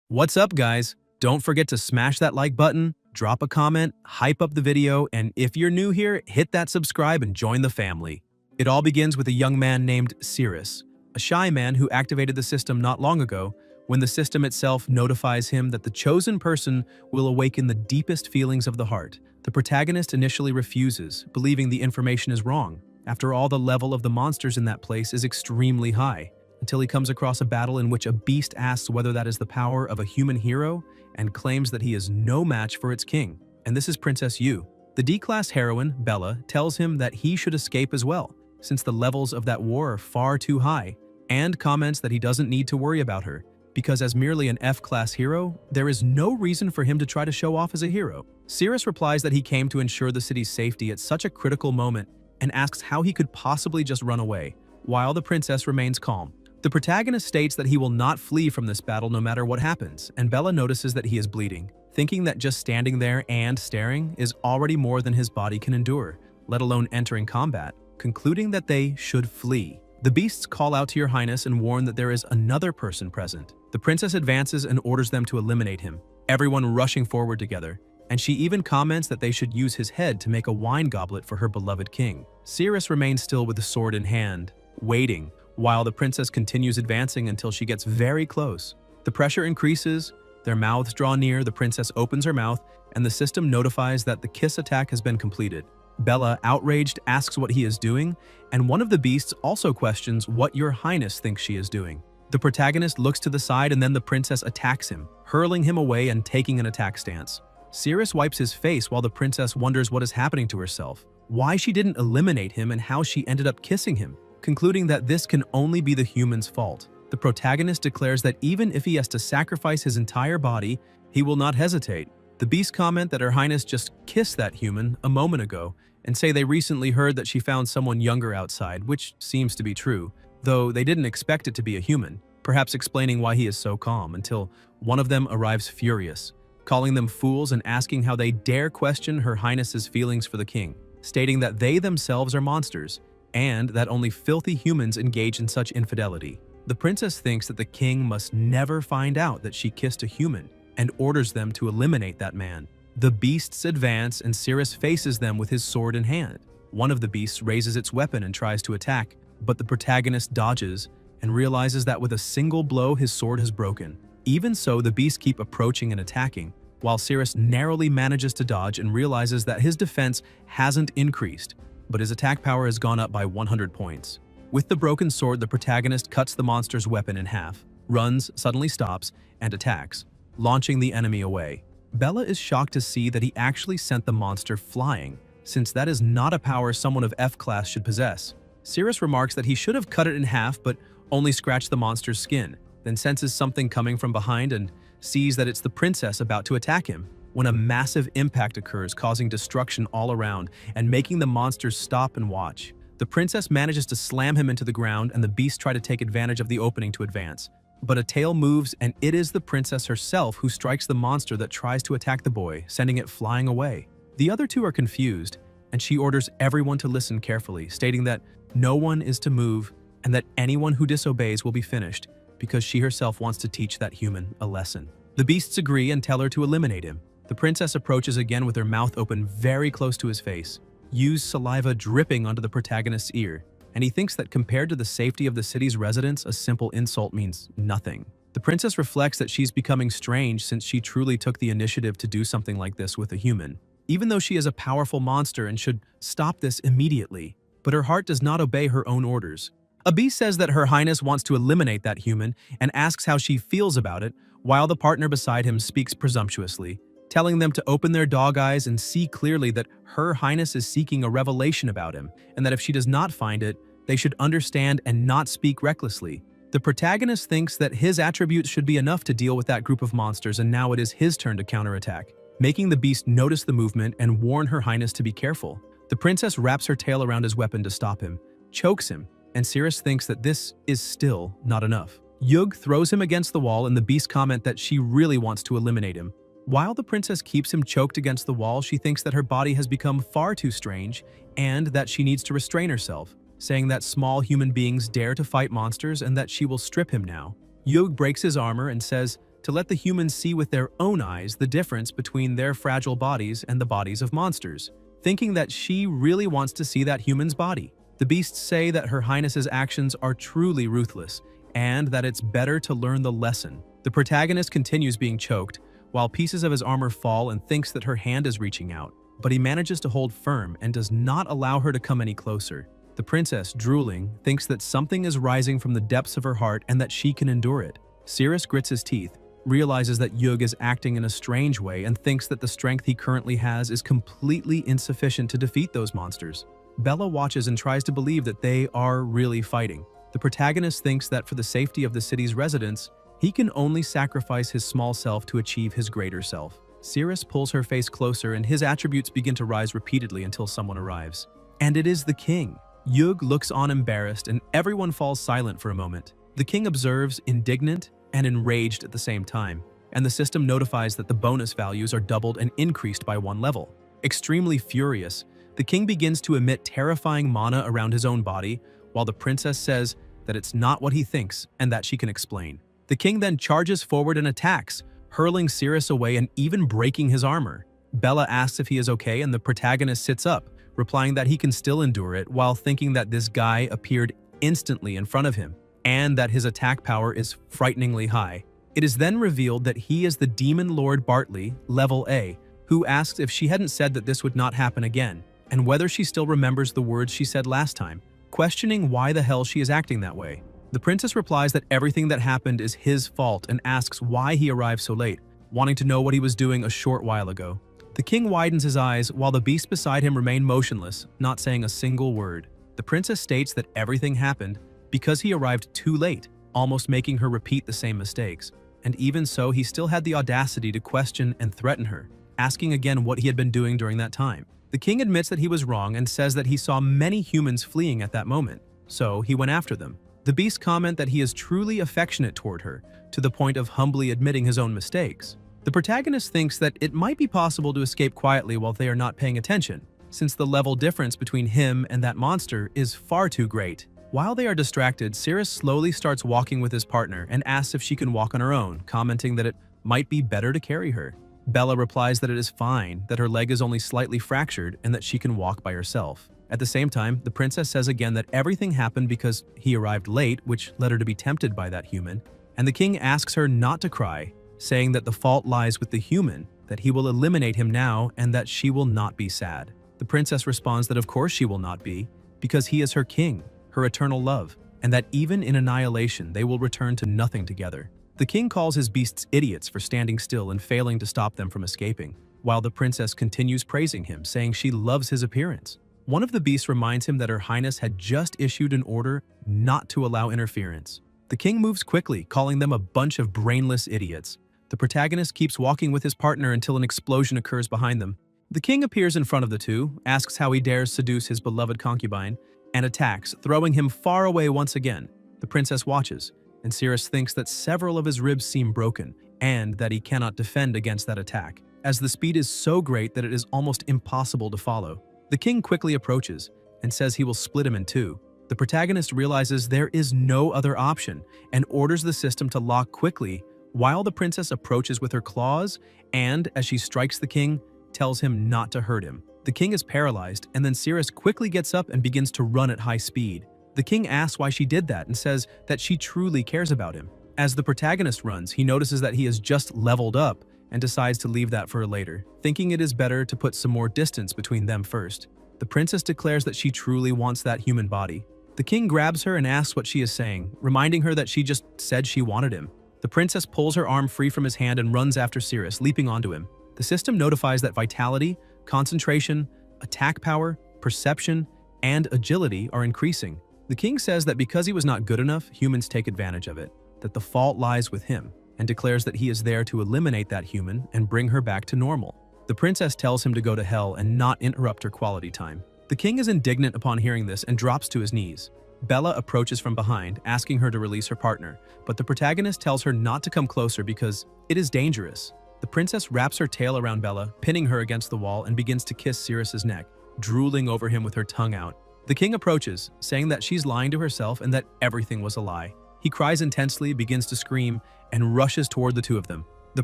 What's up, guys? Don't forget to smash that like button, drop a comment, hype up the video, and if you're new here, hit that subscribe and join the family. It all begins with a young man named Cirrus, a shy man who activated the system not long ago when the system itself notifies him that the chosen person will awaken the deepest feelings of the heart. The protagonist initially refuses, believing the information is wrong. After all, the level of the monsters in that place is extremely high, until he comes across a battle in which a beast asks whether that is the power of a human hero and claims that he is no match for its king. And this is Princess Yu. The D-class heroine, Bella, tells him that he should escape as well, since the levels of that war are far too high, and comments that he doesn't need to worry about her, because as merely an F-class hero, there is no reason for him to try to show off as a hero. Cirrus replies that he came to ensure the city's safety at such a critical moment and asks how he could possibly just run away, while the princess remains calm. The protagonist states that he will not flee from this battle no matter what happens, and Bella notices that he is bleeding, thinking that just standing there and staring is already more than his body can endure, let alone entering combat, concluding that they should flee. The beasts call out to Your Highness and warn that there is another person present. The princess advances and orders them to eliminate him, everyone rushing forward together, and she even comments that they should use his head to make a wine goblet for her beloved king. Cirrus remains still with the sword in hand, waiting, while the princess continues advancing until she gets very close. The pressure increases, their mouths draw near, the princess opens her mouth, and the system notifies that the kiss attack has been completed. Bella, outraged, asks what he is doing, and one of the beasts also questions what Your Highness thinks she is doing. The protagonist looks to the side and then the princess attacks him, hurling him away and taking an attack stance. Cirrus wipes his face while the princess wonders what is happening to herself, why she didn't eliminate him and how she ended up kissing him, concluding that this can only be the human's fault. The protagonist declares that even if he has to sacrifice his entire body, he will not hesitate. The beasts comment that Her Highness just kissed that human a moment ago and say they recently heard that she found someone younger outside, which seems to be true, though they didn't expect it to be a human, perhaps explaining why he is so calm, until one of them arrives furious, calling them fools and asking how they dare question Her Highness's feelings for the king, stating that they themselves are monsters, and that only filthy humans engage in such infidelity. The princess thinks that the king must never find out that she kissed a human and orders them to eliminate that man. The beasts advance and Cirrus faces them with his sword in hand. One of the beasts raises its weapon and tries to attack, but the protagonist dodges and realizes that with a single blow his sword has broken. Even so, the beasts keep approaching and attacking, while Cirrus narrowly manages to dodge and realizes that his defense hasn't increased, but his attack power has gone up by 100 points. With the broken sword, the protagonist cuts the monster's weapon in half, runs, suddenly stops, and attacks, launching the enemy away. Bella is shocked to see that he actually sent the monster flying, since that is not a power someone of F-class should possess. Cirrus remarks that he should have cut it in half but only scratched the monster's skin, then senses something coming from behind and sees that it's the princess about to attack him, when a massive impact occurs, causing destruction all around and making the monsters stop and watch. The princess manages to slam him into the ground and the beasts try to take advantage of the opening to advance. But a tail moves and it is the princess herself who strikes the monster that tries to attack the boy, sending it flying away. The other two are confused, and she orders everyone to listen carefully, stating that no one is to move and that anyone who disobeys will be finished, because she herself wants to teach that human a lesson. The beasts agree and tell her to eliminate him. The princess approaches again with her mouth open very close to his face, Yu's saliva dripping onto the protagonist's ear, and he thinks that compared to the safety of the city's residents, a simple insult means nothing. The princess reflects that she's becoming strange since she truly took the initiative to do something like this with a human, even though she is a powerful monster and should stop this immediately, but her heart does not obey her own orders. A beast says that Her Highness wants to eliminate that human and asks how she feels about it, while the partner beside him speaks presumptuously, telling them to open their dog eyes and see clearly that Her Highness is seeking a revelation about him, and that if she does not find it, they should understand and not speak recklessly. The protagonist thinks that his attributes should be enough to deal with that group of monsters, and now it is his turn to counterattack, making the beast notice the movement and warn Her Highness to be careful. The princess wraps her tail around his weapon to stop him, chokes him, and Cirrus thinks that this is still not enough. Yug throws him against the wall and the beast comment that she really wants to eliminate him. While the princess keeps him choked against the wall, she thinks that her body has become far too strange and that she needs to restrain herself, saying that small human beings dare to fight monsters and that she will strip him now. Yug breaks his armor and says to let the humans see with their own eyes the difference between their fragile bodies and the bodies of monsters, thinking that she really wants to see that human's body. The beasts say that Her Highness's actions are truly ruthless, and that it's better to learn the lesson. The protagonist continues being choked, while pieces of his armor fall and thinks that her hand is reaching out, but he manages to hold firm and does not allow her to come any closer. The princess, drooling, thinks that something is rising from the depths of her heart and that she can endure it. Cirrus grits his teeth, realizes that Yug is acting in a strange way, and thinks that the strength he currently has is completely insufficient to defeat those monsters. Bella watches and tries to believe that they are really fighting. The protagonist thinks that for the safety of the city's residents, he can only sacrifice his small self to achieve his greater self. Cirrus pulls her face closer and his attributes begin to rise repeatedly until someone arrives. And it is the king. Yug looks on embarrassed and everyone falls silent for a moment. The king observes, indignant and enraged at the same time, and the system notifies that the bonus values are doubled and increased by 1 level. Extremely furious, the king begins to emit terrifying mana around his own body, while the princess says that it's not what he thinks and that she can explain. The king then charges forward and attacks, hurling Cirrus away and even breaking his armor. Bella asks if he is okay and the protagonist sits up, replying that he can still endure it while thinking that this guy appeared instantly in front of him and that his attack power is frighteningly high. It is then revealed that he is the Demon Lord Bartley, level A, who asks if she hadn't said that this would not happen again, and whether she still remembers the words she said last time, questioning why the hell she is acting that way. The princess replies that everything that happened is his fault and asks why he arrived so late, wanting to know what he was doing a short while ago. The king widens his eyes while the beasts beside him remain motionless, not saying a single word. The princess states that everything happened because he arrived too late, almost making her repeat the same mistakes. And even so, he still had the audacity to question and threaten her, asking again what he had been doing during that time. The king admits that he was wrong and says that he saw many humans fleeing at that moment, so he went after them. The beasts comment that he is truly affectionate toward her, to the point of humbly admitting his own mistakes. The protagonist thinks that it might be possible to escape quietly while they are not paying attention, since the level difference between him and that monster is far too great. While they are distracted, Cirrus slowly starts walking with his partner and asks if she can walk on her own, commenting that it might be better to carry her. Bella replies that it is fine, that her leg is only slightly fractured and that she can walk by herself. At the same time, the princess says again that everything happened because he arrived late, which led her to be tempted by that human, and the king asks her not to cry, saying that the fault lies with the human, that he will eliminate him now and that she will not be sad. The princess responds that of course she will not be, because he is her king, her eternal love, and that even in annihilation they will return to nothing together. The king calls his beasts idiots for standing still and failing to stop them from escaping, while the princess continues praising him, saying she loves his appearance. One of the beasts reminds him that Her Highness had just issued an order not to allow interference. The king moves quickly, calling them a bunch of brainless idiots. The protagonist keeps walking with his partner until an explosion occurs behind them. The king appears in front of the two, asks how he dares seduce his beloved concubine, and attacks, throwing him far away once again. The princess watches, and Cirrus thinks that several of his ribs seem broken, and that he cannot defend against that attack, as the speed is so great that it is almost impossible to follow. The king quickly approaches, and says he will split him in two. The protagonist realizes there is no other option, and orders the system to lock quickly, while the princess approaches with her claws, and, as she strikes the king, tells him not to hurt him. The king is paralyzed, and then Cirrus quickly gets up and begins to run at high speed. The king asks why she did that and says that she truly cares about him. As the protagonist runs, he notices that he has just leveled up and decides to leave that for later, thinking it is better to put some more distance between them first. The princess declares that she truly wants that human body. The king grabs her and asks what she is saying, reminding her that she just said she wanted him. The princess pulls her arm free from his hand and runs after Cirrus, leaping onto him. The system notifies that vitality, concentration, attack power, perception, and agility are increasing. The king says that because he was not good enough, humans take advantage of it, that the fault lies with him, and declares that he is there to eliminate that human and bring her back to normal. The princess tells him to go to hell and not interrupt her quality time. The king is indignant upon hearing this and drops to his knees. Bella approaches from behind, asking her to release her partner, but the protagonist tells her not to come closer because it is dangerous. The princess wraps her tail around Bella, pinning her against the wall, and begins to kiss Cirrus's neck, drooling over him with her tongue out. The king approaches, saying that she's lying to herself and that everything was a lie. He cries intensely, begins to scream, and rushes toward the two of them. The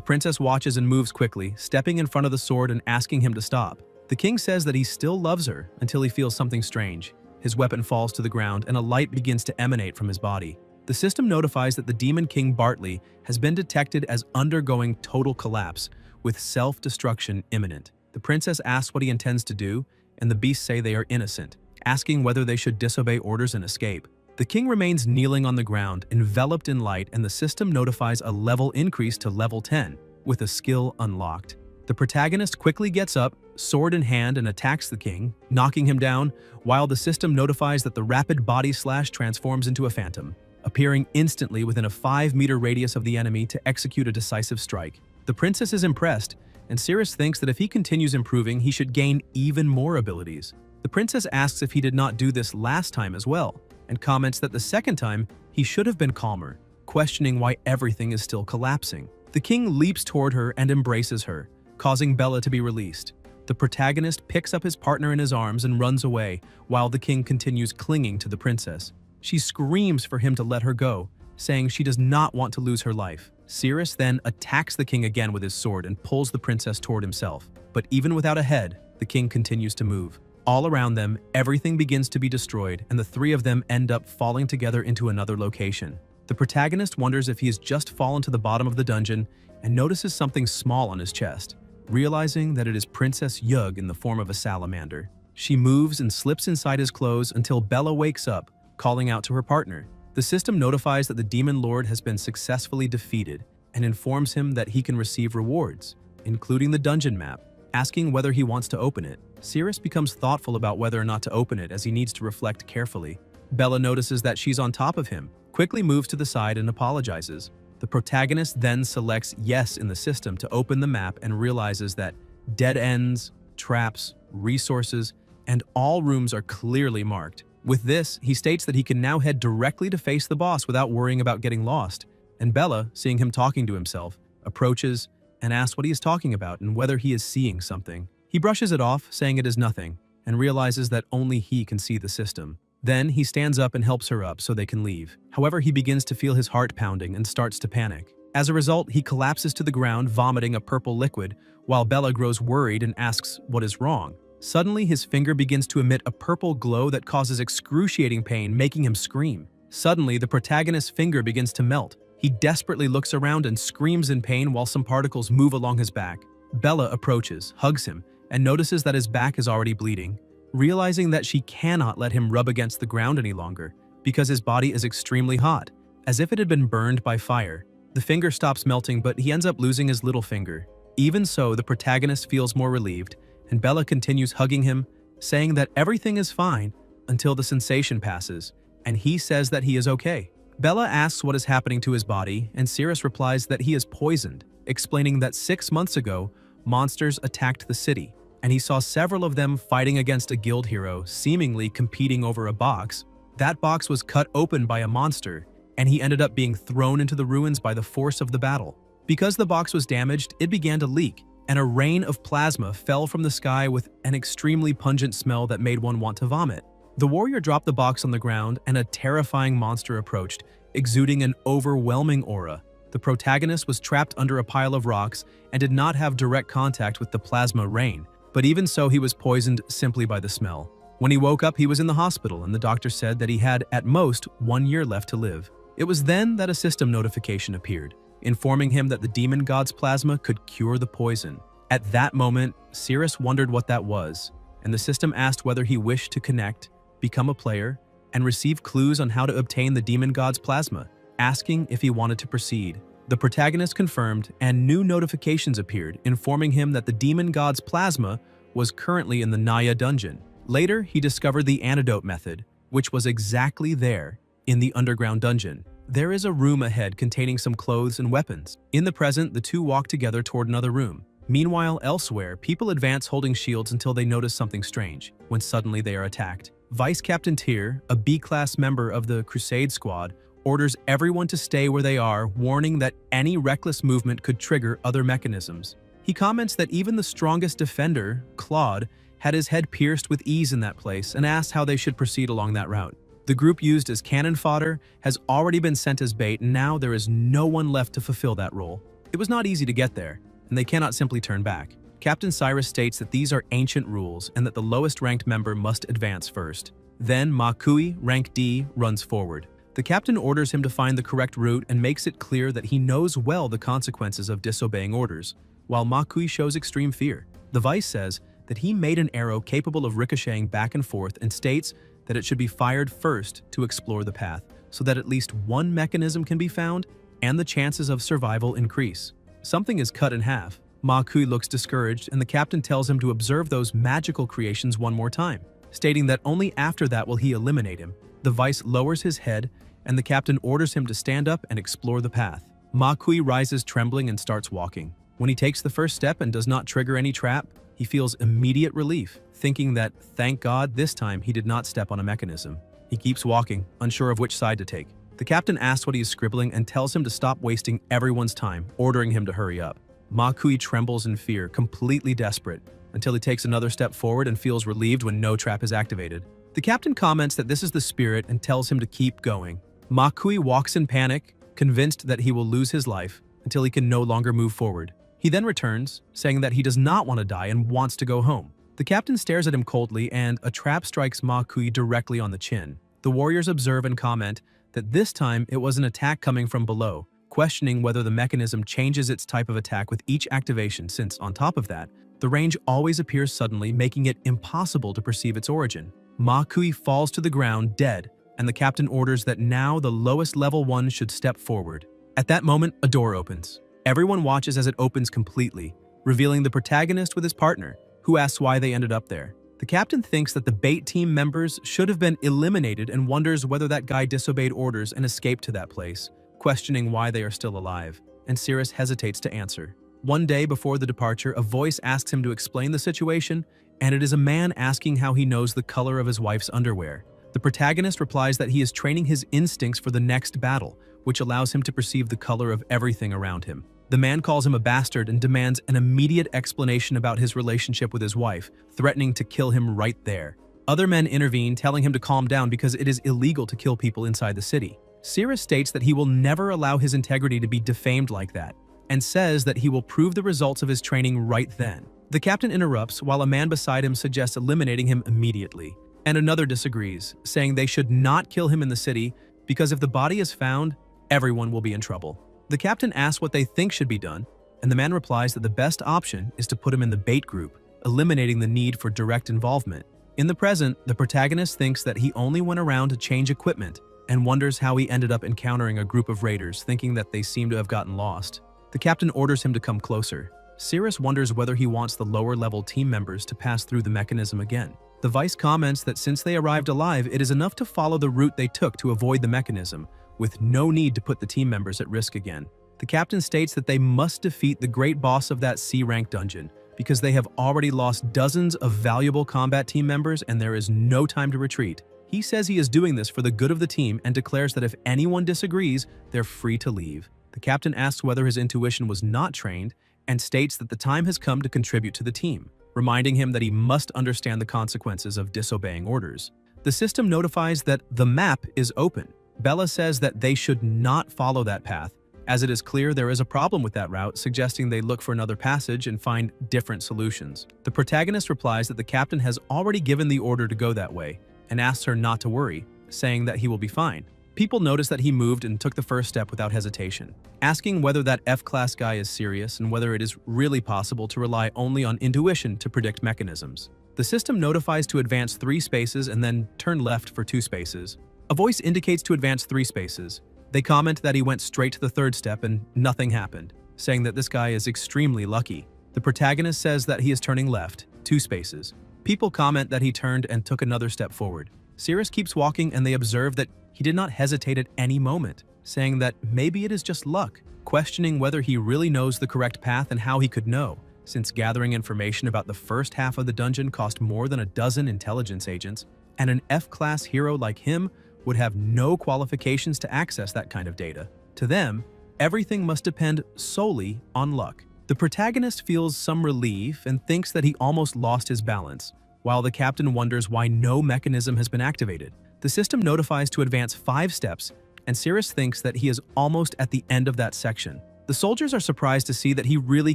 princess watches and moves quickly, stepping in front of the sword and asking him to stop. The king says that he still loves her until he feels something strange. His weapon falls to the ground and a light begins to emanate from his body. The system notifies that the Demon King Bartley has been detected as undergoing total collapse, with self-destruction imminent. The princess asks what he intends to do, and the beasts say they are innocent, asking whether they should disobey orders and escape. The king remains kneeling on the ground, enveloped in light, and the system notifies a level increase to level 10, with a skill unlocked. The protagonist quickly gets up, sword in hand, and attacks the king, knocking him down, while the system notifies that the rapid body slash transforms into a phantom, appearing instantly within a 5-meter radius of the enemy to execute a decisive strike. The princess is impressed, and Cirrus thinks that if he continues improving, he should gain even more abilities. The princess asks if he did not do this last time as well, and comments that the second time he should have been calmer, questioning why everything is still collapsing. The king leaps toward her and embraces her, causing Bella to be released. The protagonist picks up his partner in his arms and runs away, while the king continues clinging to the princess. She screams for him to let her go, saying she does not want to lose her life. Cirrus then attacks the king again with his sword and pulls the princess toward himself. But even without a head, the king continues to move. All around them, everything begins to be destroyed, and the three of them end up falling together into another location. The protagonist wonders if he has just fallen to the bottom of the dungeon and notices something small on his chest, realizing that it is Princess Yug in the form of a salamander. She moves and slips inside his clothes until Bella wakes up, calling out to her partner. The system notifies that the Demon Lord has been successfully defeated and informs him that he can receive rewards, including the dungeon map, asking whether he wants to open it. Cirrus becomes thoughtful about whether or not to open it as he needs to reflect carefully. Bella notices that she's on top of him, quickly moves to the side and apologizes. The protagonist then selects yes in the system to open the map and realizes that dead ends, traps, resources, and all rooms are clearly marked. With this, he states that he can now head directly to face the boss without worrying about getting lost. And Bella, seeing him talking to himself, approaches and asks what he is talking about and whether he is seeing something. He brushes it off, saying it is nothing, and realizes that only he can see the system. Then he stands up and helps her up so they can leave. However, he begins to feel his heart pounding and starts to panic. As a result, he collapses to the ground, vomiting a purple liquid, while Bella grows worried and asks what is wrong. Suddenly, his finger begins to emit a purple glow that causes excruciating pain, making him scream. Suddenly, the protagonist's finger begins to melt. He desperately looks around and screams in pain while some particles move along his back. Bella approaches, hugs him, and notices that his back is already bleeding, realizing that she cannot let him rub against the ground any longer because his body is extremely hot, as if it had been burned by fire. The finger stops melting, but he ends up losing his little finger. Even so, the protagonist feels more relieved, and Bella continues hugging him, saying that everything is fine until the sensation passes, and he says that he is okay. Bella asks what is happening to his body, and Cirrus replies that he is poisoned, explaining that 6 months ago, monsters attacked the city, and he saw several of them fighting against a guild hero, seemingly competing over a box. That box was cut open by a monster, and he ended up being thrown into the ruins by the force of the battle. Because the box was damaged, it began to leak, and a rain of plasma fell from the sky with an extremely pungent smell that made one want to vomit. The warrior dropped the box on the ground, and a terrifying monster approached, exuding an overwhelming aura. The protagonist was trapped under a pile of rocks and did not have direct contact with the plasma rain, but even so he was poisoned simply by the smell. When he woke up, he was in the hospital, and the doctor said that he had at most 1 year left to live. It was then that a system notification appeared, informing him that the demon god's plasma could cure the poison. At that moment, Cirrus wondered what that was, and the system asked whether he wished to connect, become a player, and receive clues on how to obtain the demon god's plasma, asking if he wanted to proceed. The protagonist confirmed, and new notifications appeared, informing him that the demon god's plasma was currently in the Naya dungeon. Later, he discovered the antidote method, which was exactly there, in the underground dungeon. There is a room ahead containing some clothes and weapons. In the present, the two walk together toward another room. Meanwhile, elsewhere, people advance holding shields until they notice something strange, when suddenly they are attacked. Vice Captain Tyr, a B-class member of the Crusade Squad, orders everyone to stay where they are, warning that any reckless movement could trigger other mechanisms. He comments that even the strongest defender, Claude, had his head pierced with ease in that place and asks how they should proceed along that route. The group used as cannon fodder has already been sent as bait, and now there is no one left to fulfill that role. It was not easy to get there, and they cannot simply turn back. Captain Cyrus states that these are ancient rules and that the lowest ranked member must advance first. Then Makui, rank D, runs forward. The captain orders him to find the correct route and makes it clear that he knows well the consequences of disobeying orders, while Makui shows extreme fear. The vice says that he made an arrow capable of ricocheting back and forth and states that it should be fired first to explore the path, so that at least one mechanism can be found and the chances of survival increase. Something is cut in half. Makui looks discouraged, and the captain tells him to observe those magical creations one more time, stating that only after that will he eliminate him. The vice lowers his head, and the captain orders him to stand up and explore the path. Makui rises trembling and starts walking. When he takes the first step and does not trigger any trap, he feels immediate relief, thinking that, thank God, this time he did not step on a mechanism. He keeps walking, unsure of which side to take. The captain asks what he is scribbling and tells him to stop wasting everyone's time, ordering him to hurry up. Makui trembles in fear, completely desperate, until he takes another step forward and feels relieved when no trap is activated. The captain comments that this is the spirit and tells him to keep going. Makui walks in panic, convinced that he will lose his life until he can no longer move forward. He then returns, saying that he does not want to die and wants to go home. The captain stares at him coldly, and a trap strikes Makui directly on the chin. The warriors observe and comment that this time it was an attack coming from below, questioning whether the mechanism changes its type of attack with each activation, since, on top of that, the range always appears suddenly, making it impossible to perceive its origin. Makui falls to the ground dead, and the captain orders that now the lowest level one should step forward. At that moment, a door opens. Everyone watches as it opens completely, revealing the protagonist with his partner, who asks why they ended up there. The captain thinks that the bait team members should have been eliminated and wonders whether that guy disobeyed orders and escaped to that place, questioning why they are still alive, and Cyrus hesitates to answer. One day before the departure, a voice asks him to explain the situation, and it is a man asking how he knows the color of his wife's underwear. The protagonist replies that he is training his instincts for the next battle, which allows him to perceive the color of everything around him. The man calls him a bastard and demands an immediate explanation about his relationship with his wife, threatening to kill him right there. Other men intervene, telling him to calm down because it is illegal to kill people inside the city. Cyrus states that he will never allow his integrity to be defamed like that, and says that he will prove the results of his training right then. The captain interrupts while a man beside him suggests eliminating him immediately, and another disagrees, saying they should not kill him in the city because if the body is found, everyone will be in trouble. The captain asks what they think should be done, and the man replies that the best option is to put him in the bait group, eliminating the need for direct involvement. In the present, the protagonist thinks that he only went around to change equipment and wonders how he ended up encountering a group of raiders, thinking that they seem to have gotten lost. The captain orders him to come closer. Cyrus wonders whether he wants the lower-level team members to pass through the mechanism again. The vice comments that since they arrived alive, it is enough to follow the route they took to avoid the mechanism, with no need to put the team members at risk again. The captain states that they must defeat the great boss of that C-rank dungeon, because they have already lost dozens of valuable combat team members and there is no time to retreat. He says he is doing this for the good of the team and declares that if anyone disagrees, they're free to leave. The captain asks whether his intuition was not trained and states that the time has come to contribute to the team, reminding him that he must understand the consequences of disobeying orders. The system notifies that the map is open. Bella says that they should not follow that path, as it is clear there is a problem with that route, suggesting they look for another passage and find different solutions. The protagonist replies that the captain has already given the order to go that way, and asks her not to worry, saying that he will be fine. People notice that he moved and took the first step without hesitation, asking whether that F-class guy is serious and whether it is really possible to rely only on intuition to predict mechanisms. The system notifies to advance 3 spaces and then turn left for 2 spaces. A voice indicates to advance 3 spaces. They comment that he went straight to the 3rd step and nothing happened, saying that this guy is extremely lucky. The protagonist says that he is turning left, 2 spaces. People comment that he turned and took another step forward. Cyrus keeps walking and they observe that he did not hesitate at any moment, saying that maybe it is just luck, questioning whether he really knows the correct path and how he could know, since gathering information about the first half of the dungeon cost more than a dozen intelligence agents, and an F-class hero like him would have no qualifications to access that kind of data. To them, everything must depend solely on luck. The protagonist feels some relief and thinks that he almost lost his balance, while the captain wonders why no mechanism has been activated. The system notifies to advance 5 steps, and Cirrus thinks that he is almost at the end of that section. The soldiers are surprised to see that he really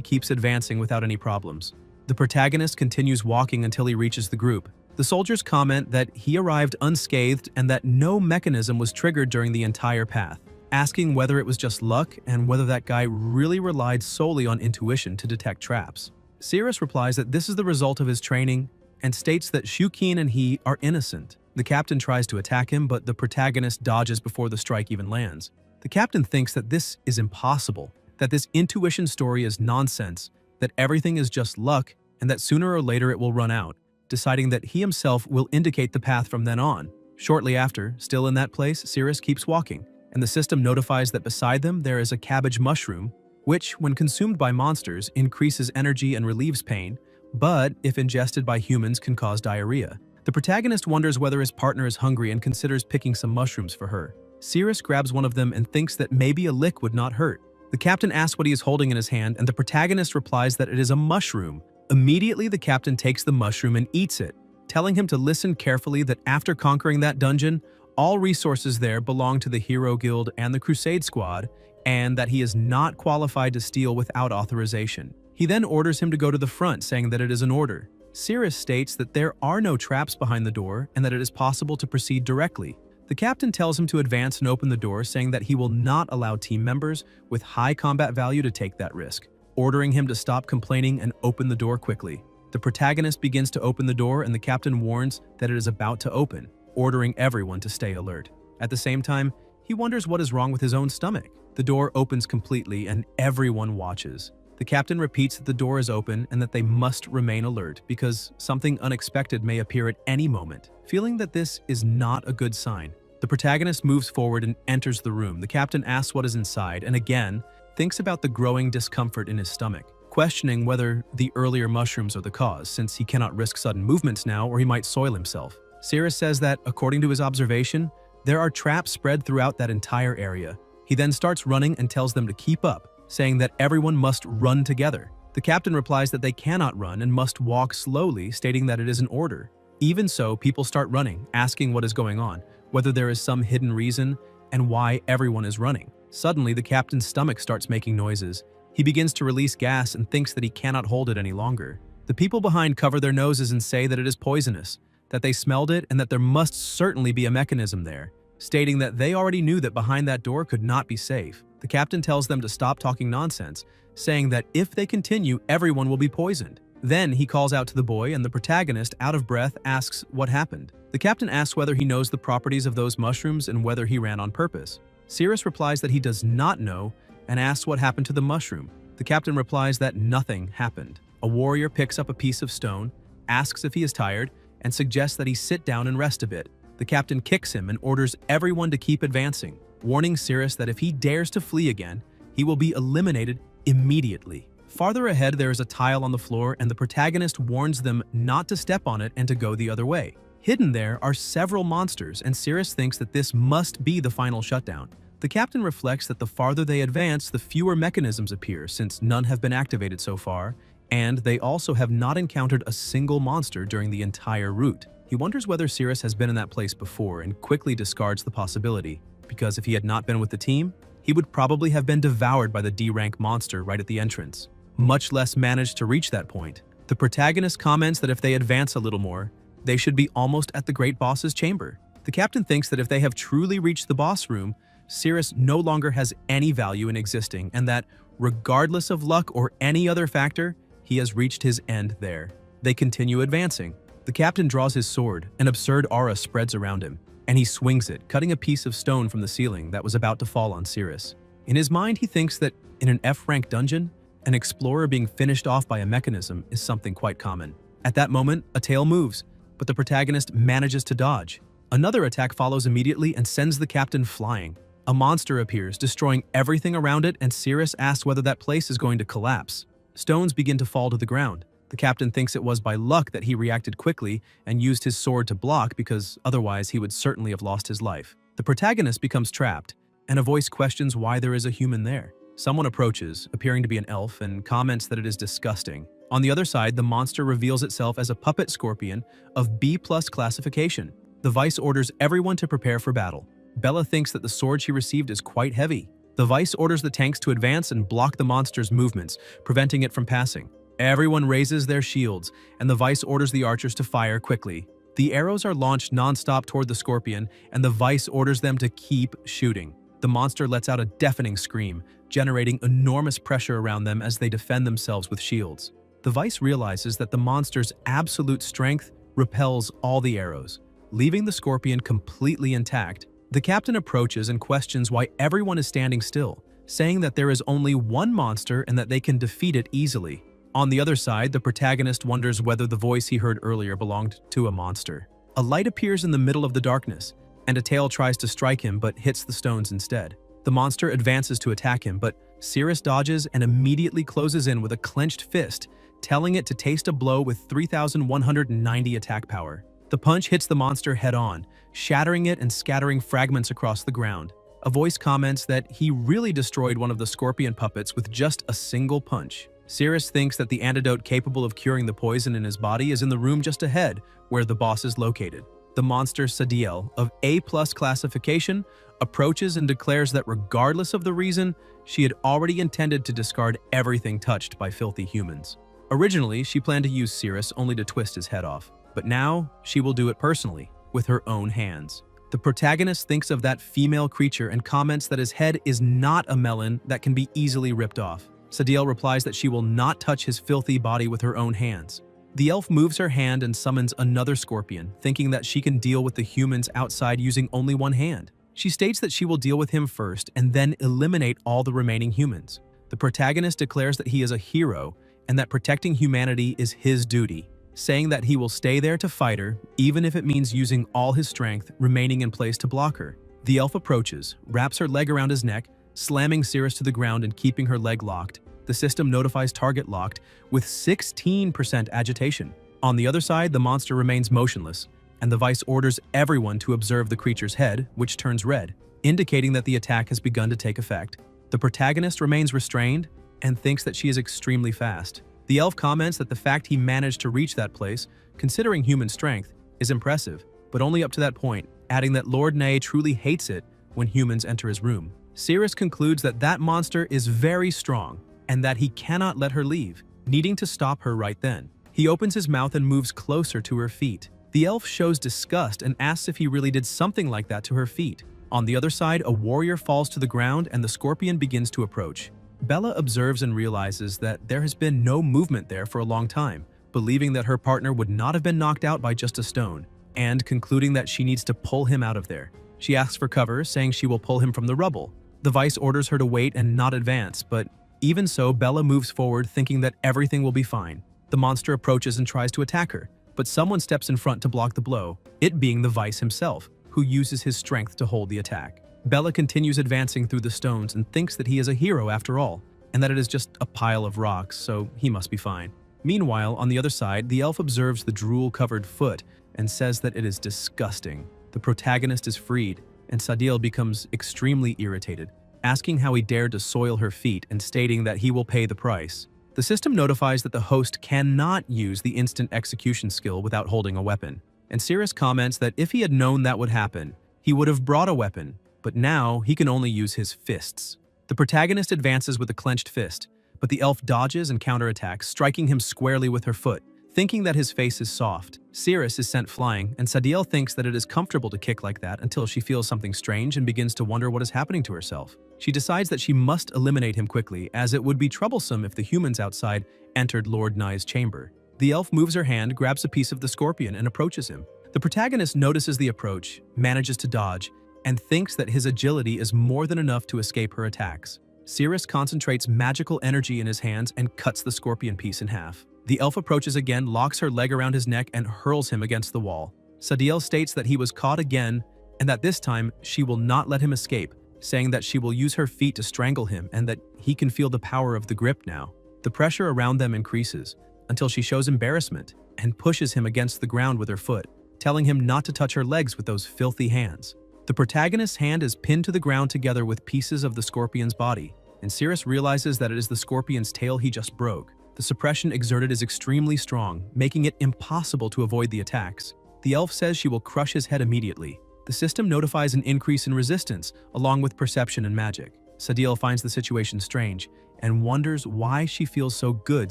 keeps advancing without any problems. The protagonist continues walking until he reaches the group. The soldiers comment that he arrived unscathed and that no mechanism was triggered during the entire path, asking whether it was just luck and whether that guy really relied solely on intuition to detect traps. Cirrus replies that this is the result of his training and states that Shukin and he are innocent. The captain tries to attack him, but the protagonist dodges before the strike even lands. The captain thinks that this is impossible, that this intuition story is nonsense, that everything is just luck, and that sooner or later it will run out, deciding that he himself will indicate the path from then on. Shortly after, still in that place, Cirrus keeps walking, and the system notifies that beside them there is a cabbage mushroom, which, when consumed by monsters, increases energy and relieves pain, but if ingested by humans can cause diarrhea. The protagonist wonders whether his partner is hungry and considers picking some mushrooms for her. Cirrus grabs one of them and thinks that maybe a lick would not hurt. The captain asks what he is holding in his hand, and the protagonist replies that it is a mushroom. Immediately, the captain takes the mushroom and eats it, telling him to listen carefully that after conquering that dungeon, all resources there belong to the Hero Guild and the Crusade Squad, and that he is not qualified to steal without authorization. He then orders him to go to the front, saying that it is an order. Cirrus states that there are no traps behind the door and that it is possible to proceed directly. The captain tells him to advance and open the door, saying that he will not allow team members with high combat value to take that risk, ordering him to stop complaining and open the door quickly. The protagonist begins to open the door and the captain warns that it is about to open, ordering everyone to stay alert. At the same time, he wonders what is wrong with his own stomach. The door opens completely and everyone watches. The captain repeats that the door is open and that they must remain alert because something unexpected may appear at any moment. Feeling that this is not a good sign, the protagonist moves forward and enters the room. The captain asks what is inside and again thinks about the growing discomfort in his stomach, questioning whether the earlier mushrooms are the cause, since he cannot risk sudden movements now or he might soil himself. Cirrus says that, according to his observation, there are traps spread throughout that entire area. He then starts running and tells them to keep up, saying that everyone must run together. The captain replies that they cannot run and must walk slowly, stating that it is an order. Even so, people start running, asking what is going on, whether there is some hidden reason, and why everyone is running. Suddenly, the captain's stomach starts making noises. He begins to release gas and thinks that he cannot hold it any longer. The people behind cover their noses and say that it is poisonous, that they smelled it and that there must certainly be a mechanism there, stating that they already knew that behind that door could not be safe. The captain tells them to stop talking nonsense, saying that if they continue, everyone will be poisoned. Then he calls out to the boy and the protagonist, out of breath, asks what happened. The captain asks whether he knows the properties of those mushrooms and whether he ran on purpose. Cirrus replies that he does not know and asks what happened to the mushroom. The captain replies that nothing happened. A warrior picks up a piece of stone, asks if he is tired, and suggests that he sit down and rest a bit. The captain kicks him and orders everyone to keep advancing, warning Cirrus that if he dares to flee again, he will be eliminated immediately. Farther ahead, there is a tile on the floor and the protagonist warns them not to step on it and to go the other way. Hidden there are several monsters and Cirrus thinks that this must be the final shutdown. The captain reflects that the farther they advance, the fewer mechanisms appear since none have been activated so far, and they also have not encountered a single monster during the entire route. He wonders whether Cirrus has been in that place before and quickly discards the possibility, because if he had not been with the team, he would probably have been devoured by the D-rank monster right at the entrance, much less managed to reach that point. The protagonist comments that if they advance a little more, they should be almost at the great boss's chamber. The captain thinks that if they have truly reached the boss room, Cirrus no longer has any value in existing and that, regardless of luck or any other factor, he has reached his end there. They continue advancing. The captain draws his sword, an absurd aura spreads around him, and he swings it, cutting a piece of stone from the ceiling that was about to fall on Cirrus. In his mind, he thinks that in an F-rank dungeon, an explorer being finished off by a mechanism is something quite common. At that moment, a tail moves, but the protagonist manages to dodge. Another attack follows immediately and sends the captain flying. A monster appears, destroying everything around it, and Cirrus asks whether that place is going to collapse. Stones begin to fall to the ground. The captain thinks it was by luck that he reacted quickly and used his sword to block because otherwise he would certainly have lost his life. The protagonist becomes trapped, and a voice questions why there is a human there. Someone approaches, appearing to be an elf, and comments that it is disgusting. On the other side, the monster reveals itself as a puppet scorpion of B+ classification. The vice orders everyone to prepare for battle. Bella thinks that the sword she received is quite heavy. The vice orders the tanks to advance and block the monster's movements, preventing it from passing. Everyone raises their shields, and the vice orders the archers to fire quickly. The arrows are launched non-stop toward the scorpion, and the vice orders them to keep shooting. The monster lets out a deafening scream, generating enormous pressure around them as they defend themselves with shields. The vice realizes that the monster's absolute strength repels all the arrows, leaving the scorpion completely intact. The captain approaches and questions why everyone is standing still, saying that there is only one monster and that they can defeat it easily. On the other side, the protagonist wonders whether the voice he heard earlier belonged to a monster. A light appears in the middle of the darkness, and a tail tries to strike him but hits the stones instead. The monster advances to attack him, but Cirrus dodges and immediately closes in with a clenched fist, telling it to taste a blow with 3,190 attack power. The punch hits the monster head-on, shattering it and scattering fragments across the ground. A voice comments that he really destroyed one of the scorpion puppets with just a single punch. Cirrus thinks that the antidote capable of curing the poison in his body is in the room just ahead, where the boss is located. The monster Sadiel, of A+ classification, approaches and declares that regardless of the reason, she had already intended to discard everything touched by filthy humans. Originally, she planned to use Cirrus only to twist his head off, but now she will do it personally, with her own hands. The protagonist thinks of that female creature and comments that his head is not a melon that can be easily ripped off. Sadiel replies that she will not touch his filthy body with her own hands. The elf moves her hand and summons another scorpion, thinking that she can deal with the humans outside using only one hand. She states that she will deal with him first and then eliminate all the remaining humans. The protagonist declares that he is a hero and that protecting humanity is his duty, saying that he will stay there to fight her, even if it means using all his strength, remaining in place to block her. The elf approaches, wraps her leg around his neck, slamming Cirrus to the ground and keeping her leg locked. The system notifies target locked with 16% agitation. On the other side, the monster remains motionless, and the vice orders everyone to observe the creature's head, which turns red, indicating that the attack has begun to take effect. The protagonist remains restrained and thinks that she is extremely fast. The elf comments that the fact he managed to reach that place, considering human strength, is impressive, but only up to that point, adding that Lord Nay truly hates it when humans enter his room. Cirrus concludes that that monster is very strong and that he cannot let her leave, needing to stop her right then. He opens his mouth and moves closer to her feet. The elf shows disgust and asks if he really did something like that to her feet. On the other side, a warrior falls to the ground and the scorpion begins to approach. Bella observes and realizes that there has been no movement there for a long time, believing that her partner would not have been knocked out by just a stone, and concluding that she needs to pull him out of there. She asks for cover, saying she will pull him from the rubble. The vice orders her to wait and not advance, but even so, Bella moves forward thinking that everything will be fine. The monster approaches and tries to attack her, but someone steps in front to block the blow, it being the vice himself, who uses his strength to hold the attack. Bella continues advancing through the stones and thinks that he is a hero after all, and that it is just a pile of rocks, so he must be fine. Meanwhile, on the other side, the elf observes the drool-covered foot and says that it is disgusting. The protagonist is freed, and Sadiel becomes extremely irritated, asking how he dared to soil her feet and stating that he will pay the price. The system notifies that the host cannot use the instant execution skill without holding a weapon, and Cirrus comments that if he had known that would happen, he would have brought a weapon, but now he can only use his fists. The protagonist advances with a clenched fist, but the elf dodges and counterattacks, striking him squarely with her foot. Thinking that his face is soft, Cirrus is sent flying, and Sadiel thinks that it is comfortable to kick like that until she feels something strange and begins to wonder what is happening to herself. She decides that she must eliminate him quickly, as it would be troublesome if the humans outside entered Lord Nye's chamber. The elf moves her hand, grabs a piece of the scorpion, and approaches him. The protagonist notices the approach, manages to dodge, and thinks that his agility is more than enough to escape her attacks. Cirrus concentrates magical energy in his hands and cuts the scorpion piece in half. The elf approaches again, locks her leg around his neck, and hurls him against the wall. Sadiel states that he was caught again, and that this time she will not let him escape, saying that she will use her feet to strangle him and that he can feel the power of the grip now. The pressure around them increases, until she shows embarrassment and pushes him against the ground with her foot, telling him not to touch her legs with those filthy hands. The protagonist's hand is pinned to the ground together with pieces of the scorpion's body, and Cirrus realizes that it is the scorpion's tail he just broke. The suppression exerted is extremely strong, making it impossible to avoid the attacks. The elf says she will crush his head immediately. The system notifies an increase in resistance, along with perception and magic. Sadiel finds the situation strange and wonders why she feels so good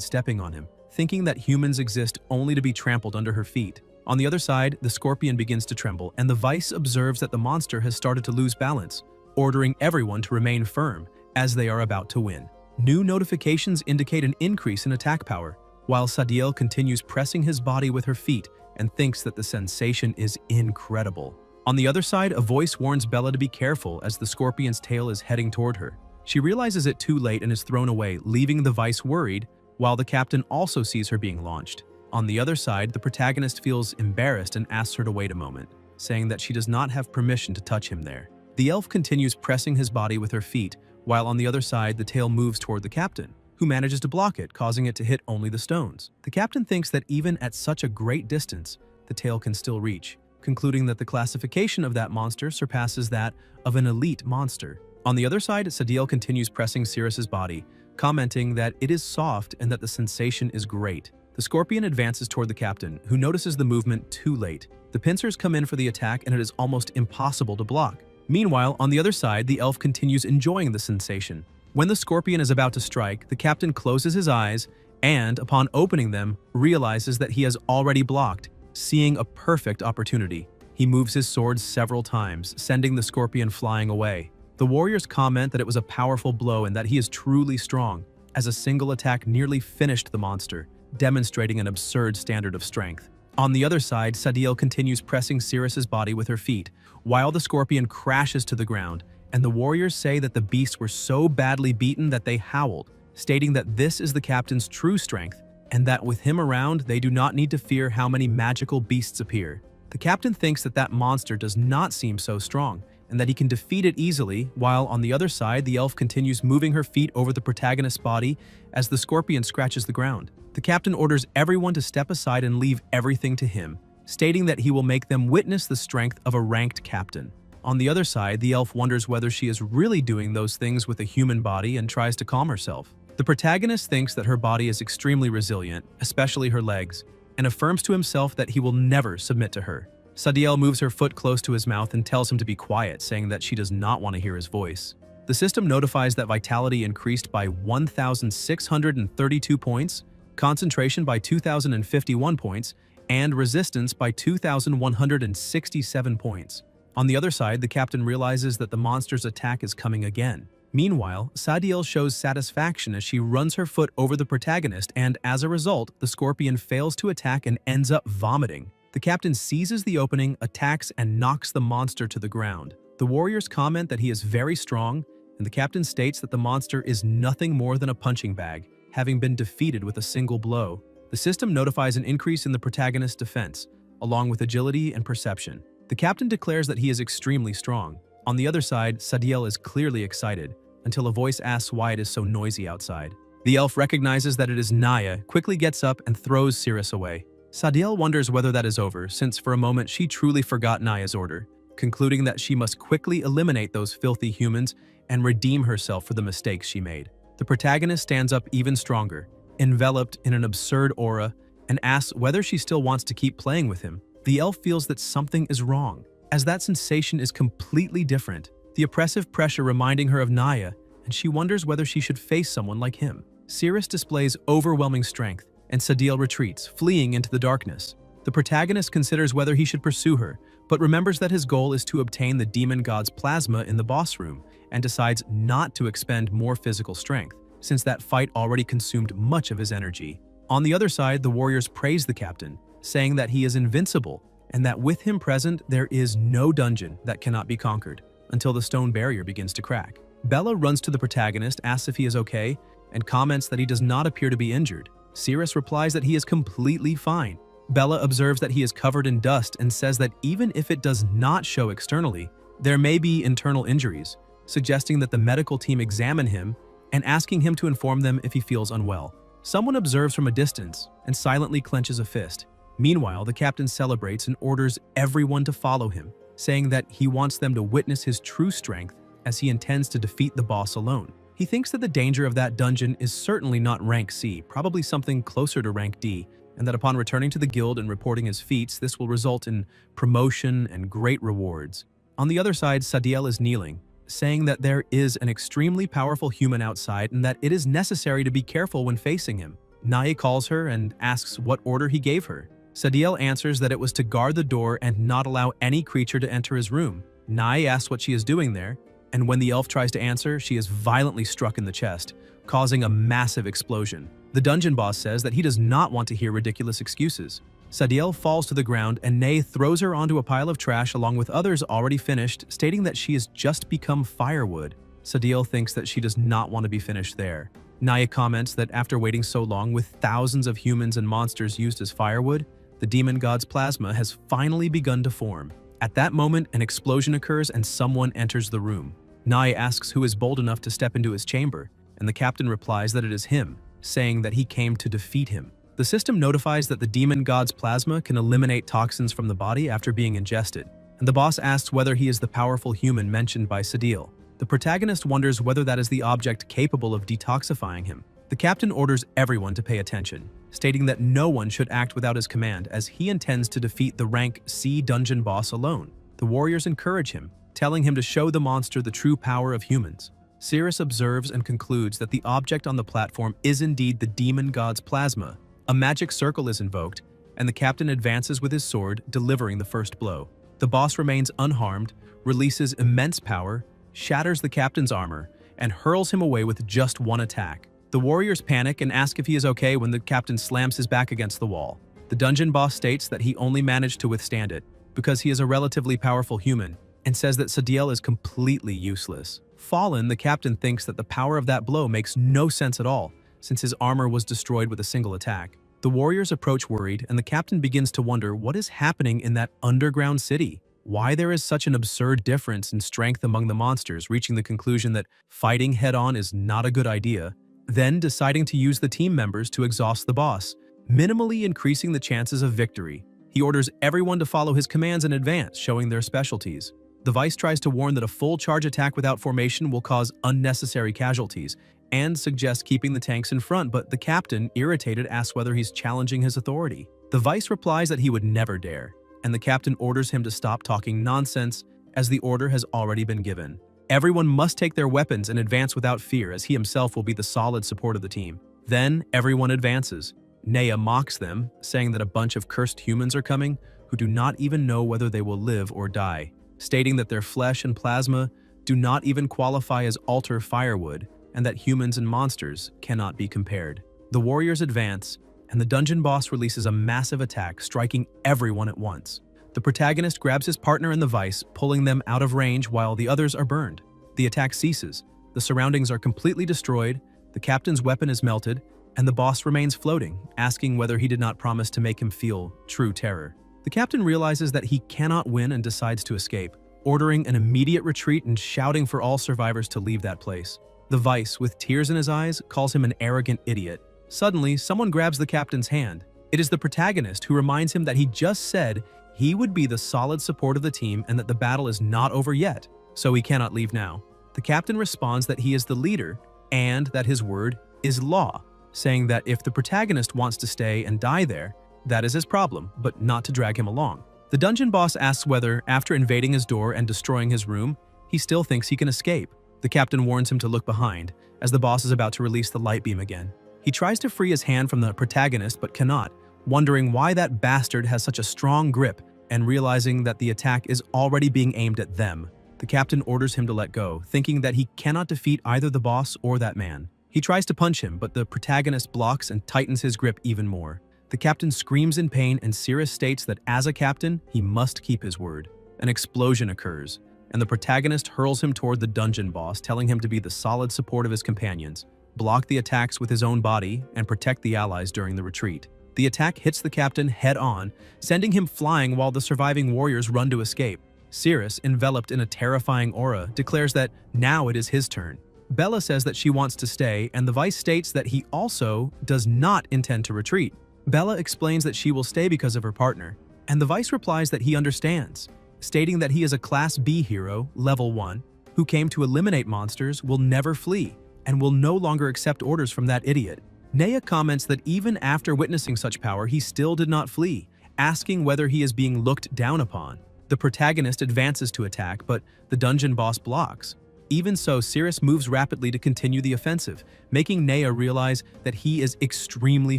stepping on him, thinking that humans exist only to be trampled under her feet. On the other side, the scorpion begins to tremble, and the Vice observes that the monster has started to lose balance, ordering everyone to remain firm as they are about to win. New notifications indicate an increase in attack power, while Sadiel continues pressing his body with her feet and thinks that the sensation is incredible. On the other side, a voice warns Bella to be careful as the scorpion's tail is heading toward her. She realizes it too late and is thrown away, leaving the Vice worried, while the captain also sees her being launched. On the other side, the protagonist feels embarrassed and asks her to wait a moment, saying that she does not have permission to touch him there. The elf continues pressing his body with her feet, while on the other side, the tail moves toward the captain, who manages to block it, causing it to hit only the stones. The captain thinks that even at such a great distance, the tail can still reach, concluding that the classification of that monster surpasses that of an elite monster. On the other side, Sadiel continues pressing Sirius's body, commenting that it is soft and that the sensation is great. The scorpion advances toward the captain, who notices the movement too late. The pincers come in for the attack and it is almost impossible to block. Meanwhile, on the other side, the elf continues enjoying the sensation. When the scorpion is about to strike, the captain closes his eyes and, upon opening them, realizes that he has already blocked, seeing a perfect opportunity. He moves his sword several times, sending the scorpion flying away. The warriors comment that it was a powerful blow and that he is truly strong, as a single attack nearly finished the monster, demonstrating an absurd standard of strength. On the other side, Sadiel continues pressing Sirius's body with her feet, while the scorpion crashes to the ground, and the warriors say that the beasts were so badly beaten that they howled, stating that this is the captain's true strength, and that with him around, they do not need to fear how many magical beasts appear. The captain thinks that that monster does not seem so strong, and that he can defeat it easily, while on the other side, the elf continues moving her feet over the protagonist's body as the scorpion scratches the ground. The captain orders everyone to step aside and leave everything to him, stating that he will make them witness the strength of a ranked captain. On the other side, the elf wonders whether she is really doing those things with a human body and tries to calm herself. The protagonist thinks that her body is extremely resilient, especially her legs, and affirms to himself that he will never submit to her. Sadiel moves her foot close to his mouth and tells him to be quiet, saying that she does not want to hear his voice. The system notifies that vitality increased by 1,632 points, concentration by 2,051 points, and resistance by 2,167 points. On the other side, the captain realizes that the monster's attack is coming again. Meanwhile, Sadiel shows satisfaction as she runs her foot over the protagonist, and as a result, the scorpion fails to attack and ends up vomiting. The captain seizes the opening, attacks, and knocks the monster to the ground. The warriors comment that he is very strong, and the captain states that the monster is nothing more than a punching bag, having been defeated with a single blow. The system notifies an increase in the protagonist's defense, along with agility and perception. The captain declares that he is extremely strong. On the other side, Sadiel is clearly excited, until a voice asks why it is so noisy outside. The elf recognizes that it is Naya, quickly gets up and throws Sirius away. Sadiel wonders whether that is over, since for a moment she truly forgot Naya's order, concluding that she must quickly eliminate those filthy humans and redeem herself for the mistakes she made. The protagonist stands up even stronger, enveloped in an absurd aura, and asks whether she still wants to keep playing with him. The elf feels that something is wrong, as that sensation is completely different, the oppressive pressure reminding her of Naya, and she wonders whether she should face someone like him. Sirius displays overwhelming strength, and Sadiel retreats, fleeing into the darkness. The protagonist considers whether he should pursue her, but remembers that his goal is to obtain the demon god's plasma in the boss room, and decides not to expend more physical strength, since that fight already consumed much of his energy. On the other side, the warriors praise the captain, saying that he is invincible, and that with him present, there is no dungeon that cannot be conquered, until the stone barrier begins to crack. Bella runs to the protagonist, asks if he is okay, and comments that he does not appear to be injured. Sirius replies that he is completely fine. Bella observes that he is covered in dust and says that even if it does not show externally, there may be internal injuries, suggesting that the medical team examine him and asking him to inform them if he feels unwell. Someone observes from a distance and silently clenches a fist. Meanwhile, the captain celebrates and orders everyone to follow him, saying that he wants them to witness his true strength as he intends to defeat the boss alone. He thinks that the danger of that dungeon is certainly not rank C, probably something closer to rank D, and that upon returning to the guild and reporting his feats, this will result in promotion and great rewards. On the other side, Sadiel is kneeling, saying that there is an extremely powerful human outside and that it is necessary to be careful when facing him. Nai calls her and asks what order he gave her. Sadiel answers that it was to guard the door and not allow any creature to enter his room. Nai asks what she is doing there, and when the elf tries to answer, she is violently struck in the chest, causing a massive explosion. The dungeon boss says that he does not want to hear ridiculous excuses. Sadiel falls to the ground and Nay throws her onto a pile of trash along with others already finished, stating that she has just become firewood. Sadiel thinks that she does not want to be finished there. Naya comments that after waiting so long with thousands of humans and monsters used as firewood, the demon god's plasma has finally begun to form. At that moment, an explosion occurs and someone enters the room. Naya asks who is bold enough to step into his chamber, and the captain replies that it is him, saying that he came to defeat him. The system notifies that the demon god's plasma can eliminate toxins from the body after being ingested, and the boss asks whether he is the powerful human mentioned by Sadiel. The protagonist wonders whether that is the object capable of detoxifying him. The captain orders everyone to pay attention, stating that no one should act without his command as he intends to defeat the rank C dungeon boss alone. The warriors encourage him, telling him to show the monster the true power of humans. Cirrus observes and concludes that the object on the platform is indeed the demon god's plasma. A magic circle is invoked, and the captain advances with his sword, delivering the first blow. The boss remains unharmed, releases immense power, shatters the captain's armor, and hurls him away with just one attack. The warriors panic and ask if he is okay when the captain slams his back against the wall. The dungeon boss states that he only managed to withstand it because he is a relatively powerful human, and says that Sadiel is completely useless. Fallen, the captain thinks that the power of that blow makes no sense at all, since his armor was destroyed with a single attack. The warriors approach worried, and the captain begins to wonder what is happening in that underground city. Why there is such an absurd difference in strength among the monsters, reaching the conclusion that fighting head-on is not a good idea, then deciding to use the team members to exhaust the boss, minimally increasing the chances of victory. He orders everyone to follow his commands in advance, showing their specialties. The Vice tries to warn that a full charge attack without formation will cause unnecessary casualties, and suggests keeping the tanks in front, but the captain, irritated, asks whether he's challenging his authority. The Vice replies that he would never dare, and the captain orders him to stop talking nonsense as the order has already been given. Everyone must take their weapons and advance without fear, as he himself will be the solid support of the team. Then everyone advances. Nea mocks them, saying that a bunch of cursed humans are coming who do not even know whether they will live or die, stating that their flesh and plasma do not even qualify as altar firewood, and that humans and monsters cannot be compared. The warriors advance, and the dungeon boss releases a massive attack, striking everyone at once. The protagonist grabs his partner in the Vice, pulling them out of range while the others are burned. The attack ceases, the surroundings are completely destroyed, the captain's weapon is melted, and the boss remains floating, asking whether he did not promise to make him feel true terror. The captain realizes that he cannot win and decides to escape, ordering an immediate retreat and shouting for all survivors to leave that place. The Vice, with tears in his eyes, calls him an arrogant idiot. Suddenly, someone grabs the captain's hand. It is the protagonist, who reminds him that he just said he would be the solid support of the team and that the battle is not over yet, so he cannot leave now. The captain responds that he is the leader and that his word is law, saying that if the protagonist wants to stay and die there, that is his problem, but not to drag him along. The dungeon boss asks whether, after invading his door and destroying his room, he still thinks he can escape. The captain warns him to look behind, as the boss is about to release the light beam again. He tries to free his hand from the protagonist but cannot, wondering why that bastard has such a strong grip and realizing that the attack is already being aimed at them. The captain orders him to let go, thinking that he cannot defeat either the boss or that man. He tries to punch him, but the protagonist blocks and tightens his grip even more. The captain screams in pain, and Cirrus states that as a captain, he must keep his word. An explosion occurs, and the protagonist hurls him toward the dungeon boss, telling him to be the solid support of his companions, block the attacks with his own body, and protect the allies during the retreat. The attack hits the captain head-on, sending him flying while the surviving warriors run to escape. Cirrus, enveloped in a terrifying aura, declares that now it is his turn. Bella says that she wants to stay, and the Vice states that he also does not intend to retreat. Bella explains that she will stay because of her partner, and the Vice replies that he understands, stating that he is a Class B hero, level 1, who came to eliminate monsters, will never flee, and will no longer accept orders from that idiot. Naya comments that even after witnessing such power, he still did not flee, asking whether he is being looked down upon. The protagonist advances to attack, but the dungeon boss blocks. Even so, Cirrus moves rapidly to continue the offensive, making Naya realize that he is extremely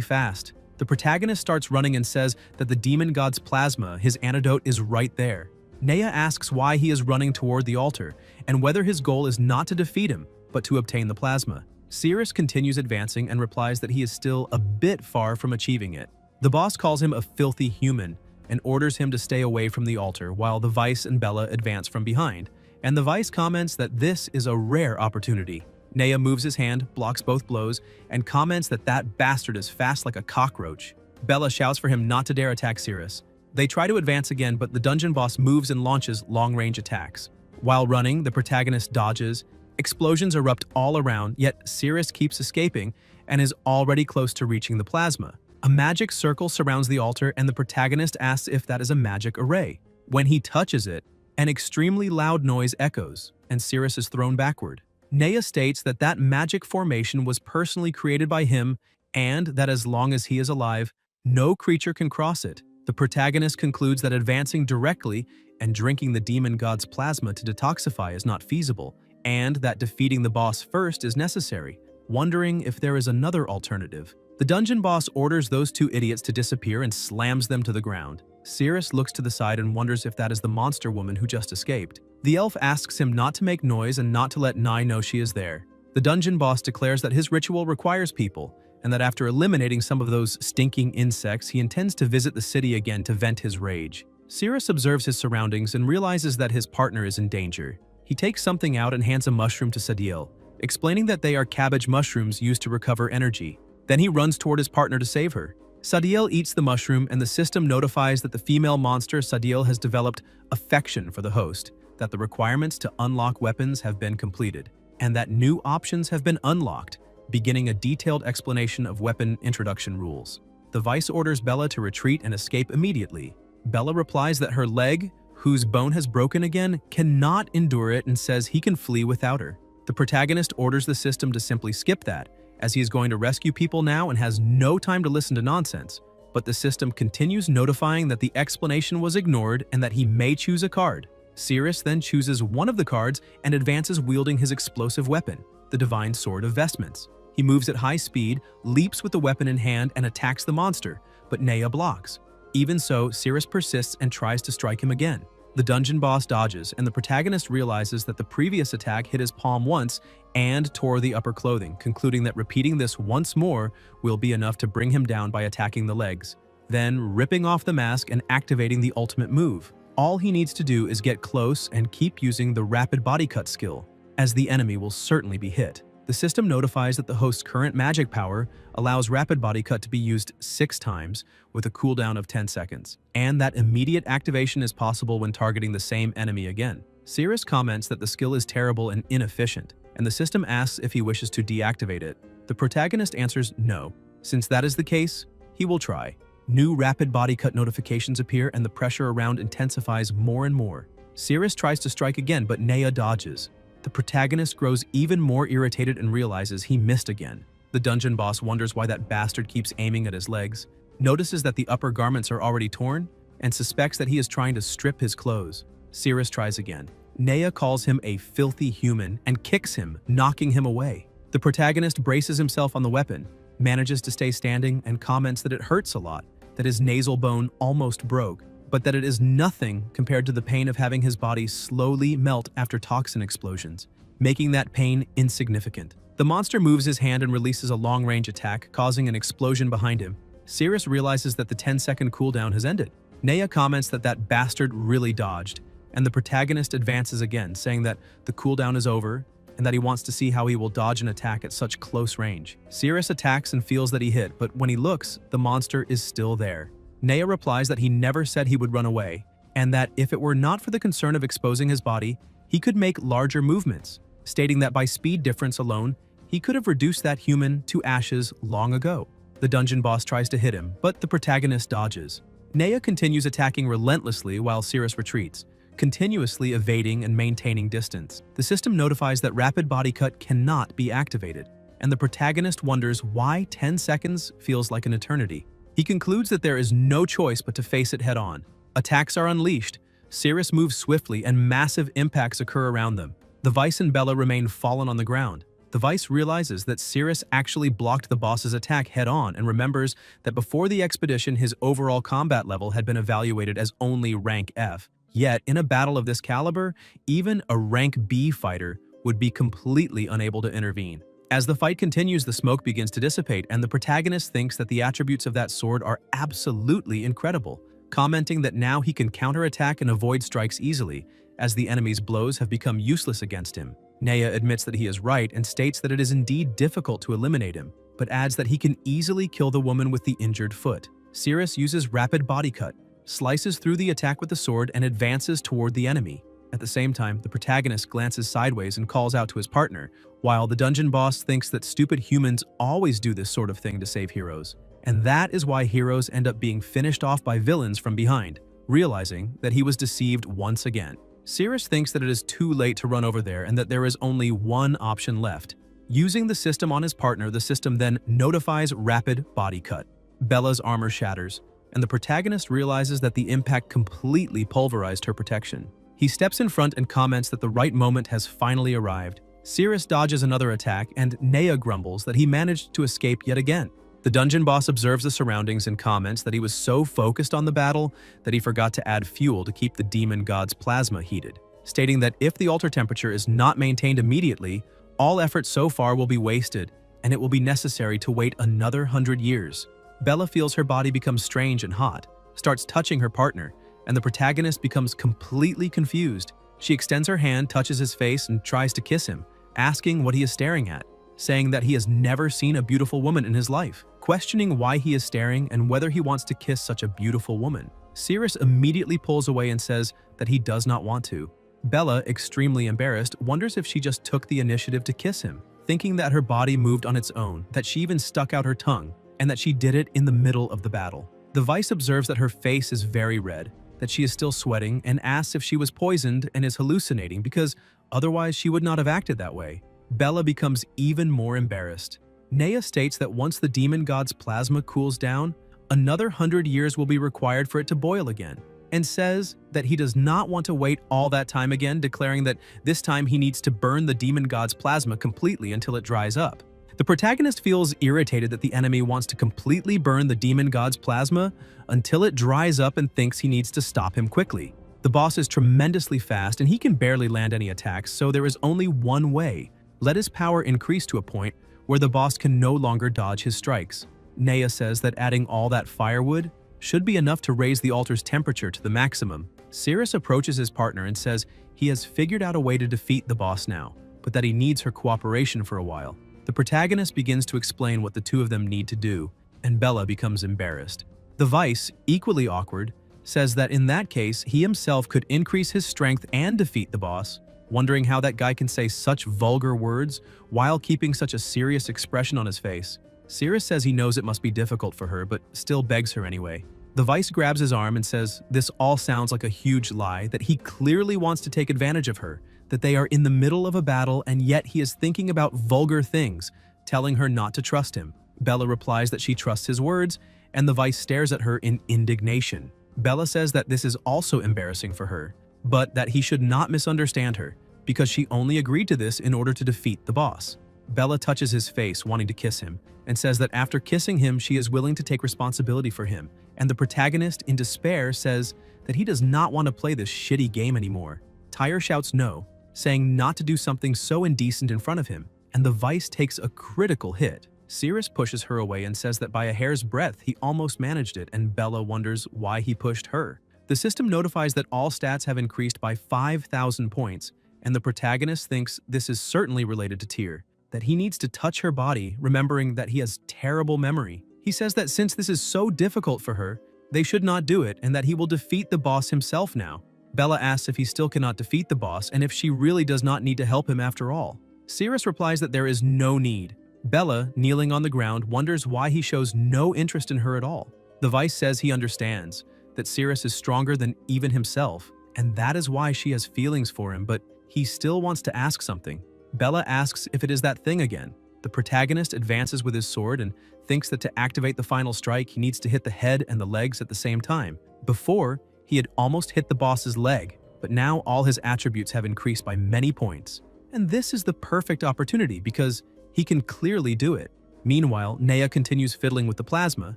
fast. The protagonist starts running and says that the demon god's plasma, his antidote, is right there. Naya asks why he is running toward the altar, and whether his goal is not to defeat him, but to obtain the plasma. Cirrus continues advancing and replies that he is still a bit far from achieving it. The boss calls him a filthy human and orders him to stay away from the altar while the Vice and Bella advance from behind, and the Vice comments that this is a rare opportunity. Naya moves his hand, blocks both blows, and comments that that bastard is fast like a cockroach. Bella shouts for him not to dare attack Cirrus. They try to advance again, but the dungeon boss moves and launches long-range attacks. While running, the protagonist dodges. Explosions erupt all around, yet Cirrus keeps escaping and is already close to reaching the plasma. A magic circle surrounds the altar, and the protagonist asks if that is a magic array. When he touches it, an extremely loud noise echoes, and Cirrus is thrown backward. Naya states that that magic formation was personally created by him, and that as long as he is alive, no creature can cross it. The protagonist concludes that advancing directly and drinking the demon god's plasma to detoxify is not feasible, and that defeating the boss first is necessary, wondering if there is another alternative. The dungeon boss orders those two idiots to disappear and slams them to the ground. Cirrus looks to the side and wonders if that is the monster woman who just escaped. The elf asks him not to make noise and not to let Nai know she is there. The dungeon boss declares that his ritual requires people, and that after eliminating some of those stinking insects, he intends to visit the city again to vent his rage. Cirrus observes his surroundings and realizes that his partner is in danger. He takes something out and hands a mushroom to Sadiel, explaining that they are cabbage mushrooms used to recover energy. Then he runs toward his partner to save her. Sadiel eats the mushroom, and the system notifies that the female monster Sadiel has developed affection for the host, that the requirements to unlock weapons have been completed, and that new options have been unlocked, beginning a detailed explanation of weapon introduction rules. The Vice orders Bella to retreat and escape immediately. Bella replies that her leg, whose bone has broken again, cannot endure it and says he can flee without her. The protagonist orders the system to simply skip that, as he is going to rescue people now and has no time to listen to nonsense. But the system continues notifying that the explanation was ignored and that he may choose a card. Cirrus then chooses one of the cards and advances wielding his explosive weapon, the Divine Sword of Vestments. He moves at high speed, leaps with the weapon in hand, and attacks the monster, but Naya blocks. Even so, Cirrus persists and tries to strike him again. The dungeon boss dodges, and the protagonist realizes that the previous attack hit his palm once and tore the upper clothing, concluding that repeating this once more will be enough to bring him down by attacking the legs, then ripping off the mask and activating the ultimate move. All he needs to do is get close and keep using the rapid body cut skill, as the enemy will certainly be hit. The system notifies that the host's current magic power allows rapid body cut to be used 6 times with a cooldown of 10 seconds, and that immediate activation is possible when targeting the same enemy again. Cirrus comments that the skill is terrible and inefficient, and the system asks if he wishes to deactivate it. The protagonist answers no. Since that is the case, he will try. New rapid body cut notifications appear and the pressure around intensifies more and more. Cirrus tries to strike again, but Naya dodges. The protagonist grows even more irritated and realizes he missed again. The dungeon boss wonders why that bastard keeps aiming at his legs, notices that the upper garments are already torn, and suspects that he is trying to strip his clothes. Cirrus tries again. Naya calls him a filthy human and kicks him, knocking him away. The protagonist braces himself on the weapon, manages to stay standing, and comments that it hurts a lot, that his nasal bone almost broke, but that it is nothing compared to the pain of having his body slowly melt after toxin explosions, making that pain insignificant. The monster moves his hand and releases a long-range attack, causing an explosion behind him. Cirrus realizes that the 10-second cooldown has ended. Naya comments that that bastard really dodged, and the protagonist advances again, saying that the cooldown is over and that he wants to see how he will dodge an attack at such close range. Cirrus attacks and feels that he hit, but when he looks, the monster is still there. Naya replies that he never said he would run away, and that if it were not for the concern of exposing his body, he could make larger movements, stating that by speed difference alone, he could have reduced that human to ashes long ago. The dungeon boss tries to hit him, but the protagonist dodges. Naya continues attacking relentlessly while Cirrus retreats, continuously evading and maintaining distance. The system notifies that rapid body cut cannot be activated, and the protagonist wonders why 10 seconds feels like an eternity. He concludes that there is no choice but to face it head-on. Attacks are unleashed, Cirrus moves swiftly, and massive impacts occur around them. The Vice and Bella remain fallen on the ground. The Vice realizes that Cirrus actually blocked the boss's attack head-on and remembers that before the expedition his overall combat level had been evaluated as only rank F. Yet, in a battle of this caliber, even a rank B fighter would be completely unable to intervene. As the fight continues, the smoke begins to dissipate, and the protagonist thinks that the attributes of that sword are absolutely incredible, commenting that now he can counterattack and avoid strikes easily, as the enemy's blows have become useless against him. Naya admits that he is right and states that it is indeed difficult to eliminate him, but adds that he can easily kill the woman with the injured foot. Cirrus uses rapid body cut, slices through the attack with the sword, and advances toward the enemy. At the same time, the protagonist glances sideways and calls out to his partner, while the dungeon boss thinks that stupid humans always do this sort of thing to save heroes. And that is why heroes end up being finished off by villains from behind, realizing that he was deceived once again. Cirrus thinks that it is too late to run over there and that there is only one option left. Using the system on his partner, the system then notifies rapid body cut. Bella's armor shatters, and the protagonist realizes that the impact completely pulverized her protection. He steps in front and comments that the right moment has finally arrived. Cirrus dodges another attack, and Naya grumbles that he managed to escape yet again. The dungeon boss observes the surroundings and comments that he was so focused on the battle that he forgot to add fuel to keep the demon god's plasma heated, stating that if the altar temperature is not maintained immediately, all effort so far will be wasted, and it will be necessary to wait another 100 years. Bella feels her body become strange and hot, starts touching her partner, and the protagonist becomes completely confused. She extends her hand, touches his face, and tries to kiss him, asking what he is staring at, saying that he has never seen a beautiful woman in his life, questioning why he is staring and whether he wants to kiss such a beautiful woman. Cirrus immediately pulls away and says that he does not want to. Bella, extremely embarrassed, wonders if she just took the initiative to kiss him, thinking that her body moved on its own, that she even stuck out her tongue, and that she did it in the middle of the battle. The Vice observes that her face is very red, that she is still sweating, and asks if she was poisoned and is hallucinating because otherwise she would not have acted that way. Bella becomes even more embarrassed. Naya states that once the demon god's plasma cools down, another 100 years will be required for it to boil again, and says that he does not want to wait all that time again, declaring that this time he needs to burn the demon god's plasma completely until it dries up. The protagonist feels irritated that the enemy wants to completely burn the demon god's plasma until it dries up and thinks he needs to stop him quickly. The boss is tremendously fast and he can barely land any attacks, so there is only one way: let his power increase to a point where the boss can no longer dodge his strikes. Naya says that adding all that firewood should be enough to raise the altar's temperature to the maximum. Cirrus approaches his partner and says he has figured out a way to defeat the boss now, but that he needs her cooperation for a while. The protagonist begins to explain what the two of them need to do, and Bella becomes embarrassed. The Vice, equally awkward, says that in that case he himself could increase his strength and defeat the boss, wondering how that guy can say such vulgar words while keeping such a serious expression on his face. Cirrus says he knows it must be difficult for her, but still begs her anyway. The Vice grabs his arm and says this all sounds like a huge lie, that he clearly wants to take advantage of her, that they are in the middle of a battle and yet he is thinking about vulgar things, telling her not to trust him. Bella replies that she trusts his words, and the Vice stares at her in indignation. Bella says that this is also embarrassing for her, but that he should not misunderstand her, because she only agreed to this in order to defeat the boss. Bella touches his face, wanting to kiss him, and says that after kissing him, she is willing to take responsibility for him, and the protagonist, in despair, says that he does not want to play this shitty game anymore. Tyre shouts no, saying not to do something so indecent in front of him, and the Vice takes a critical hit. Cirrus pushes her away and says that by a hair's breadth he almost managed it, and Bella wonders why he pushed her. The system notifies that all stats have increased by 5,000 points, and the protagonist thinks this is certainly related to Tyr, that he needs to touch her body, remembering that he has terrible memory. He says that since this is so difficult for her, they should not do it, and that he will defeat the boss himself now. Bella asks if he still cannot defeat the boss and if she really does not need to help him after all. Cirrus replies that there is no need. Bella, kneeling on the ground, wonders why he shows no interest in her at all. The Vice says he understands, that Cirrus is stronger than even himself, and that is why she has feelings for him, but he still wants to ask something. Bella asks if it is that thing again. The protagonist advances with his sword and thinks that to activate the final strike, he needs to hit the head and the legs at the same time. Before, he had almost hit the boss's leg, but now all his attributes have increased by many points. And this is the perfect opportunity because he can clearly do it. Meanwhile, Nea continues fiddling with the plasma,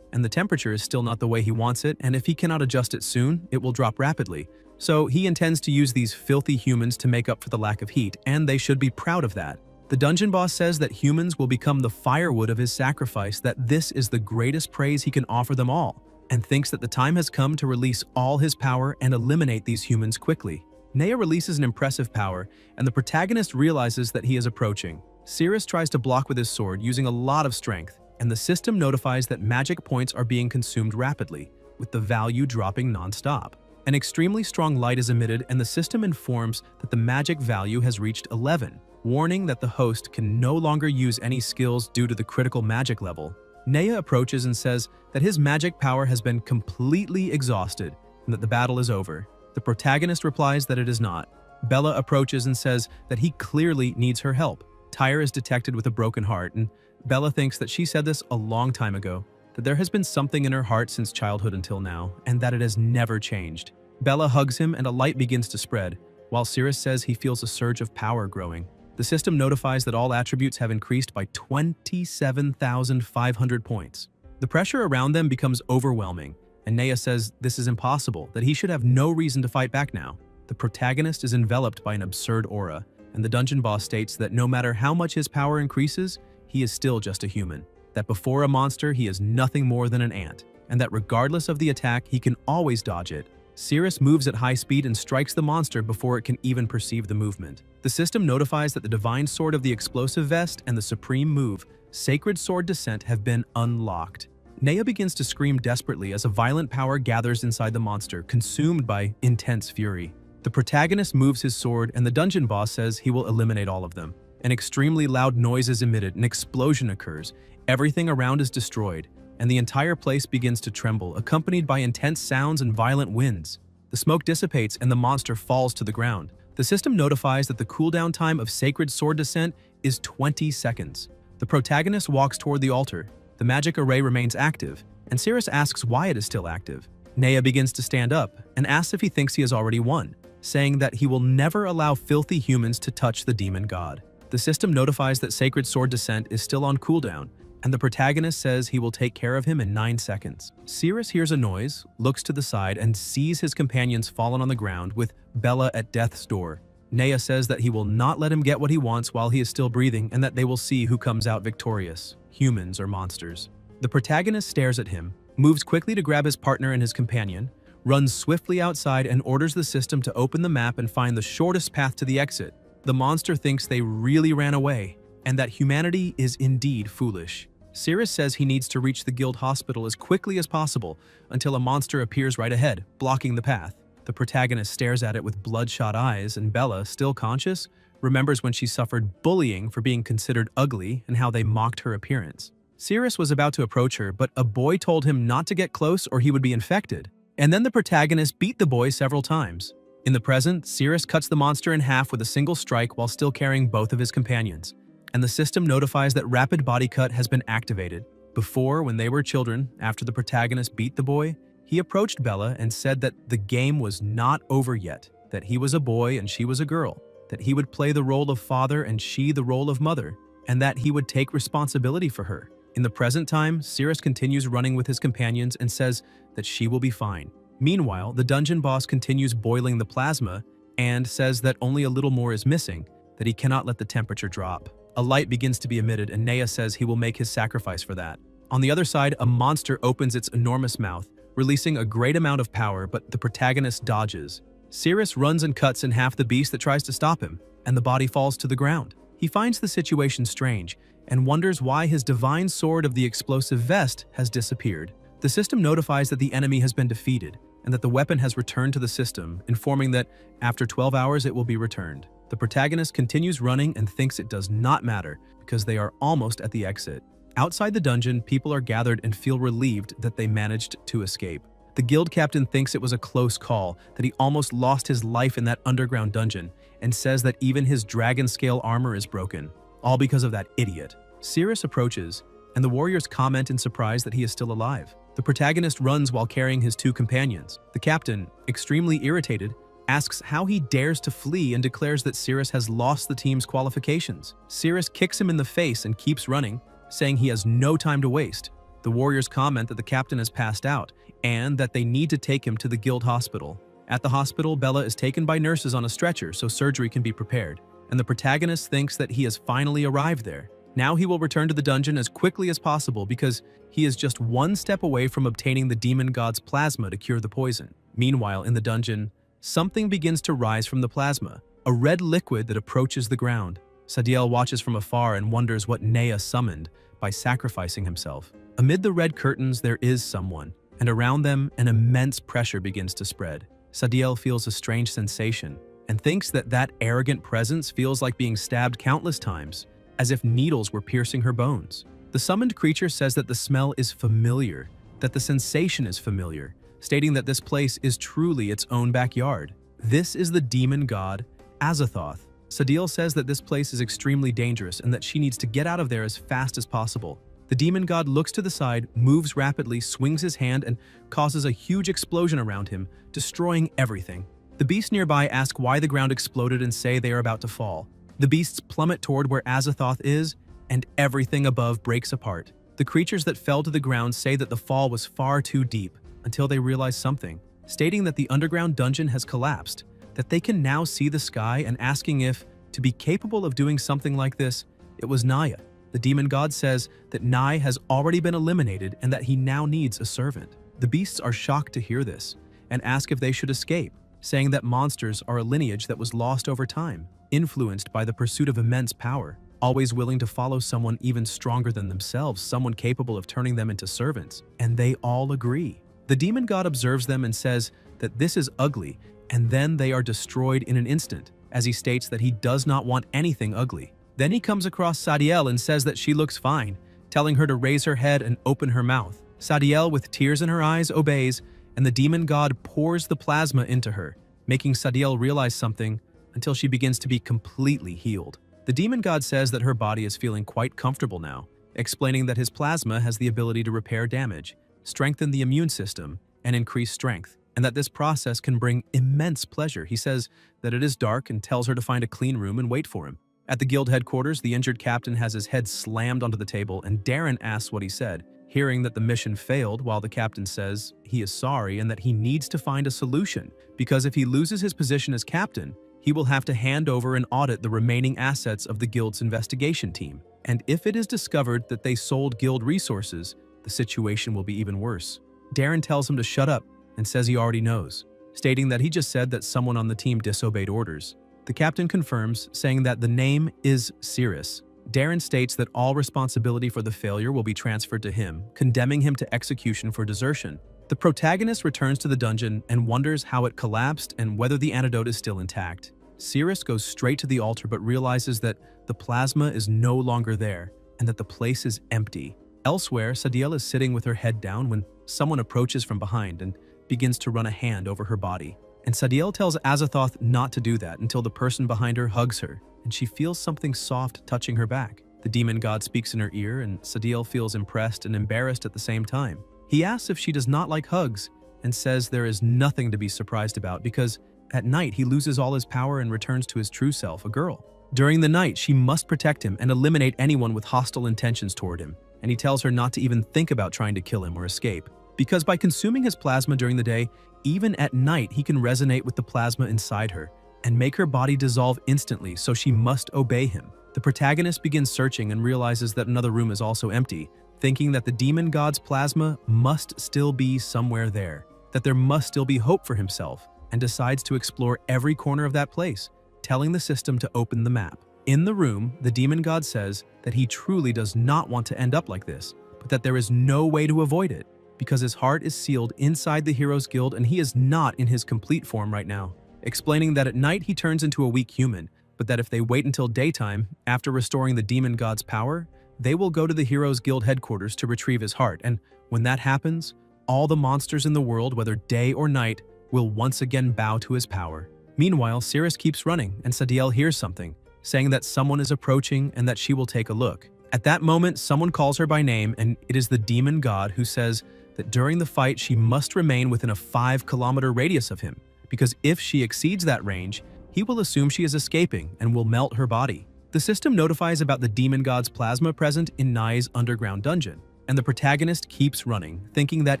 and the temperature is still not the way he wants it, and if he cannot adjust it soon, it will drop rapidly. So he intends to use these filthy humans to make up for the lack of heat, and they should be proud of that. The dungeon boss says that humans will become the firewood of his sacrifice, that this is the greatest praise he can offer them all, and thinks that the time has come to release all his power and eliminate these humans quickly. Nea releases an impressive power, and the protagonist realizes that he is approaching. Cirrus tries to block with his sword using a lot of strength, and the system notifies that magic points are being consumed rapidly, with the value dropping non-stop. An extremely strong light is emitted, and the system informs that the magic value has reached 11, warning that the host can no longer use any skills due to the critical magic level. Nea approaches and says that his magic power has been completely exhausted and that the battle is over. The protagonist replies that it is not. Bella approaches and says that he clearly needs her help. Tyre is detected with a broken heart, and Bella thinks that she said this a long time ago, that there has been something in her heart since childhood until now, and that it has never changed. Bella hugs him and a light begins to spread, while Cirrus says he feels a surge of power growing. The system notifies that all attributes have increased by 27,500 points. The pressure around them becomes overwhelming, and Nea says this is impossible, that he should have no reason to fight back now. The protagonist is enveloped by an absurd aura, and the dungeon boss states that no matter how much his power increases, he is still just a human, that before a monster he is nothing more than an ant, and that regardless of the attack he can always dodge it. Cirrus moves at high speed and strikes the monster before it can even perceive the movement. The system notifies that the Divine Sword of the Explosive Vest and the Supreme Move, Sacred Sword Descent, have been unlocked. Nea begins to scream desperately as a violent power gathers inside the monster, consumed by intense fury. The protagonist moves his sword and the dungeon boss says he will eliminate all of them. An extremely loud noise is emitted, an explosion occurs, everything around is destroyed, and the entire place begins to tremble, accompanied by intense sounds and violent winds. The smoke dissipates and the monster falls to the ground. The system notifies that the cooldown time of Sacred Sword Descent is 20 seconds. The protagonist walks toward the altar. The magic array remains active, and Cirrus asks why it is still active. Nea begins to stand up and asks if he thinks he has already won, saying that he will never allow filthy humans to touch the demon god. The system notifies that Sacred Sword Descent is still on cooldown, and the protagonist says he will take care of him in 9 seconds. Cirrus hears a noise, looks to the side, and sees his companions fallen on the ground with Bella at death's door. Nea says that he will not let him get what he wants while he is still breathing and that they will see who comes out victorious, humans or monsters. The protagonist stares at him, moves quickly to grab his partner and his companion, runs swiftly outside and orders the system to open the map and find the shortest path to the exit. The monster thinks they really ran away, and that humanity is indeed foolish. Cirrus says he needs to reach the guild hospital as quickly as possible until a monster appears right ahead, blocking the path. The protagonist stares at it with bloodshot eyes, and Bella, still conscious, remembers when she suffered bullying for being considered ugly and how they mocked her appearance. Cirrus was about to approach her, but a boy told him not to get close or he would be infected. And then the protagonist beat the boy several times. In the present, Cirrus cuts the monster in half with a single strike while still carrying both of his companions, and the system notifies that Rapid Body Cut has been activated. Before, when they were children, after the protagonist beat the boy, he approached Bella and said that the game was not over yet, that he was a boy and she was a girl, that he would play the role of father and she the role of mother, and that he would take responsibility for her. In the present time, Cirrus continues running with his companions and says that she will be fine. Meanwhile, the dungeon boss continues boiling the plasma and says that only a little more is missing, that he cannot let the temperature drop. A light begins to be emitted and Nea says he will make his sacrifice for that. On the other side, a monster opens its enormous mouth, releasing a great amount of power, but the protagonist dodges. Cirrus runs and cuts in half the beast that tries to stop him, and the body falls to the ground. He finds the situation strange and wonders why his divine sword of the explosive vest has disappeared. The system notifies that the enemy has been defeated and that the weapon has returned to the system, informing that after 12 hours it will be returned. The protagonist continues running and thinks it does not matter because they are almost at the exit. Outside the dungeon, people are gathered and feel relieved that they managed to escape. The guild captain thinks it was a close call, that he almost lost his life in that underground dungeon, and says that even his dragon scale armor is broken, all because of that idiot. Cirrus approaches, and the warriors comment in surprise that he is still alive. The protagonist runs while carrying his two companions. The captain, extremely irritated, asks how he dares to flee and declares that Cirrus has lost the team's qualifications. Cirrus kicks him in the face and keeps running, saying he has no time to waste. The warriors comment that the captain has passed out and that they need to take him to the guild hospital. At the hospital, Bella is taken by nurses on a stretcher so surgery can be prepared, and the protagonist thinks that he has finally arrived there. Now he will return to the dungeon as quickly as possible because he is just one step away from obtaining the demon god's plasma to cure the poison. Meanwhile, in the dungeon, something begins to rise from the plasma, a red liquid that approaches the ground. Sadiel watches from afar and wonders what Nea summoned by sacrificing himself. Amid the red curtains, there is someone, and around them, an immense pressure begins to spread. Sadiel feels a strange sensation and thinks that that arrogant presence feels like being stabbed countless times, as if needles were piercing her bones. The summoned creature says that the smell is familiar, that the sensation is familiar, stating that this place is truly its own backyard. This is the demon god, Azathoth. Sadiel says that this place is extremely dangerous and that she needs to get out of there as fast as possible. The demon god looks to the side, moves rapidly, swings his hand, and causes a huge explosion around him, destroying everything. The beasts nearby ask why the ground exploded and say they are about to fall. The beasts plummet toward where Azathoth is, and everything above breaks apart. The creatures that fell to the ground say that the fall was far too deep, until they realize something, stating that the underground dungeon has collapsed, that they can now see the sky, and asking if, to be capable of doing something like this, it was Naya. The demon god says that Nai has already been eliminated and that he now needs a servant. The beasts are shocked to hear this and ask if they should escape, saying that monsters are a lineage that was lost over time, influenced by the pursuit of immense power, always willing to follow someone even stronger than themselves, someone capable of turning them into servants, and they all agree. The demon god observes them and says that this is ugly, and then they are destroyed in an instant, as he states that he does not want anything ugly. Then he comes across Sadiel and says that she looks fine, telling her to raise her head and open her mouth. Sadiel, with tears in her eyes, obeys, and the demon god pours the plasma into her, making Sadiel realize something until she begins to be completely healed. The demon god says that her body is feeling quite comfortable now, explaining that his plasma has the ability to repair damage, strengthen the immune system, and increase strength, and that this process can bring immense pleasure. He says that it is dark and tells her to find a clean room and wait for him. At the guild headquarters, the injured captain has his head slammed onto the table, and Darren asks what he said, hearing that the mission failed, while the captain says he is sorry and that he needs to find a solution, because if he loses his position as captain, he will have to hand over and audit the remaining assets of the guild's investigation team. And if it is discovered that they sold guild resources, the situation will be even worse. Darren tells him to shut up and says he already knows, stating that he just said that someone on the team disobeyed orders. The captain confirms, saying that the name is Cirrus. Darren states that all responsibility for the failure will be transferred to him, condemning him to execution for desertion. The protagonist returns to the dungeon and wonders how it collapsed and whether the antidote is still intact. Cirrus goes straight to the altar but realizes that the plasma is no longer there and that the place is empty. Elsewhere, Sadiel is sitting with her head down when someone approaches from behind and begins to run a hand over her body. And Sadiel tells Azathoth not to do that until the person behind her hugs her, and she feels something soft touching her back. The demon god speaks in her ear, and Sadiel feels impressed and embarrassed at the same time. He asks if she does not like hugs, and says there is nothing to be surprised about because at night he loses all his power and returns to his true self, a girl. During the night, she must protect him and eliminate anyone with hostile intentions toward him, and he tells her not to even think about trying to kill him or escape, because by consuming his plasma during the day, even at night he can resonate with the plasma inside her and make her body dissolve instantly, so she must obey him. The protagonist begins searching and realizes that another room is also empty, thinking that the demon god's plasma must still be somewhere there, that there must still be hope for himself, and decides to explore every corner of that place, telling the system to open the map. In the room, the demon god says that he truly does not want to end up like this, but that there is no way to avoid it, because his heart is sealed inside the Heroes Guild and he is not in his complete form right now, explaining that at night he turns into a weak human, but that if they wait until daytime, after restoring the demon god's power, they will go to the Heroes Guild headquarters to retrieve his heart, and when that happens, all the monsters in the world, whether day or night, will once again bow to his power. Meanwhile, Cirrus keeps running, and Sadiel hears something, saying that someone is approaching and that she will take a look. At that moment, someone calls her by name, and it is the demon god who says that during the fight she must remain within a 5-kilometer radius of him, because if she exceeds that range, he will assume she is escaping and will melt her body. The system notifies about the demon god's plasma present in Nai's underground dungeon, and the protagonist keeps running, thinking that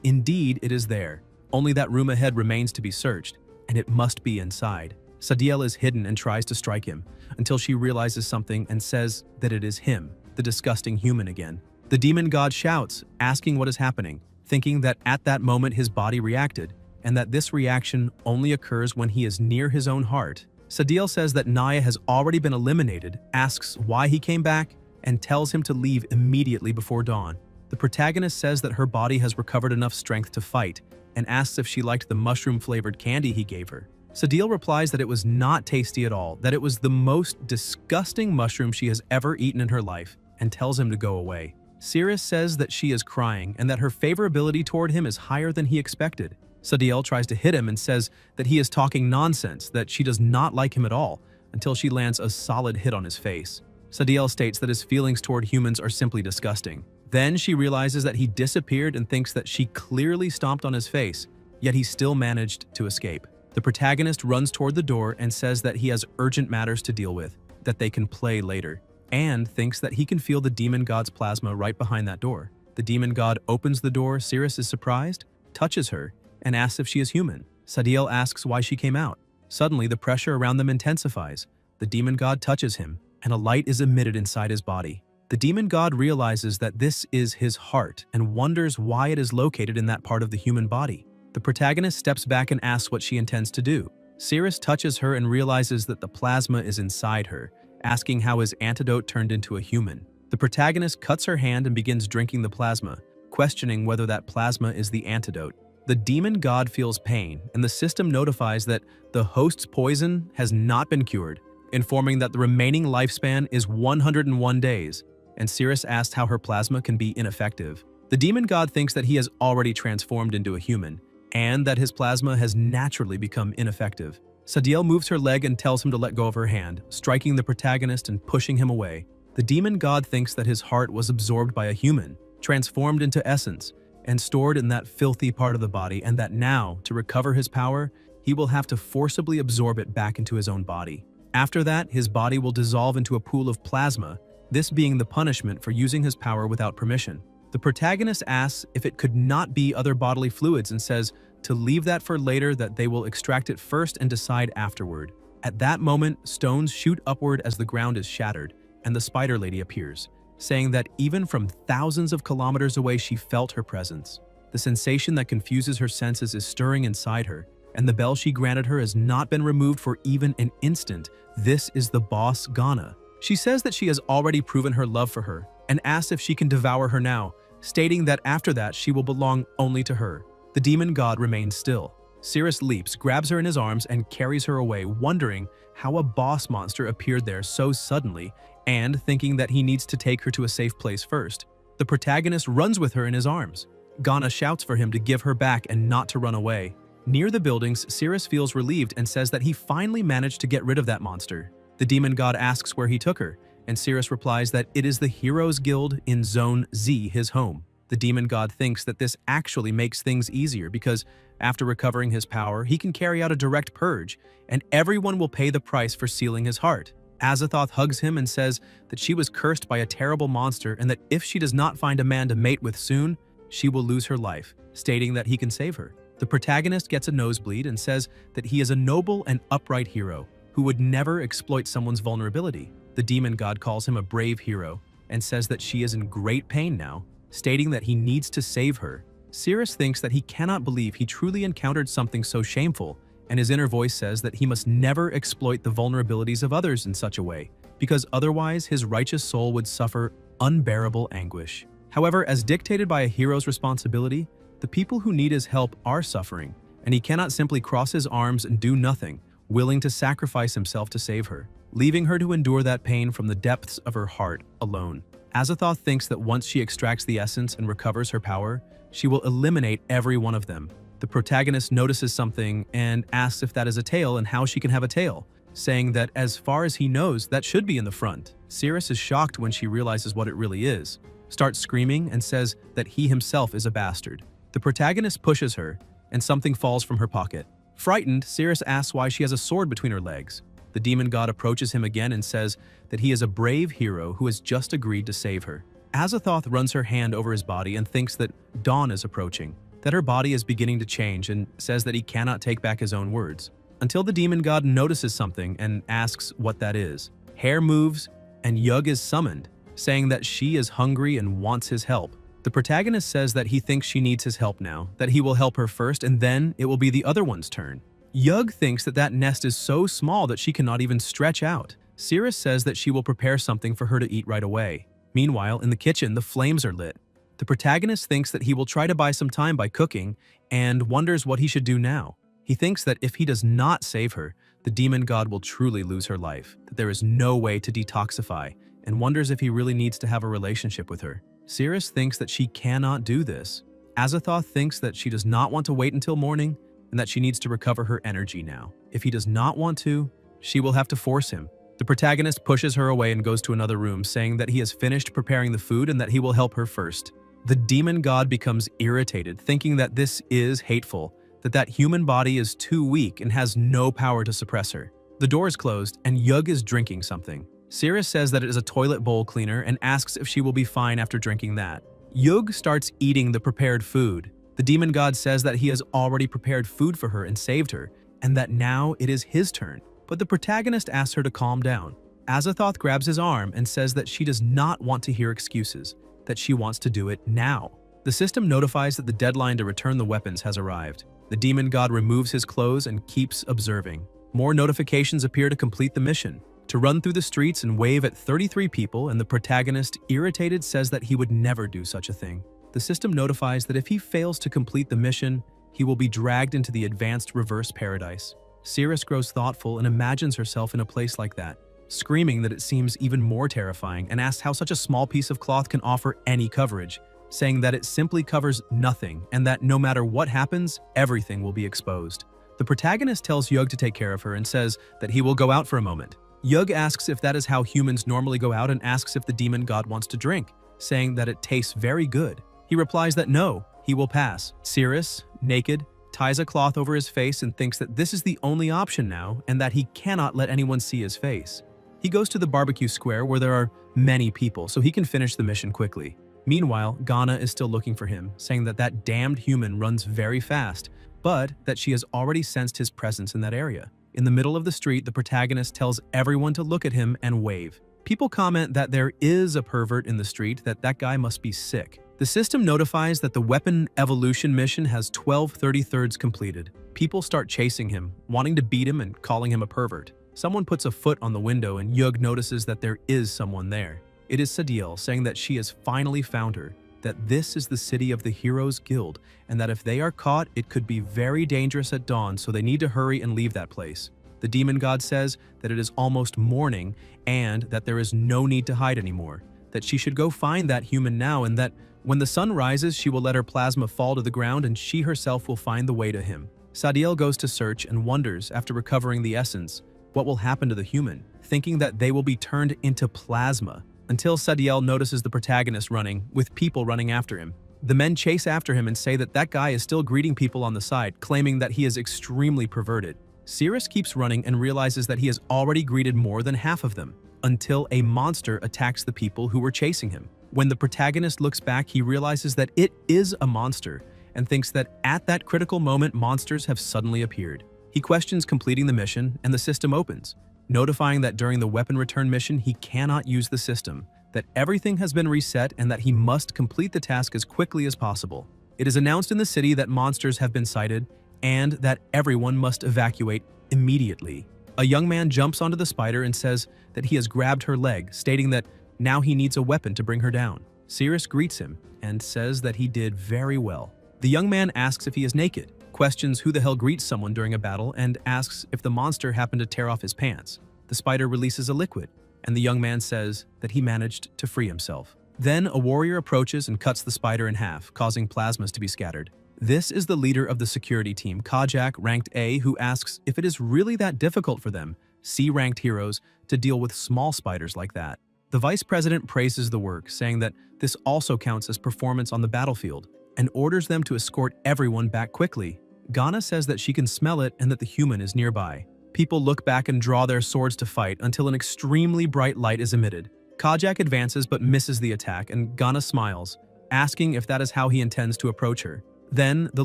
indeed it is there. Only that room ahead remains to be searched, and it must be inside. Sadiel is hidden and tries to strike him, until she realizes something and says that it is him, the disgusting human again. The demon god shouts, asking what is happening, thinking that at that moment his body reacted, and that this reaction only occurs when he is near his own heart. Sadiel says that Naya has already been eliminated, asks why he came back, and tells him to leave immediately before dawn. The protagonist says that her body has recovered enough strength to fight, and asks if she liked the mushroom-flavored candy he gave her. Sadiel replies that it was not tasty at all, that it was the most disgusting mushroom she has ever eaten in her life, and tells him to go away. Cirrus says that she is crying and that her favorability toward him is higher than he expected. Sadiel tries to hit him and says that he is talking nonsense, that she does not like him at all, until she lands a solid hit on his face. Sadiel states that his feelings toward humans are simply disgusting. Then she realizes that he disappeared and thinks that she clearly stomped on his face, yet he still managed to escape. The protagonist runs toward the door and says that he has urgent matters to deal with, that they can play later, and thinks that he can feel the demon god's plasma right behind that door. The demon god opens the door, Cirrus is surprised, touches her, and asks if she is human. Sadiel asks why she came out. Suddenly, the pressure around them intensifies. The demon god touches him, and a light is emitted inside his body. The demon god realizes that this is his heart and wonders why it is located in that part of the human body. The protagonist steps back and asks what she intends to do. Cirrus touches her and realizes that the plasma is inside her, asking how his antidote turned into a human. The protagonist cuts her hand and begins drinking the plasma, questioning whether that plasma is the antidote. The demon god feels pain, and the system notifies that the host's poison has not been cured, informing that the remaining lifespan is 101 days, and Cirrus asks how her plasma can be ineffective. The demon god thinks that he has already transformed into a human, and that his plasma has naturally become ineffective. Sadiel moves her leg and tells him to let go of her hand, striking the protagonist and pushing him away. The demon god thinks that his heart was absorbed by a human, transformed into essence, and stored in that filthy part of the body, and that now, to recover his power, he will have to forcibly absorb it back into his own body. After that, his body will dissolve into a pool of plasma, this being the punishment for using his power without permission. The protagonist asks if it could not be other bodily fluids and says to leave that for later, that they will extract it first and decide afterward. At that moment, stones shoot upward as the ground is shattered, and the spider lady appears, saying that even from thousands of kilometers away she felt her presence. The sensation that confuses her senses is stirring inside her, and the bell she granted her has not been removed for even an instant. This is the boss, Ghana. She says that she has already proven her love for her, and asks if she can devour her now, stating that after that she will belong only to her. The demon god remains still. Cirrus leaps, grabs her in his arms, and carries her away, wondering how a boss monster appeared there so suddenly, and thinking that he needs to take her to a safe place first. The protagonist runs with her in his arms. Ghana shouts for him to give her back and not to run away. Near the buildings, Cirrus feels relieved and says that he finally managed to get rid of that monster. The demon god asks where he took her, and Cirrus replies that it is the Heroes Guild in Zone Z, his home. The demon god thinks that this actually makes things easier because after recovering his power, he can carry out a direct purge, and everyone will pay the price for sealing his heart. Azathoth hugs him and says that she was cursed by a terrible monster and that if she does not find a man to mate with soon, she will lose her life, stating that he can save her. The protagonist gets a nosebleed and says that he is a noble and upright hero who would never exploit someone's vulnerability. The demon god calls him a brave hero and says that she is in great pain now, stating that he needs to save her. Cirrus thinks that he cannot believe he truly encountered something so shameful, and his inner voice says that he must never exploit the vulnerabilities of others in such a way, because otherwise his righteous soul would suffer unbearable anguish. However, as dictated by a hero's responsibility, the people who need his help are suffering, and he cannot simply cross his arms and do nothing, willing to sacrifice himself to save her, leaving her to endure that pain from the depths of her heart alone. Azathoth thinks that once she extracts the essence and recovers her power, she will eliminate every one of them. The protagonist notices something and asks if that is a tail and how she can have a tail. saying that as far as he knows, that should be in the front. Cirrus is shocked when she realizes what it really is, starts screaming and says that he himself is a bastard. The protagonist pushes her, and something falls from her pocket. Frightened, Cirrus asks why she has a sword between her legs. The demon god approaches him again and says that he is a brave hero who has just agreed to save her. Azathoth runs her hand over his body and thinks that dawn is approaching, that her body is beginning to change, and says that he cannot take back his own words. Until the demon god notices something and asks what that is. Hair moves, and Yug is summoned, saying that she is hungry and wants his help. The protagonist says that he thinks she needs his help now, that he will help her first, and then it will be the other one's turn. Yug thinks that that nest is so small that she cannot even stretch out. Cirrus says that she will prepare something for her to eat right away. Meanwhile, in the kitchen, the flames are lit. The protagonist thinks that he will try to buy some time by cooking and wonders what he should do now. He thinks that if he does not save her, the demon god will truly lose her life, that there is no way to detoxify, and wonders if he really needs to have a relationship with her. Cirrus thinks that she cannot do this. Azathoth thinks that she does not want to wait until morning and that she needs to recover her energy now. If he does not want to, she will have to force him. The protagonist pushes her away and goes to another room, saying that he has finished preparing the food and that he will help her first. The demon god becomes irritated, thinking that this is hateful, that human body is too weak and has no power to suppress her. The door is closed and Yug is drinking something. Cirrus says that it is a toilet bowl cleaner and asks if she will be fine after drinking that. Yug starts eating the prepared food. The demon god says that he has already prepared food for her and saved her, and that now it is his turn. But the protagonist asks her to calm down. Azathoth grabs his arm and says that she does not want to hear excuses, that she wants to do it now. The system notifies that the deadline to return the weapons has arrived. The demon god removes his clothes and keeps observing. More notifications appear to complete the mission. To run through the streets and wave at 33 people, and the protagonist, irritated, says that he would never do such a thing. The system notifies that if he fails to complete the mission, he will be dragged into the advanced reverse paradise. Cirrus grows thoughtful and imagines herself in a place like that, screaming that it seems even more terrifying, and asks how such a small piece of cloth can offer any coverage, saying that it simply covers nothing and that no matter what happens, everything will be exposed. The protagonist tells Yug to take care of her and says that he will go out for a moment. Yug asks if that is how humans normally go out and asks if the demon god wants to drink, saying that it tastes very good. He replies that no, he will pass. Cirrus, naked, ties a cloth over his face and thinks that this is the only option now and that he cannot let anyone see his face. He goes to the barbecue square where there are many people so he can finish the mission quickly. Meanwhile, Ghana is still looking for him, saying that that damned human runs very fast, but that she has already sensed his presence in that area. In the middle of the street, the protagonist tells everyone to look at him and wave. People comment that there is a pervert in the street, that guy must be sick. The system notifies that the weapon evolution mission has 12/33 completed. People start chasing him, wanting to beat him and calling him a pervert. Someone puts a foot on the window and Yug notices that there is someone there. It is Sadiel, saying that she has finally found her, that this is the city of the Heroes Guild, and that if they are caught, it could be very dangerous at dawn, so they need to hurry and leave that place. The demon god says that it is almost morning and that there is no need to hide anymore, that she should go find that human now, and that when the sun rises, she will let her plasma fall to the ground and she herself will find the way to him. Sadiel goes to search and wonders, after recovering the essence, what will happen to the human, thinking that they will be turned into plasma, until Sadiel notices the protagonist running, with people running after him. The men chase after him and say that that guy is still greeting people on the side, claiming that he is extremely perverted. Cirrus keeps running and realizes that he has already greeted more than half of them, until a monster attacks the people who were chasing him. When the protagonist looks back, he realizes that it is a monster, and thinks that at that critical moment, monsters have suddenly appeared. He questions completing the mission, and the system opens, notifying that during the weapon return mission, he cannot use the system, that everything has been reset and that he must complete the task as quickly as possible. It is announced in the city that monsters have been sighted and that everyone must evacuate immediately. A young man jumps onto the spider and says that he has grabbed her leg, stating that now he needs a weapon to bring her down. Cirrus greets him and says that he did very well. The young man asks if he is naked, questions who the hell greets someone during a battle, and asks if the monster happened to tear off his pants. The spider releases a liquid, and the young man says that he managed to free himself. Then a warrior approaches and cuts the spider in half, causing plasmas to be scattered. This is the leader of the security team, Kajak, ranked A, who asks if it is really that difficult for them, C-ranked heroes to deal with small spiders like that. The vice president praises the work, saying that this also counts as performance on the battlefield, and orders them to escort everyone back quickly. Ghana says that she can smell it and that the human is nearby. People look back and draw their swords to fight until an extremely bright light is emitted. Kajak advances but misses the attack, and Ghana smiles, asking if that is how he intends to approach her. Then, the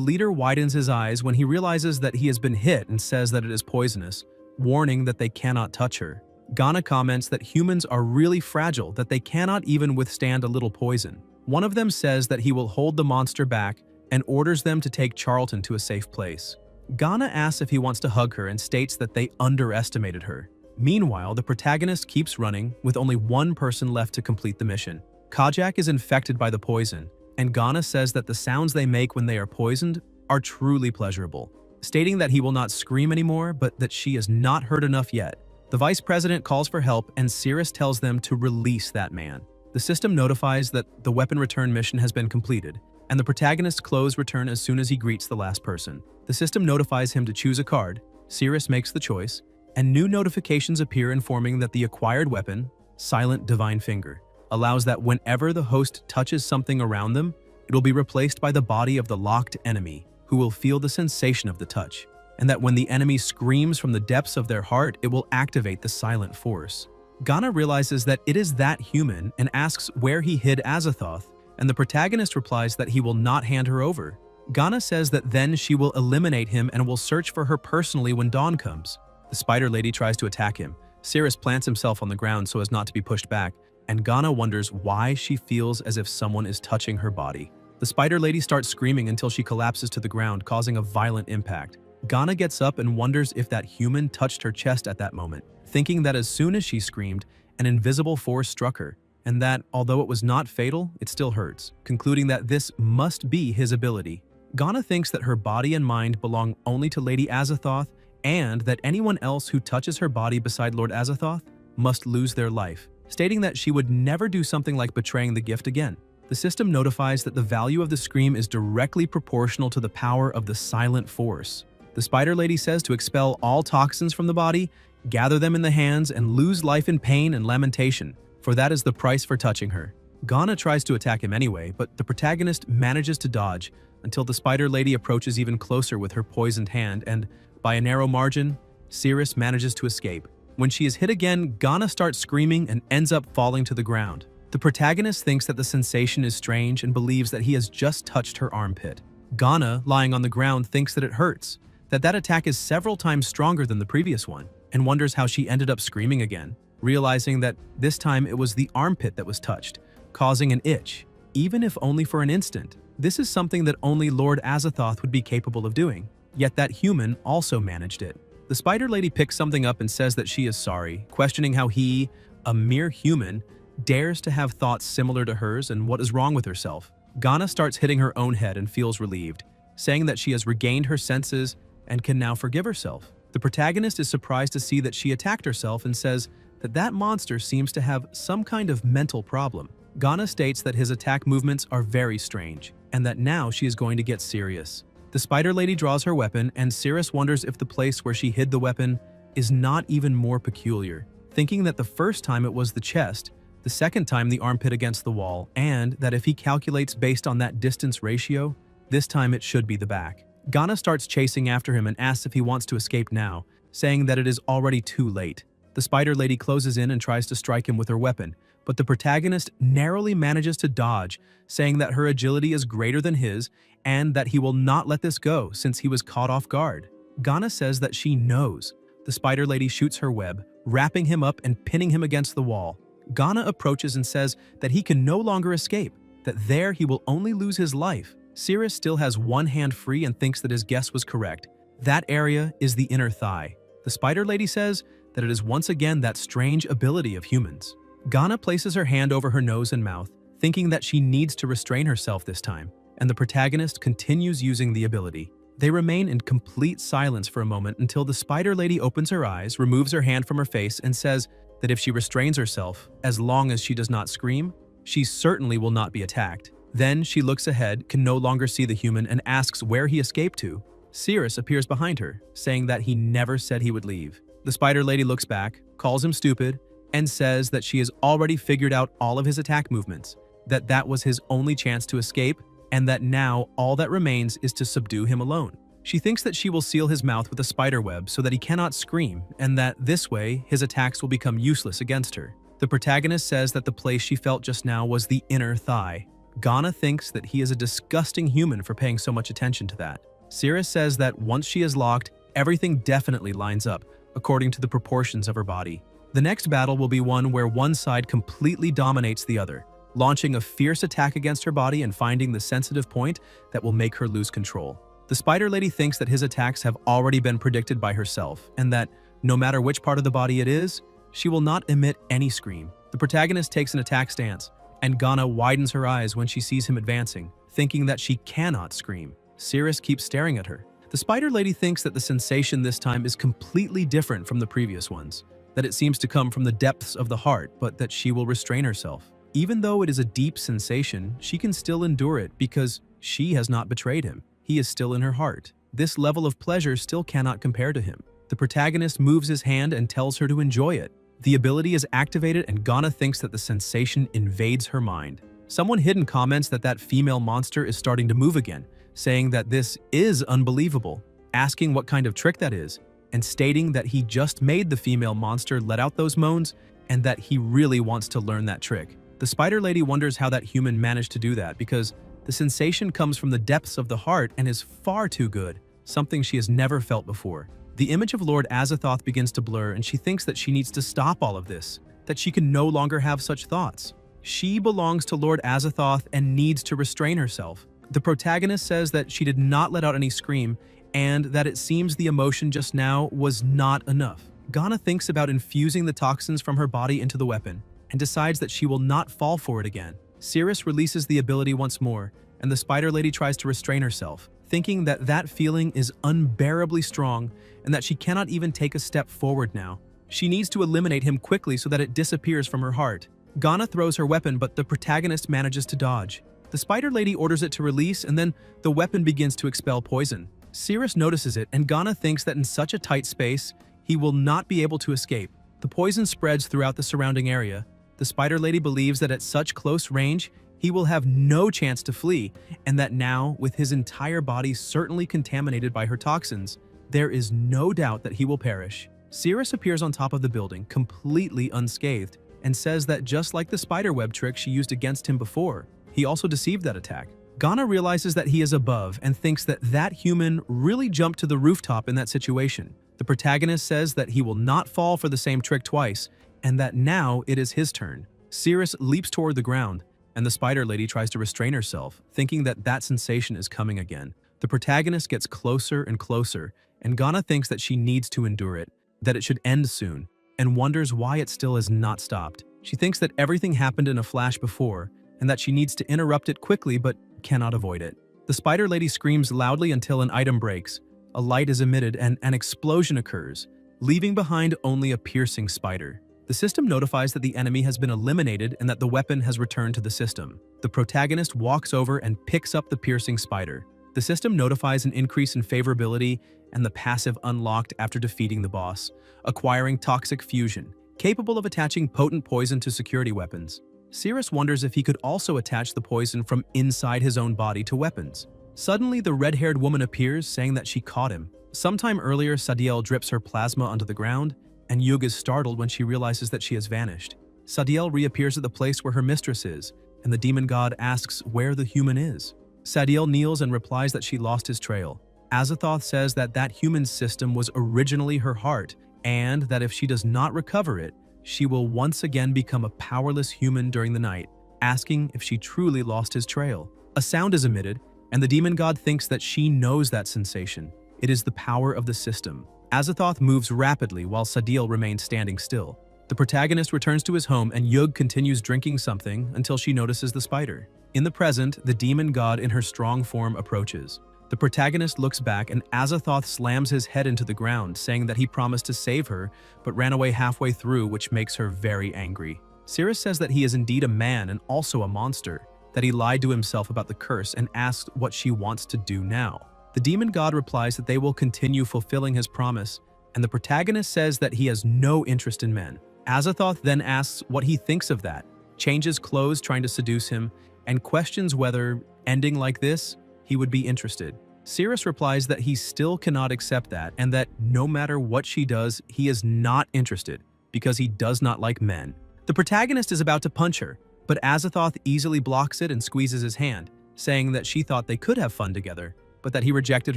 leader widens his eyes when he realizes that he has been hit and says that it is poisonous, warning that they cannot touch her. Ghana comments that humans are really fragile, that they cannot even withstand a little poison. One of them says that he will hold the monster back and orders them to take Charlton to a safe place. Ghana asks if he wants to hug her and states that they underestimated her. Meanwhile, the protagonist keeps running, with only one person left to complete the mission. Kajak is infected by the poison, and Ghana says that the sounds they make when they are poisoned are truly pleasurable, stating that he will not scream anymore, but that she is not hurt enough yet. The vice president calls for help, and Cirrus tells them to release that man. The system notifies that the weapon return mission has been completed, and the protagonist's clothes return as soon as he greets the last person. The system notifies him to choose a card. Cirrus makes the choice, and new notifications appear informing that the acquired weapon, Silent Divine Finger, allows that whenever the host touches something around them, it will be replaced by the body of the locked enemy, who will feel the sensation of the touch, and that when the enemy screams from the depths of their heart, it will activate the silent force. Ghana realizes that it is that human and asks where he hid Azathoth, and the protagonist replies that he will not hand her over. Ghana says that then she will eliminate him and will search for her personally when dawn comes. The spider lady tries to attack him. Cirrus plants himself on the ground so as not to be pushed back, and Ghana wonders why she feels as if someone is touching her body. The spider lady starts screaming until she collapses to the ground, causing a violent impact. Ghana gets up and wonders if that human touched her chest at that moment, thinking that as soon as she screamed, an invisible force struck her, and that, although it was not fatal, it still hurts, concluding that this must be his ability. Ghana thinks that her body and mind belong only to Lady Azathoth, and that anyone else who touches her body beside Lord Azathoth must lose their life, stating that she would never do something like betraying the gift again. The system notifies that the value of the scream is directly proportional to the power of the silent force. The spider lady says to expel all toxins from the body, gather them in the hands, and lose life in pain and lamentation, for that is the price for touching her. Ghana tries to attack him anyway, but the protagonist manages to dodge until the spider lady approaches even closer with her poisoned hand, and, by a narrow margin, Cirrus manages to escape. When she is hit again, Ghana starts screaming and ends up falling to the ground. The protagonist thinks that the sensation is strange and believes that he has just touched her armpit. Ghana, lying on the ground, thinks that it hurts, that attack is several times stronger than the previous one, and wonders how she ended up screaming again, realizing that this time it was the armpit that was touched, causing an itch, even if only for an instant. This is something that only Lord Azathoth would be capable of doing, yet that human also managed it. The spider lady picks something up and says that she is sorry, questioning how he, a mere human, dares to have thoughts similar to hers and what is wrong with herself. Ghana starts hitting her own head and feels relieved, saying that she has regained her senses and can now forgive herself. The protagonist is surprised to see that she attacked herself and says that that monster seems to have some kind of mental problem. Ghana states that his attack movements are very strange, and that now she is going to get serious. The spider lady draws her weapon, and Cirrus wonders if the place where she hid the weapon is not even more peculiar, thinking that the first time it was the chest, the second time the armpit against the wall, and that if he calculates based on that distance ratio, this time it should be the back. Ghana starts chasing after him and asks if he wants to escape now, saying that it is already too late. The spider lady closes in and tries to strike him with her weapon, but the protagonist narrowly manages to dodge, saying that her agility is greater than his and that he will not let this go since he was caught off guard. Ghana says that she knows. The spider lady shoots her web, wrapping him up and pinning him against the wall. Ghana approaches and says that he can no longer escape, that there he will only lose his life. Cirrus still has one hand free and thinks that his guess was correct. That area is the inner thigh. The spider lady says that it is once again that strange ability of humans. Ghana places her hand over her nose and mouth, thinking that she needs to restrain herself this time, and the protagonist continues using the ability. They remain in complete silence for a moment until the spider lady opens her eyes, removes her hand from her face, and says that if she restrains herself, as long as she does not scream, she certainly will not be attacked. Then she looks ahead, can no longer see the human, and asks where he escaped to. Cirrus appears behind her, saying that he never said he would leave. The spider lady looks back, calls him stupid, and says that she has already figured out all of his attack movements, that that was his only chance to escape, and that now all that remains is to subdue him alone. She thinks that she will seal his mouth with a spider web so that he cannot scream, and that this way his attacks will become useless against her. The protagonist says that the place she felt just now was the inner thigh. Ghana thinks that he is a disgusting human for paying so much attention to that. Cirrus says that once she is locked, everything definitely lines up, according to the proportions of her body. The next battle will be one where one side completely dominates the other, launching a fierce attack against her body and finding the sensitive point that will make her lose control. The spider lady thinks that his attacks have already been predicted by herself, and that no matter which part of the body it is, she will not emit any scream. The protagonist takes an attack stance, and Ghana widens her eyes when she sees him advancing, thinking that she cannot scream. Cirrus keeps staring at her. The spider lady thinks that the sensation this time is completely different from the previous ones, that it seems to come from the depths of the heart, but that she will restrain herself. Even though it is a deep sensation, she can still endure it because she has not betrayed him. He is still in her heart. This level of pleasure still cannot compare to him. The protagonist moves his hand and tells her to enjoy it. The ability is activated and Ghana thinks that the sensation invades her mind. Someone hidden comments that that female monster is starting to move again, saying that this is unbelievable, asking what kind of trick that is, and stating that he just made the female monster let out those moans and that he really wants to learn that trick. The spider lady wonders how that human managed to do that because the sensation comes from the depths of the heart and is far too good, something she has never felt before. The image of Lord Azathoth begins to blur and she thinks that she needs to stop all of this, that she can no longer have such thoughts. She belongs to Lord Azathoth and needs to restrain herself. The protagonist says that she did not let out any scream and that it seems the emotion just now was not enough. Ghana thinks about infusing the toxins from her body into the weapon and decides that she will not fall for it again. Cirrus releases the ability once more, and the spider lady tries to restrain herself, thinking that that feeling is unbearably strong and that she cannot even take a step forward now. She needs to eliminate him quickly so that it disappears from her heart. Ghana throws her weapon, but the protagonist manages to dodge. The spider lady orders it to release, and then the weapon begins to expel poison. Cirrus notices it, and Ghana thinks that in such a tight space, he will not be able to escape. The poison spreads throughout the surrounding area. The spider lady believes that at such close range, he will have no chance to flee, and that now, with his entire body certainly contaminated by her toxins, there is no doubt that he will perish. Cirrus appears on top of the building, completely unscathed, and says that just like the spiderweb trick she used against him before, he also deceived that attack. Ghana realizes that he is above and thinks that that human really jumped to the rooftop in that situation. The protagonist says that he will not fall for the same trick twice, and that now it is his turn. Cirrus leaps toward the ground, and the spider lady tries to restrain herself, thinking that that sensation is coming again. The protagonist gets closer and closer, and Ghana thinks that she needs to endure it, that it should end soon, and wonders why it still has not stopped. She thinks that everything happened in a flash before, and that she needs to interrupt it quickly but cannot avoid it. The spider lady screams loudly until an item breaks, a light is emitted, and an explosion occurs, leaving behind only a piercing spider. The system notifies that the enemy has been eliminated and that the weapon has returned to the system. The protagonist walks over and picks up the piercing spider. The system notifies an increase in favorability and the passive unlocked after defeating the boss, acquiring toxic fusion, capable of attaching potent poison to security weapons. Cirrus wonders if he could also attach the poison from inside his own body to weapons. Suddenly, the red-haired woman appears, saying that she caught him. Sometime earlier, Sadiel drips her plasma onto the ground, and Yug is startled when she realizes that she has vanished. Sadiel reappears at the place where her mistress is, and the demon god asks where the human is. Sadiel kneels and replies that she lost his trail. Azathoth says that that human system was originally her heart, and that if she does not recover it, she will once again become a powerless human during the night, asking if she truly lost his trail. A sound is emitted, and the demon god thinks that she knows that sensation. It is the power of the system. Azathoth moves rapidly while Sadiel remains standing still. The protagonist returns to his home and Yug continues drinking something until she notices the spider. In the present, the demon god in her strong form approaches. The protagonist looks back and Azathoth slams his head into the ground, saying that he promised to save her, but ran away halfway through, which makes her very angry. Cirrus says that he is indeed a man and also a monster, that he lied to himself about the curse and asks what she wants to do now. The demon god replies that they will continue fulfilling his promise and the protagonist says that he has no interest in men. Azathoth then asks what he thinks of that, changes clothes trying to seduce him, and questions whether, ending like this, he would be interested. Cirrus replies that he still cannot accept that and that no matter what she does, he is not interested because he does not like men. The protagonist is about to punch her, but Azathoth easily blocks it and squeezes his hand, saying that she thought they could have fun together, but that he rejected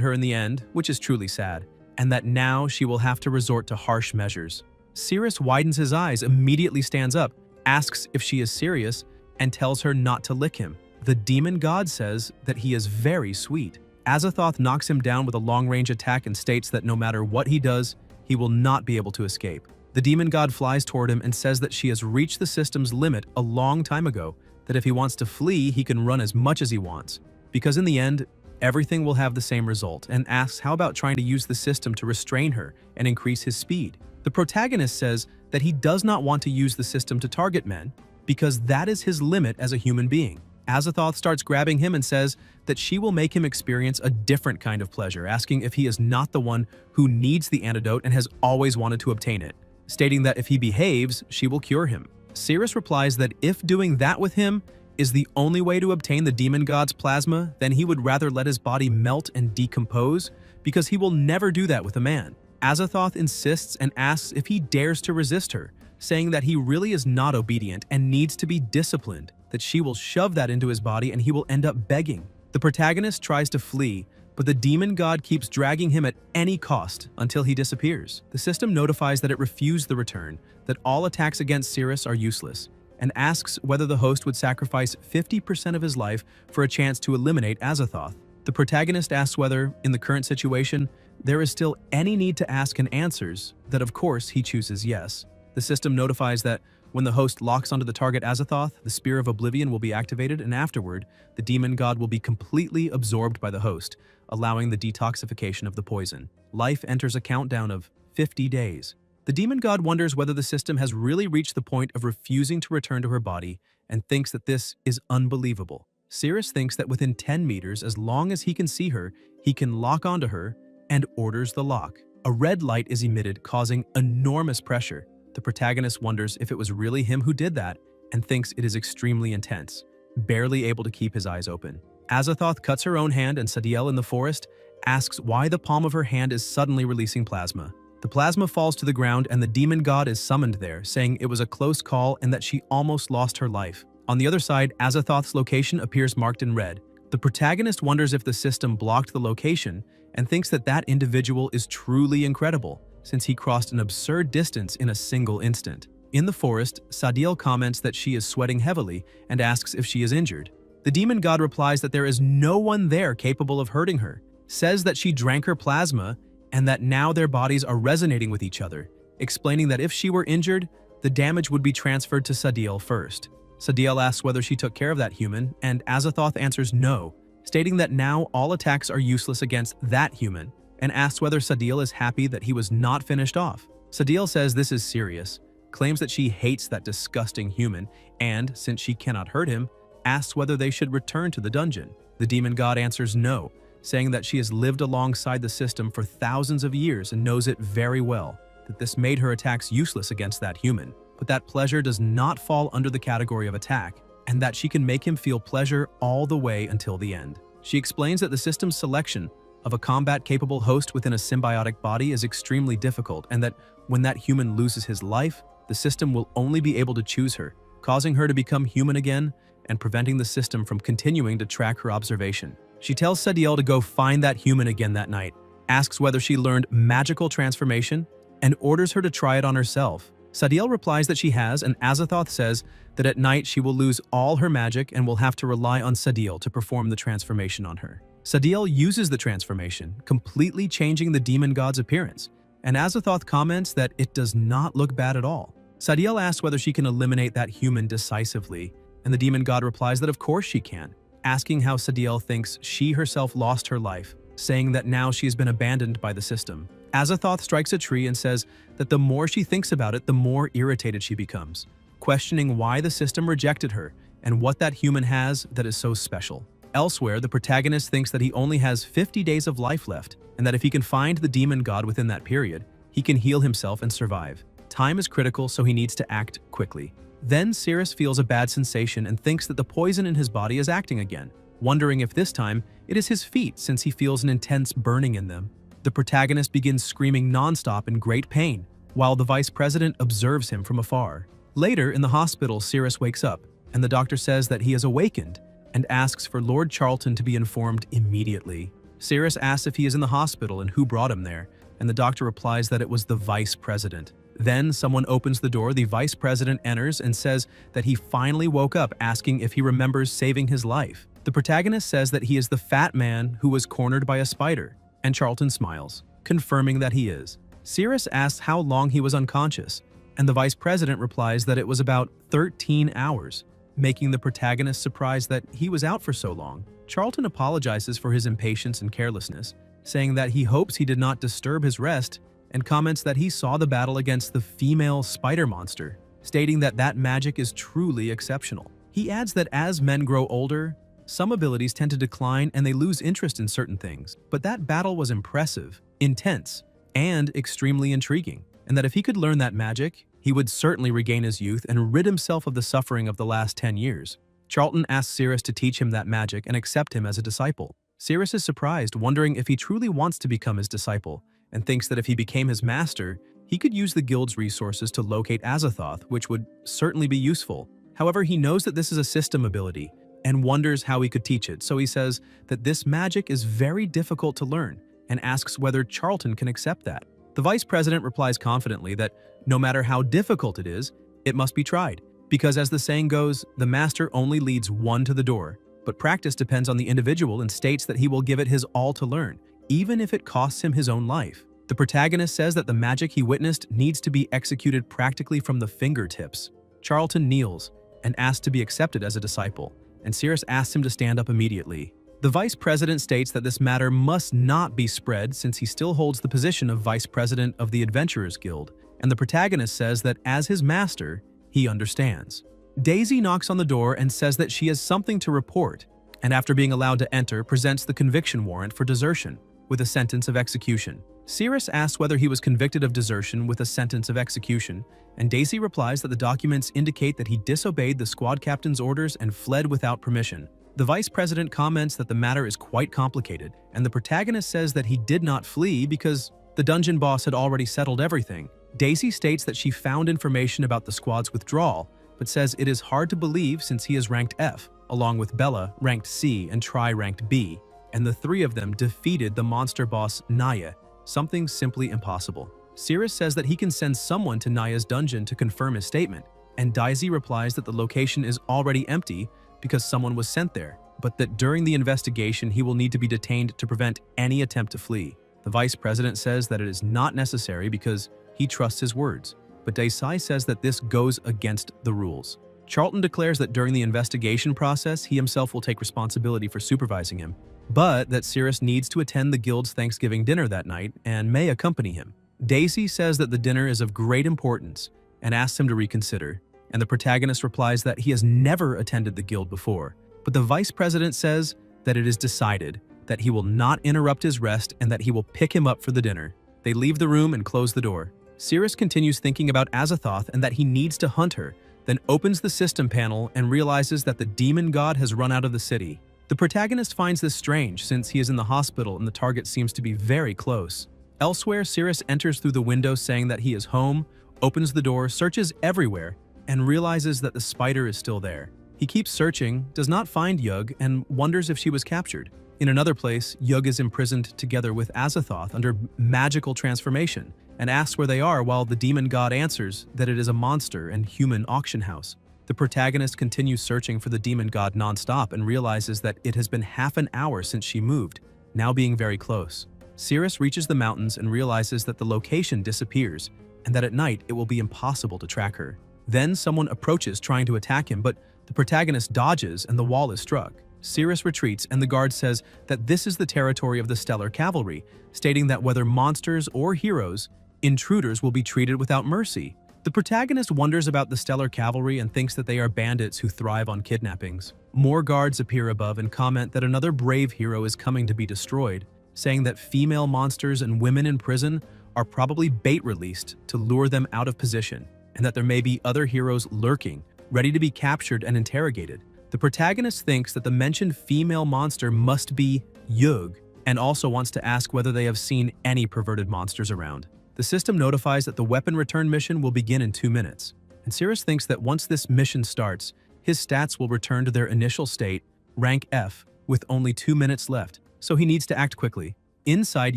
her in the end, which is truly sad, and that now she will have to resort to harsh measures. Cirrus widens his eyes, immediately stands up, asks if she is serious, and tells her not to lick him. The demon god says that he is very sweet. Azathoth knocks him down with a long-range attack and states that no matter what he does, he will not be able to escape. The demon god flies toward him and says that she has reached the system's limit a long time ago, that if he wants to flee, he can run as much as he wants, because in the end, everything will have the same result, and asks how about trying to use the system to restrain her and increase his speed. The protagonist says that he does not want to use the system to target men, because that is his limit as a human being. Azathoth starts grabbing him and says that she will make him experience a different kind of pleasure, asking if he is not the one who needs the antidote and has always wanted to obtain it, stating that if he behaves, she will cure him. Cirrus replies that if doing that with him is the only way to obtain the demon god's plasma, then he would rather let his body melt and decompose, because he will never do that with a man. Azathoth insists and asks if he dares to resist her, saying that he really is not obedient and needs to be disciplined, that she will shove that into his body and he will end up begging. The protagonist tries to flee, but the demon god keeps dragging him at any cost until he disappears. The system notifies that it refused the return, that all attacks against Cirrus are useless, and asks whether the host would sacrifice 50% of his life for a chance to eliminate Azathoth. The protagonist asks whether, in the current situation, there is still any need to ask and answers that of course he chooses yes. The system notifies that when the host locks onto the target Azathoth, the Spear of Oblivion will be activated, and afterward, the demon god will be completely absorbed by the host, allowing the detoxification of the poison. Life enters a countdown of 50 days. The demon god wonders whether the system has really reached the point of refusing to return to her body and thinks that this is unbelievable. Cirrus thinks that within 10 meters, as long as he can see her, he can lock onto her and orders the lock. A red light is emitted, causing enormous pressure. The protagonist wonders if it was really him who did that and thinks it is extremely intense, barely able to keep his eyes open. Azathoth cuts her own hand, and Sadiel in the forest asks why the palm of her hand is suddenly releasing plasma. The plasma falls to the ground and the demon god is summoned there, saying it was a close call and that she almost lost her life. On the other side, Azathoth's location appears marked in red. The protagonist wonders if the system blocked the location and thinks that that individual is truly incredible, since he crossed an absurd distance in a single instant. In the forest, Sadiel comments that she is sweating heavily and asks if she is injured. The demon god replies that there is no one there capable of hurting her, says that she drank her plasma and that now their bodies are resonating with each other, explaining that if she were injured, the damage would be transferred to Sadiel first. Sadiel asks whether she took care of that human, and Azathoth answers no, stating that now all attacks are useless against that human, and asks whether Sadiel is happy that he was not finished off. Sadiel says this is serious, claims that she hates that disgusting human, and, since she cannot hurt him, asks whether they should return to the dungeon. The demon god answers no, saying that she has lived alongside the system for thousands of years and knows it very well, that this made her attacks useless against that human, but that pleasure does not fall under the category of attack, and that she can make him feel pleasure all the way until the end. She explains that the system's selection of a combat-capable host within a symbiotic body is extremely difficult, and that when that human loses his life, the system will only be able to choose her, causing her to become human again and preventing the system from continuing to track her observation. She tells Sadiel to go find that human again that night, asks whether she learned magical transformation, and orders her to try it on herself. Sadiel replies that she has, and Azathoth says that at night she will lose all her magic and will have to rely on Sadiel to perform the transformation on her. Sadiel uses the transformation, completely changing the demon god's appearance, and Azathoth comments that it does not look bad at all. Sadiel asks whether she can eliminate that human decisively, and the demon god replies that of course she can, asking how Sadiel thinks she herself lost her life, saying that now she has been abandoned by the system. Azathoth strikes a tree and says that the more she thinks about it, the more irritated she becomes, questioning why the system rejected her and what that human has that is so special. Elsewhere, the protagonist thinks that he only has 50 days of life left, and that if he can find the demon god within that period, he can heal himself and survive. Time is critical, so he needs to act quickly. Then Cirrus feels a bad sensation and thinks that the poison in his body is acting again, wondering if this time it is his feet since he feels an intense burning in them. The protagonist begins screaming nonstop in great pain, while the vice president observes him from afar. Later, in the hospital, Cirrus wakes up, and the doctor says that he has awakened and asks for Lord Charlton to be informed immediately. Cirrus asks if he is in the hospital and who brought him there, and the doctor replies that it was the vice president. Then someone opens the door, the vice president enters and says that he finally woke up, asking if he remembers saving his life. The protagonist says that he is the fat man who was cornered by a spider, and Charlton smiles, confirming that he is. Cirrus asks how long he was unconscious, and the vice president replies that it was about 13 hours, making the protagonist surprised that he was out for so long. Charlton apologizes for his impatience and carelessness, saying that he hopes he did not disturb his rest, and comments that he saw the battle against the female spider monster, stating that that magic is truly exceptional. He adds that as men grow older, some abilities tend to decline and they lose interest in certain things, but that battle was impressive, intense, and extremely intriguing, and that if he could learn that magic, he would certainly regain his youth and rid himself of the suffering of the last 10 years. Charlton asks Cirrus to teach him that magic and accept him as a disciple. Cirrus is surprised, wondering if he truly wants to become his disciple, and thinks that if he became his master, he could use the guild's resources to locate Azathoth, which would certainly be useful. However, he knows that this is a system ability, and wonders how he could teach it, so he says that this magic is very difficult to learn, and asks whether Charlton can accept that. The vice president replies confidently that no matter how difficult it is, it must be tried, because as the saying goes, the master only leads one to the door, but practice depends on the individual and states that he will give it his all to learn, even if it costs him his own life. The protagonist says that the magic he witnessed needs to be executed practically from the fingertips. Charlton kneels and asks to be accepted as a disciple, and Cirrus asks him to stand up immediately. The vice president states that this matter must not be spread since he still holds the position of vice president of the Adventurers Guild, and the protagonist says that as his master, he understands. Daisy knocks on the door and says that she has something to report, and after being allowed to enter, presents the conviction warrant for desertion with a sentence of execution. Cirrus asks whether he was convicted of desertion with a sentence of execution, and Daisy replies that the documents indicate that he disobeyed the squad captain's orders and fled without permission. The vice president comments that the matter is quite complicated, and the protagonist says that he did not flee because the dungeon boss had already settled everything. Daisy states that she found information about the squad's withdrawal, but says it is hard to believe since he is ranked F, along with Bella, ranked C, and Tri, ranked B, and the three of them defeated the monster boss Naya, something simply impossible. Cirrus says that he can send someone to Naya's dungeon to confirm his statement, and Daisy replies that the location is already empty because someone was sent there, but that during the investigation he will need to be detained to prevent any attempt to flee. The vice president says that it is not necessary because he trusts his words, but Daisy says that this goes against the rules. Charlton declares that during the investigation process he himself will take responsibility for supervising him, but that Cirrus needs to attend the guild's Thanksgiving dinner that night and may accompany him. Daisy says that the dinner is of great importance and asks him to reconsider, and the protagonist replies that he has never attended the guild before, but the vice president says that it is decided that he will not interrupt his rest and that he will pick him up for the dinner. They leave the room and close the door. Cirrus continues thinking about Azathoth and that he needs to hunt her, then opens the system panel and realizes that the demon god has run out of the city. The protagonist finds this strange since he is in the hospital and the target seems to be very close. Elsewhere, Cirrus enters through the window saying that he is home, opens the door, searches everywhere, and realizes that the spider is still there. He keeps searching, does not find Yug, and wonders if she was captured. In another place, Yug is imprisoned together with Azathoth under magical transformation, and asks where they are while the demon god answers that it is a monster and human auction house. The protagonist continues searching for the demon god non-stop and realizes that it has been half an hour since she moved, now being very close. Cirrus reaches the mountains and realizes that the location disappears, and that at night it will be impossible to track her. Then someone approaches trying to attack him, but the protagonist dodges and the wall is struck. Cirrus retreats and the guard says that this is the territory of the Stellar Cavalry, stating that whether monsters or heroes, intruders will be treated without mercy. The protagonist wonders about the Stellar Cavalry and thinks that they are bandits who thrive on kidnappings. More guards appear above and comment that another brave hero is coming to be destroyed, saying that female monsters and women in prison are probably bait released to lure them out of position, and that there may be other heroes lurking, ready to be captured and interrogated. The protagonist thinks that the mentioned female monster must be Yug, and also wants to ask whether they have seen any perverted monsters around. The system notifies that the weapon return mission will begin in 2 minutes, and Cirrus thinks that once this mission starts, his stats will return to their initial state, rank F, with only 2 minutes left, so he needs to act quickly. Inside,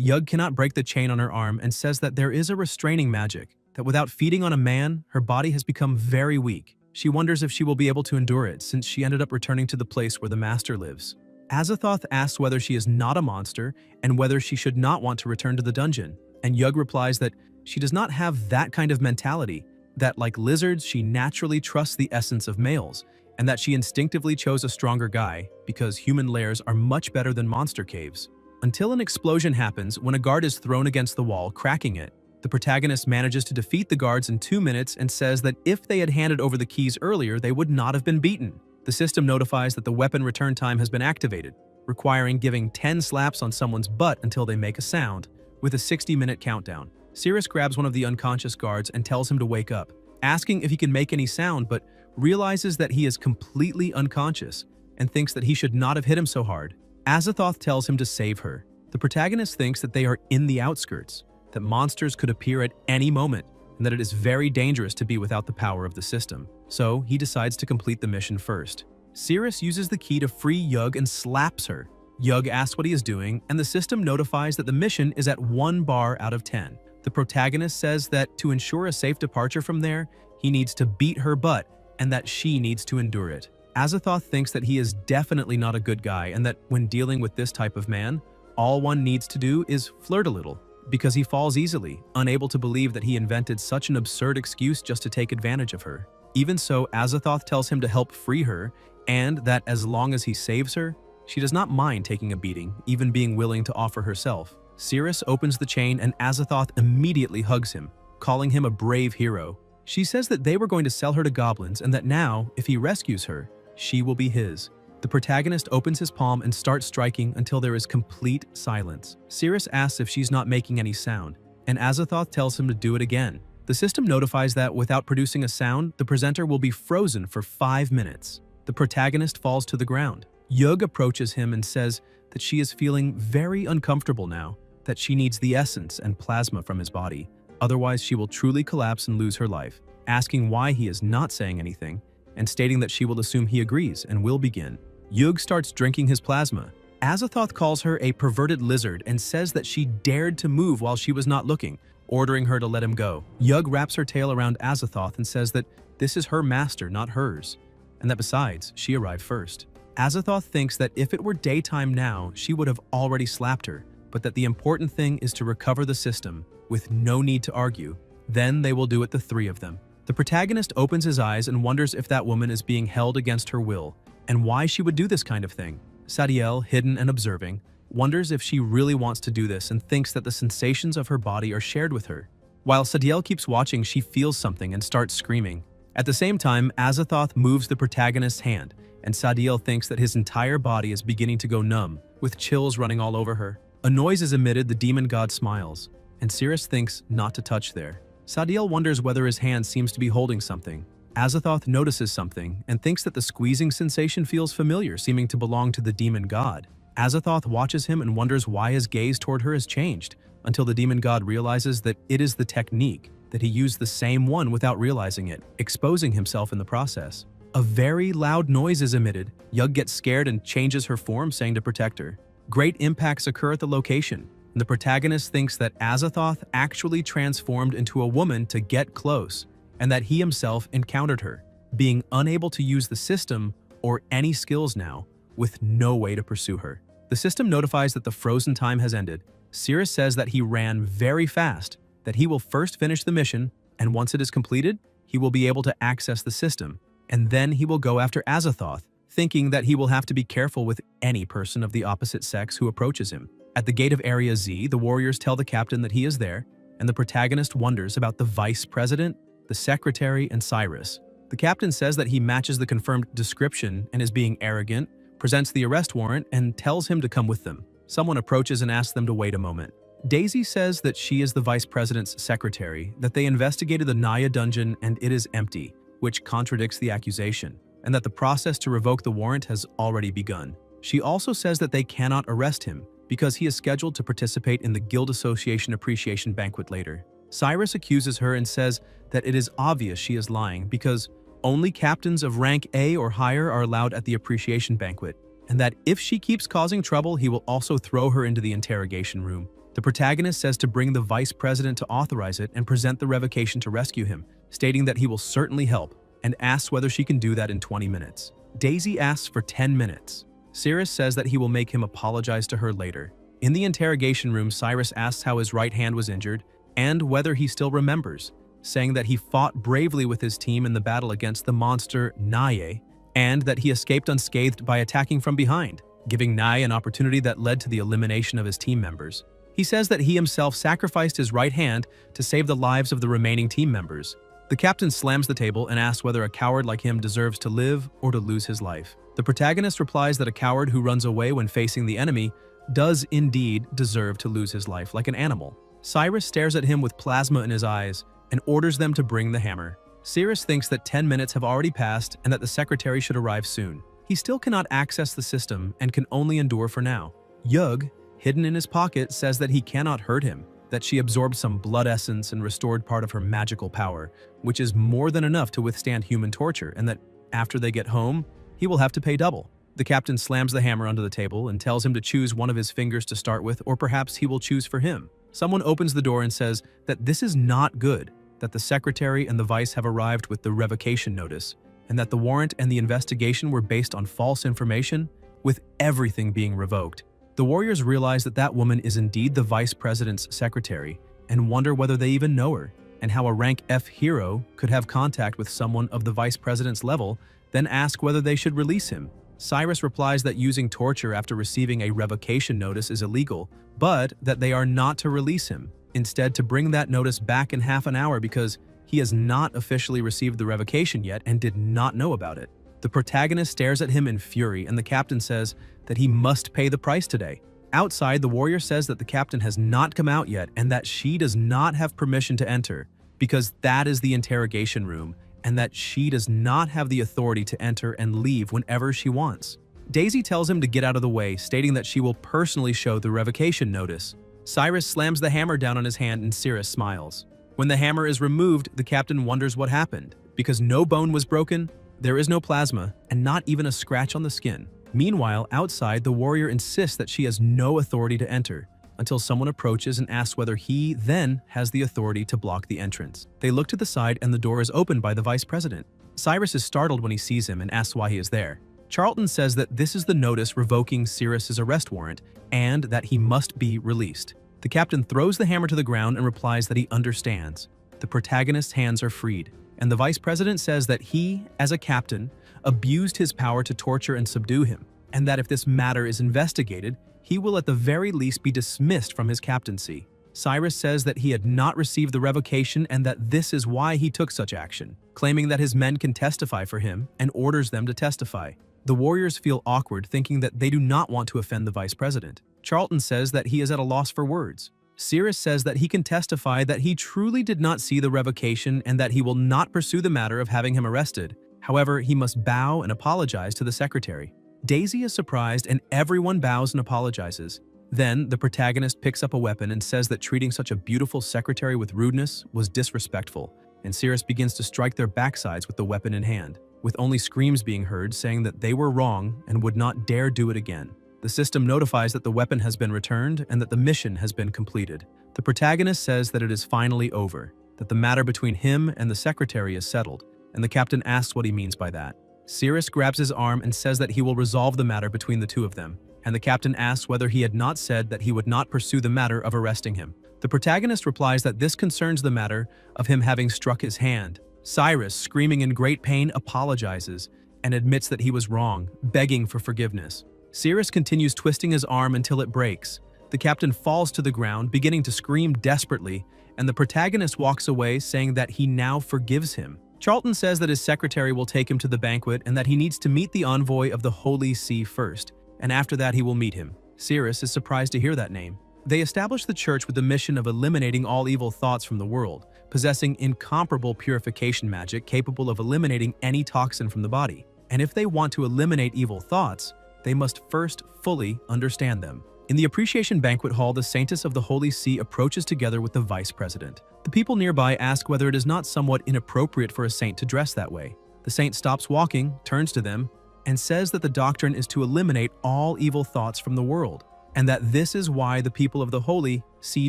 Yug cannot break the chain on her arm and says that there is a restraining magic, that without feeding on a man, her body has become very weak. She wonders if she will be able to endure it since she ended up returning to the place where the master lives. Azathoth asks whether she is not a monster and whether she should not want to return to the dungeon, and Yug replies that she does not have that kind of mentality, that like lizards she naturally trusts the essence of males, and that she instinctively chose a stronger guy because human lairs are much better than monster caves. Until an explosion happens when a guard is thrown against the wall, cracking it. The protagonist manages to defeat the guards in 2 minutes and says that if they had handed over the keys earlier, they would not have been beaten. The system notifies that the weapon return time has been activated, requiring giving 10 slaps on someone's butt until they make a sound, with a 60-minute countdown. Cirrus grabs one of the unconscious guards and tells him to wake up, asking if he can make any sound, but realizes that he is completely unconscious and thinks that he should not have hit him so hard. Azathoth tells him to save her. The protagonist thinks that they are in the outskirts, that monsters could appear at any moment, and that it is very dangerous to be without the power of the system. So he decides to complete the mission first. Cirrus uses the key to free Yug and slaps her. Yug asks what he is doing, and the system notifies that the mission is at 1 bar out of 10. The protagonist says that to ensure a safe departure from there, he needs to beat her butt, and that she needs to endure it. Azathoth thinks that he is definitely not a good guy and that when dealing with this type of man, all one needs to do is flirt a little, because he falls easily, unable to believe that he invented such an absurd excuse just to take advantage of her. Even so, Azathoth tells him to help free her, and that as long as he saves her, she does not mind taking a beating, even being willing to offer herself. Cirrus opens the chain and Azathoth immediately hugs him, calling him a brave hero. She says that they were going to sell her to goblins and that now, if he rescues her, she will be his. The protagonist opens his palm and starts striking until there is complete silence. Cirrus asks if she's not making any sound, and Azathoth tells him to do it again. The system notifies that without producing a sound, the presenter will be frozen for 5 minutes. The protagonist falls to the ground. Yug approaches him and says that she is feeling very uncomfortable now, that she needs the essence and plasma from his body. Otherwise, she will truly collapse and lose her life, asking why he is not saying anything, and stating that she will assume he agrees and will begin. Yug starts drinking his plasma. Azathoth calls her a perverted lizard and says that she dared to move while she was not looking, ordering her to let him go. Yug wraps her tail around Azathoth and says that this is her master, not hers, and that besides, she arrived first. Azathoth thinks that if it were daytime now, she would have already slapped her, but that the important thing is to recover the system with no need to argue. Then they will do it, the three of them. The protagonist opens his eyes and wonders if that woman is being held against her will, and why she would do this kind of thing. Sadiel, hidden and observing, wonders if she really wants to do this and thinks that the sensations of her body are shared with her. While Sadiel keeps watching, she feels something and starts screaming. At the same time, Azathoth moves the protagonist's hand, and Sadiel thinks that his entire body is beginning to go numb, with chills running all over her. A noise is emitted, the demon god smiles, and Cirrus thinks not to touch there. Sadiel wonders whether his hand seems to be holding something. Azathoth notices something and thinks that the squeezing sensation feels familiar, seeming to belong to the demon god. Azathoth watches him and wonders why his gaze toward her has changed, until the demon god realizes that it is the technique, that he used the same one without realizing it, exposing himself in the process. A very loud noise is emitted. Yug gets scared and changes her form, saying to protect her. Great impacts occur at the location, and the protagonist thinks that Azathoth actually transformed into a woman to get close, and that he himself encountered her, being unable to use the system or any skills now, with no way to pursue her. The system notifies that the frozen time has ended. Cirrus says that he ran very fast, that he will first finish the mission, and once it is completed, he will be able to access the system, and then he will go after Azathoth, thinking that he will have to be careful with any person of the opposite sex who approaches him. At the gate of Area Z, the warriors tell the captain that he is there, and the protagonist wonders about the vice president, the secretary, and Cyrus. The captain says that he matches the confirmed description and is being arrogant, presents the arrest warrant, and tells him to come with them. Someone approaches and asks them to wait a moment. Daisy says that she is the vice president's secretary, that they investigated the Naya dungeon and it is empty, which contradicts the accusation, and that the process to revoke the warrant has already begun. She also says that they cannot arrest him because he is scheduled to participate in the Guild Association Appreciation Banquet later. Cyrus accuses her and says that it is obvious she is lying because only captains of rank A or higher are allowed at the appreciation banquet, and that if she keeps causing trouble, he will also throw her into the interrogation room. The protagonist says to bring the vice president to authorize it and present the revocation to rescue him, stating that he will certainly help, and asks whether she can do that in 20 minutes. Daisy asks for 10 minutes. Cyrus says that he will make him apologize to her later. In the interrogation room, Cyrus asks how his right hand was injured and whether he still remembers, saying that he fought bravely with his team in the battle against the monster Naya, and that he escaped unscathed by attacking from behind, giving Naya an opportunity that led to the elimination of his team members. He says that he himself sacrificed his right hand to save the lives of the remaining team members. The captain slams the table and asks whether a coward like him deserves to live or to lose his life. The protagonist replies that a coward who runs away when facing the enemy does indeed deserve to lose his life like an animal. Cyrus stares at him with plasma in his eyes and orders them to bring the hammer. Cyrus thinks that 10 minutes have already passed and that the secretary should arrive soon. He still cannot access the system and can only endure for now. Yug, hidden in his pocket, says that he cannot hurt him, that she absorbed some blood essence and restored part of her magical power, which is more than enough to withstand human torture, and that after they get home, he will have to pay double. The captain slams the hammer onto the table and tells him to choose one of his fingers to start with, or perhaps he will choose for him. Someone opens the door and says that this is not good, that the secretary and the vice have arrived with the revocation notice, and that the warrant and the investigation were based on false information, with everything being revoked. The warriors realize that that woman is indeed the vice president's secretary and wonder whether they even know her, and how a rank F hero could have contact with someone of the vice president's level, then ask whether they should release him. Cyrus replies that using torture after receiving a revocation notice is illegal, but that they are not to release him, instead to bring that notice back in half an hour because he has not officially received the revocation yet and did not know about it. The protagonist stares at him in fury, and the captain says that he must pay the price today. Outside, the warrior says that the captain has not come out yet and that she does not have permission to enter, because that is the interrogation room, and that she does not have the authority to enter and leave whenever she wants. Daisy tells him to get out of the way, stating that she will personally show the revocation notice. Cyrus slams the hammer down on his hand and Cyrus smiles. When the hammer is removed, the captain wonders what happened. Because no bone was broken, there is no plasma, and not even a scratch on the skin. Meanwhile, outside, the warrior insists that she has no authority to enter, until someone approaches and asks whether he then has the authority to block the entrance. They look to the side and the door is opened by the vice president. Cyrus is startled when he sees him and asks why he is there. Charlton says that this is the notice revoking Cyrus's arrest warrant and that he must be released. The captain throws the hammer to the ground and replies that he understands. The protagonist's hands are freed, and the vice president says that he, as a captain, abused his power to torture and subdue him, and that if this matter is investigated, he will at the very least be dismissed from his captaincy. Cyrus says that he had not received the revocation and that this is why he took such action, claiming that his men can testify for him and orders them to testify. The warriors feel awkward, thinking that they do not want to offend the vice president. Charlton says that he is at a loss for words. Cyrus says that he can testify that he truly did not see the revocation and that he will not pursue the matter of having him arrested. However, he must bow and apologize to the secretary. Daisy is surprised and everyone bows and apologizes. Then, the protagonist picks up a weapon and says that treating such a beautiful secretary with rudeness was disrespectful, and Cyrus begins to strike their backsides with the weapon in hand, with only screams being heard saying that they were wrong and would not dare do it again. The system notifies that the weapon has been returned and that the mission has been completed. The protagonist says that it is finally over, that the matter between him and the secretary is settled, and the captain asks what he means by that. Cyrus grabs his arm and says that he will resolve the matter between the two of them, and the captain asks whether he had not said that he would not pursue the matter of arresting him. The protagonist replies that this concerns the matter of him having struck his hand. Cyrus, screaming in great pain, apologizes and admits that he was wrong, begging for forgiveness. Cyrus continues twisting his arm until it breaks. The captain falls to the ground, beginning to scream desperately, and the protagonist walks away saying that he now forgives him. Charlton says that his secretary will take him to the banquet and that he needs to meet the envoy of the Holy See first, and after that he will meet him. Cyrus is surprised to hear that name. They establish the church with the mission of eliminating all evil thoughts from the world, possessing incomparable purification magic capable of eliminating any toxin from the body. And if they want to eliminate evil thoughts, they must first fully understand them. In the appreciation banquet hall, the Saintess of the Holy See approaches together with the vice president. The people nearby ask whether it is not somewhat inappropriate for a saint to dress that way. The saint stops walking, turns to them, and says that the doctrine is to eliminate all evil thoughts from the world, and that this is why the people of the Holy See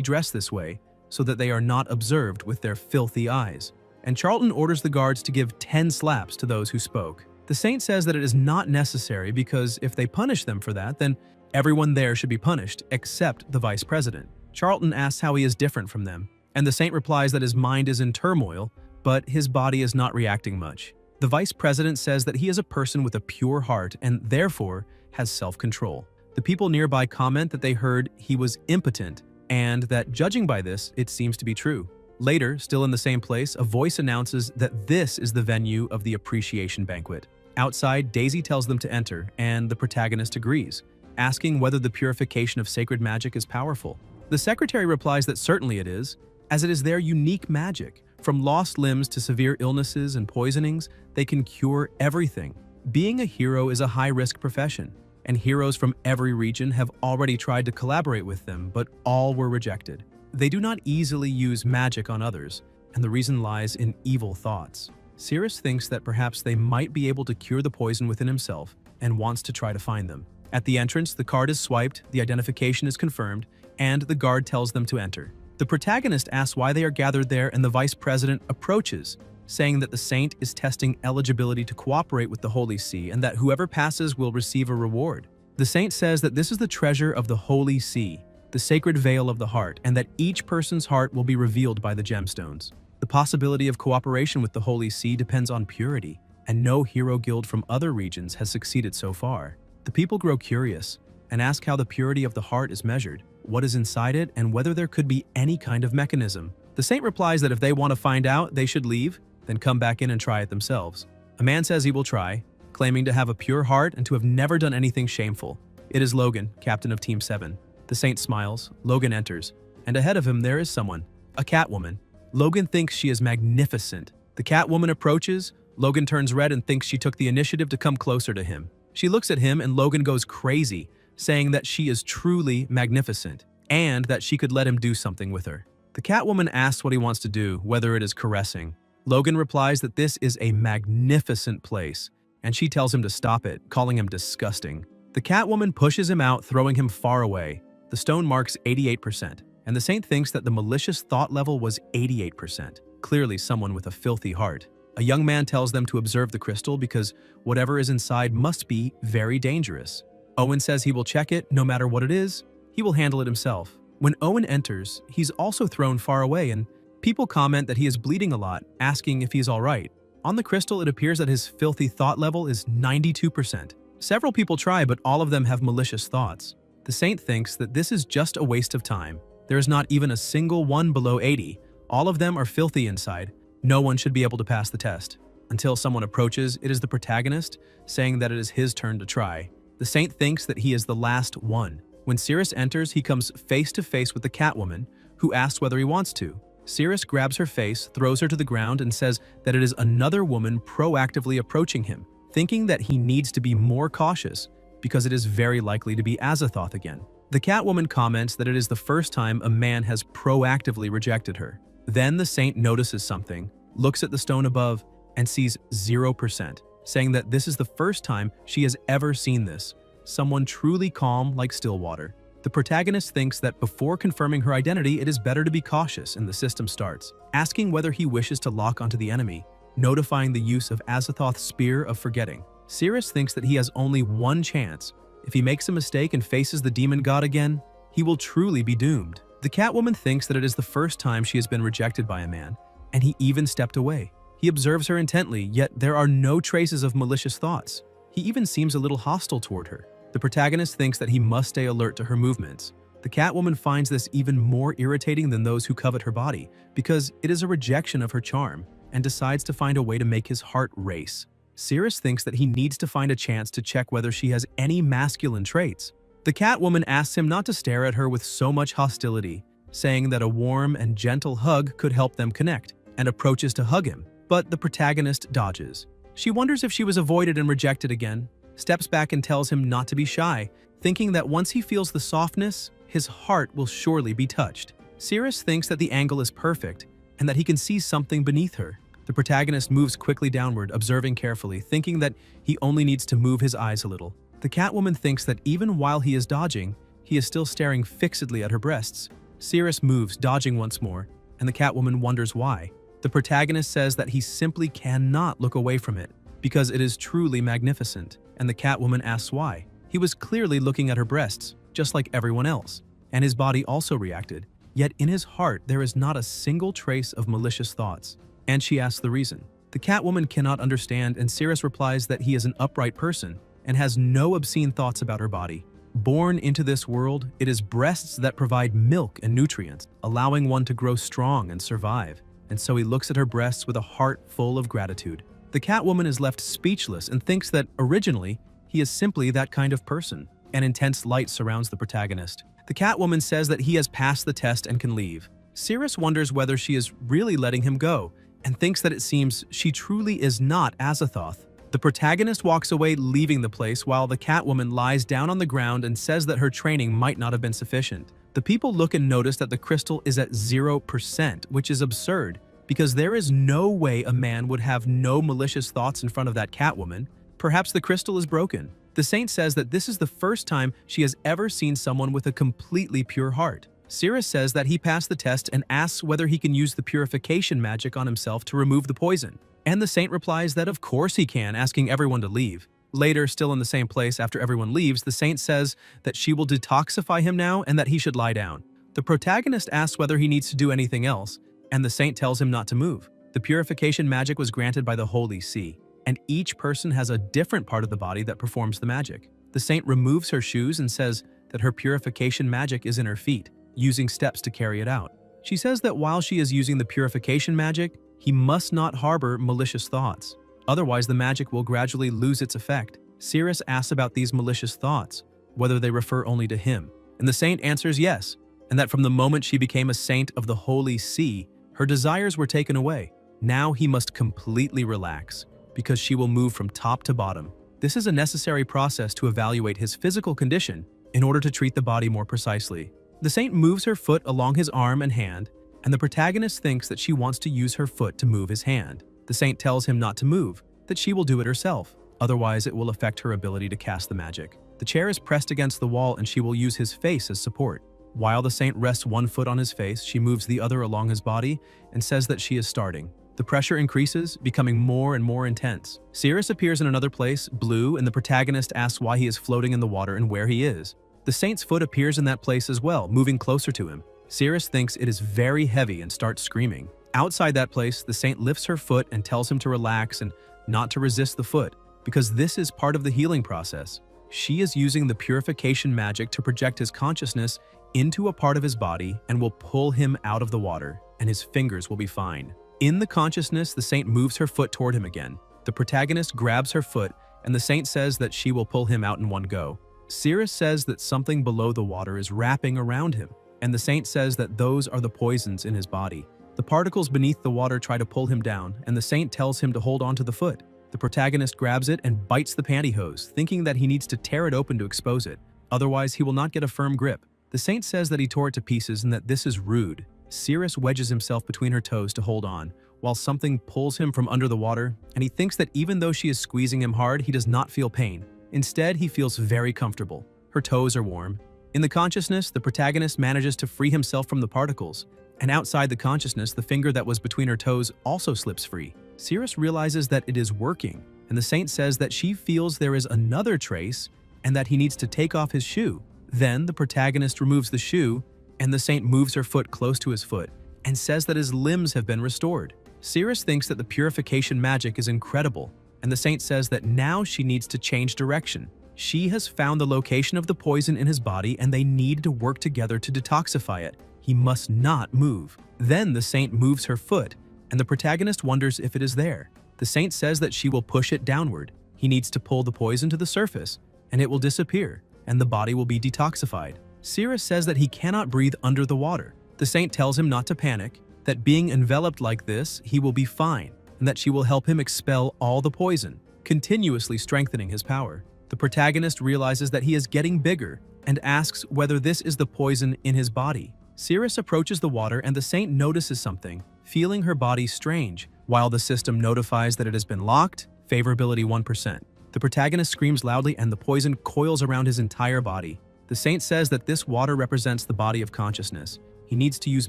dress this way, so that they are not observed with their filthy eyes. And Charlton orders the guards to give 10 slaps to those who spoke. The saint says that it is not necessary because if they punish them for that, then everyone there should be punished except the vice president. Charlton asks how he is different from them, and the saint replies that his mind is in turmoil, but his body is not reacting much. The vice president says that he is a person with a pure heart and therefore has self-control. The people nearby comment that they heard he was impotent and that judging by this, it seems to be true. Later, still in the same place, a voice announces that this is the venue of the appreciation banquet. Outside, Daisy tells them to enter, and the protagonist agrees, asking whether the purification of sacred magic is powerful. The secretary replies that certainly it is, as it is their unique magic. From lost limbs to severe illnesses and poisonings, they can cure everything. Being a hero is a high-risk profession, and heroes from every region have already tried to collaborate with them, but all were rejected. They do not easily use magic on others, and the reason lies in evil thoughts. Cirrus thinks that perhaps they might be able to cure the poison within himself and wants to try to find them. At the entrance, the card is swiped, the identification is confirmed, and the guard tells them to enter. The protagonist asks why they are gathered there, and the vice president approaches, saying that the saint is testing eligibility to cooperate with the Holy See and that whoever passes will receive a reward. The saint says that this is the treasure of the Holy See, the sacred veil of the heart, and that each person's heart will be revealed by the gemstones. The possibility of cooperation with the Holy See depends on purity, and no hero guild from other regions has succeeded so far. The people grow curious and ask how the purity of the heart is measured, what is inside it, and whether there could be any kind of mechanism. The saint replies that if they want to find out, they should leave, then come back in and try it themselves. A man says he will try, claiming to have a pure heart and to have never done anything shameful. It is Logan, captain of Team 7. The saint smiles, Logan enters, and ahead of him there is someone, a Catwoman. Logan thinks she is magnificent. The Catwoman approaches, Logan turns red and thinks she took the initiative to come closer to him. She looks at him and Logan goes crazy, saying that she is truly magnificent, and that she could let him do something with her. The Catwoman asks what he wants to do, whether it is caressing. Logan replies that this is a magnificent place, and she tells him to stop it, calling him disgusting. The Catwoman pushes him out, throwing him far away. The stone marks 88%, and the saint thinks that the malicious thought level was 88%. Clearly someone with a filthy heart. A young man tells them to observe the crystal because whatever is inside must be very dangerous. Owen says he will check it, no matter what it is. He will handle it himself. When Owen enters, he's also thrown far away, and people comment that he is bleeding a lot, asking if he's alright. On the crystal, it appears that his filthy thought level is 92%. Several people try, but all of them have malicious thoughts. The saint thinks that this is just a waste of time. There is not even a single one below 80. All of them are filthy inside. No one should be able to pass the test. Until someone approaches, it is the protagonist, saying that it is his turn to try. The saint thinks that he is the last one. When Cirrus enters, he comes face to face with the Catwoman, who asks whether he wants to. Cirrus grabs her face, throws her to the ground, and says that it is another woman proactively approaching him, thinking that he needs to be more cautious because it is very likely to be Azathoth again. The Catwoman comments that it is the first time a man has proactively rejected her. Then the saint notices something, looks at the stone above, and sees 0%, saying that this is the first time she has ever seen this, someone truly calm like still water. The protagonist thinks that before confirming her identity, it is better to be cautious, and the system starts, asking whether he wishes to lock onto the enemy, notifying the use of Azathoth's Spear of Forgetting. Cirrus thinks that he has only one chance. If he makes a mistake and faces the demon god again, he will truly be doomed. The Catwoman thinks that it is the first time she has been rejected by a man, and he even stepped away. He observes her intently, yet there are no traces of malicious thoughts. He even seems a little hostile toward her. The protagonist thinks that he must stay alert to her movements. The Catwoman finds this even more irritating than those who covet her body, because it is a rejection of her charm, and decides to find a way to make his heart race. Cirrus thinks that he needs to find a chance to check whether she has any masculine traits. The Catwoman asks him not to stare at her with so much hostility, saying that a warm and gentle hug could help them connect, and approaches to hug him, but the protagonist dodges. She wonders if she was avoided and rejected again, steps back and tells him not to be shy, thinking that once he feels the softness, his heart will surely be touched. Cirrus thinks that the angle is perfect and that he can see something beneath her. The protagonist moves quickly downward, observing carefully, thinking that he only needs to move his eyes a little. The Catwoman thinks that even while he is dodging, he is still staring fixedly at her breasts. Cirrus moves, dodging once more, and the Catwoman wonders why. The protagonist says that he simply cannot look away from it, because it is truly magnificent, and the Catwoman asks why. He was clearly looking at her breasts, just like everyone else, and his body also reacted, yet in his heart there is not a single trace of malicious thoughts. And she asks the reason. The Catwoman cannot understand, and Cirrus replies that he is an upright person and has no obscene thoughts about her body. Born into this world, it is breasts that provide milk and nutrients, allowing one to grow strong and survive. And so he looks at her breasts with a heart full of gratitude. The Catwoman is left speechless and thinks that, originally, he is simply that kind of person. An intense light surrounds the protagonist. The Catwoman says that he has passed the test and can leave. Cirrus wonders whether she is really letting him go, and thinks that it seems she truly is not Azathoth. The protagonist walks away, leaving the place, while the Catwoman lies down on the ground and says that her training might not have been sufficient. The people look and notice that the crystal is at 0%, which is absurd, because there is no way a man would have no malicious thoughts in front of that Catwoman. Perhaps the crystal is broken. The Saint says that this is the first time she has ever seen someone with a completely pure heart. Cirrus says that he passed the test and asks whether he can use the purification magic on himself to remove the poison. And the Saint replies that of course he can, asking everyone to leave. Later, still in the same place after everyone leaves, the Saint says that she will detoxify him now and that he should lie down. The protagonist asks whether he needs to do anything else, and the Saint tells him not to move. The purification magic was granted by the Holy See, and each person has a different part of the body that performs the magic. The Saint removes her shoes and says that her purification magic is in her feet, using steps to carry it out. She says that while she is using the purification magic, he must not harbor malicious thoughts. Otherwise, the magic will gradually lose its effect. Cirrus asks about these malicious thoughts, whether they refer only to him. And the Saint answers yes, and that from the moment she became a saint of the Holy See, her desires were taken away. Now he must completely relax, because she will move from top to bottom. This is a necessary process to evaluate his physical condition in order to treat the body more precisely. The Saint moves her foot along his arm and hand, and the protagonist thinks that she wants to use her foot to move his hand. The Saint tells him not to move, that she will do it herself, otherwise it will affect her ability to cast the magic. The chair is pressed against the wall and she will use his face as support. While the Saint rests one foot on his face, she moves the other along his body and says that she is starting. The pressure increases, becoming more and more intense. Cirrus appears in another place, blue, and the protagonist asks why he is floating in the water and where he is. The Saint's foot appears in that place as well, moving closer to him. Cirrus thinks it is very heavy and starts screaming. Outside that place, the Saint lifts her foot and tells him to relax and not to resist the foot, because this is part of the healing process. She is using the purification magic to project his consciousness into a part of his body and will pull him out of the water, and his fingers will be fine. In the consciousness, the Saint moves her foot toward him again. The protagonist grabs her foot, and the Saint says that she will pull him out in one go. Cirrus says that something below the water is wrapping around him, and the Saint says that those are the poisons in his body. The particles beneath the water try to pull him down, and the Saint tells him to hold on to the foot. The protagonist grabs it and bites the pantyhose, thinking that he needs to tear it open to expose it. Otherwise, he will not get a firm grip. The Saint says that he tore it to pieces and that this is rude. Cirrus wedges himself between her toes to hold on, while something pulls him from under the water, and he thinks that even though she is squeezing him hard, he does not feel pain. Instead, he feels very comfortable. Her toes are warm. In the consciousness, the protagonist manages to free himself from the particles, and outside the consciousness, the finger that was between her toes also slips free. Cirrus realizes that it is working, and the Saint says that she feels there is another trace and that he needs to take off his shoe. Then the protagonist removes the shoe, and the Saint moves her foot close to his foot and says that his limbs have been restored. Cirrus thinks that the purification magic is incredible, and the Saint says that now she needs to change direction. She has found the location of the poison in his body and they need to work together to detoxify it. He must not move. Then the Saint moves her foot, and the protagonist wonders if it is there. The Saint says that she will push it downward. He needs to pull the poison to the surface, and it will disappear. and the body will be detoxified. Cirrus says that he cannot breathe under the water. The saint tells him not to panic, that being enveloped like this, he will be fine, and that she will help him expel all the poison, continuously strengthening his power. The protagonist realizes that he is getting bigger and asks whether this is the poison in his body. Cirrus approaches the water and the saint notices something, feeling her body strange, while the system notifies that it has been locked, favorability 1%. The protagonist screams loudly and the poison coils around his entire body. The saint says that this water represents the body of consciousness. He needs to use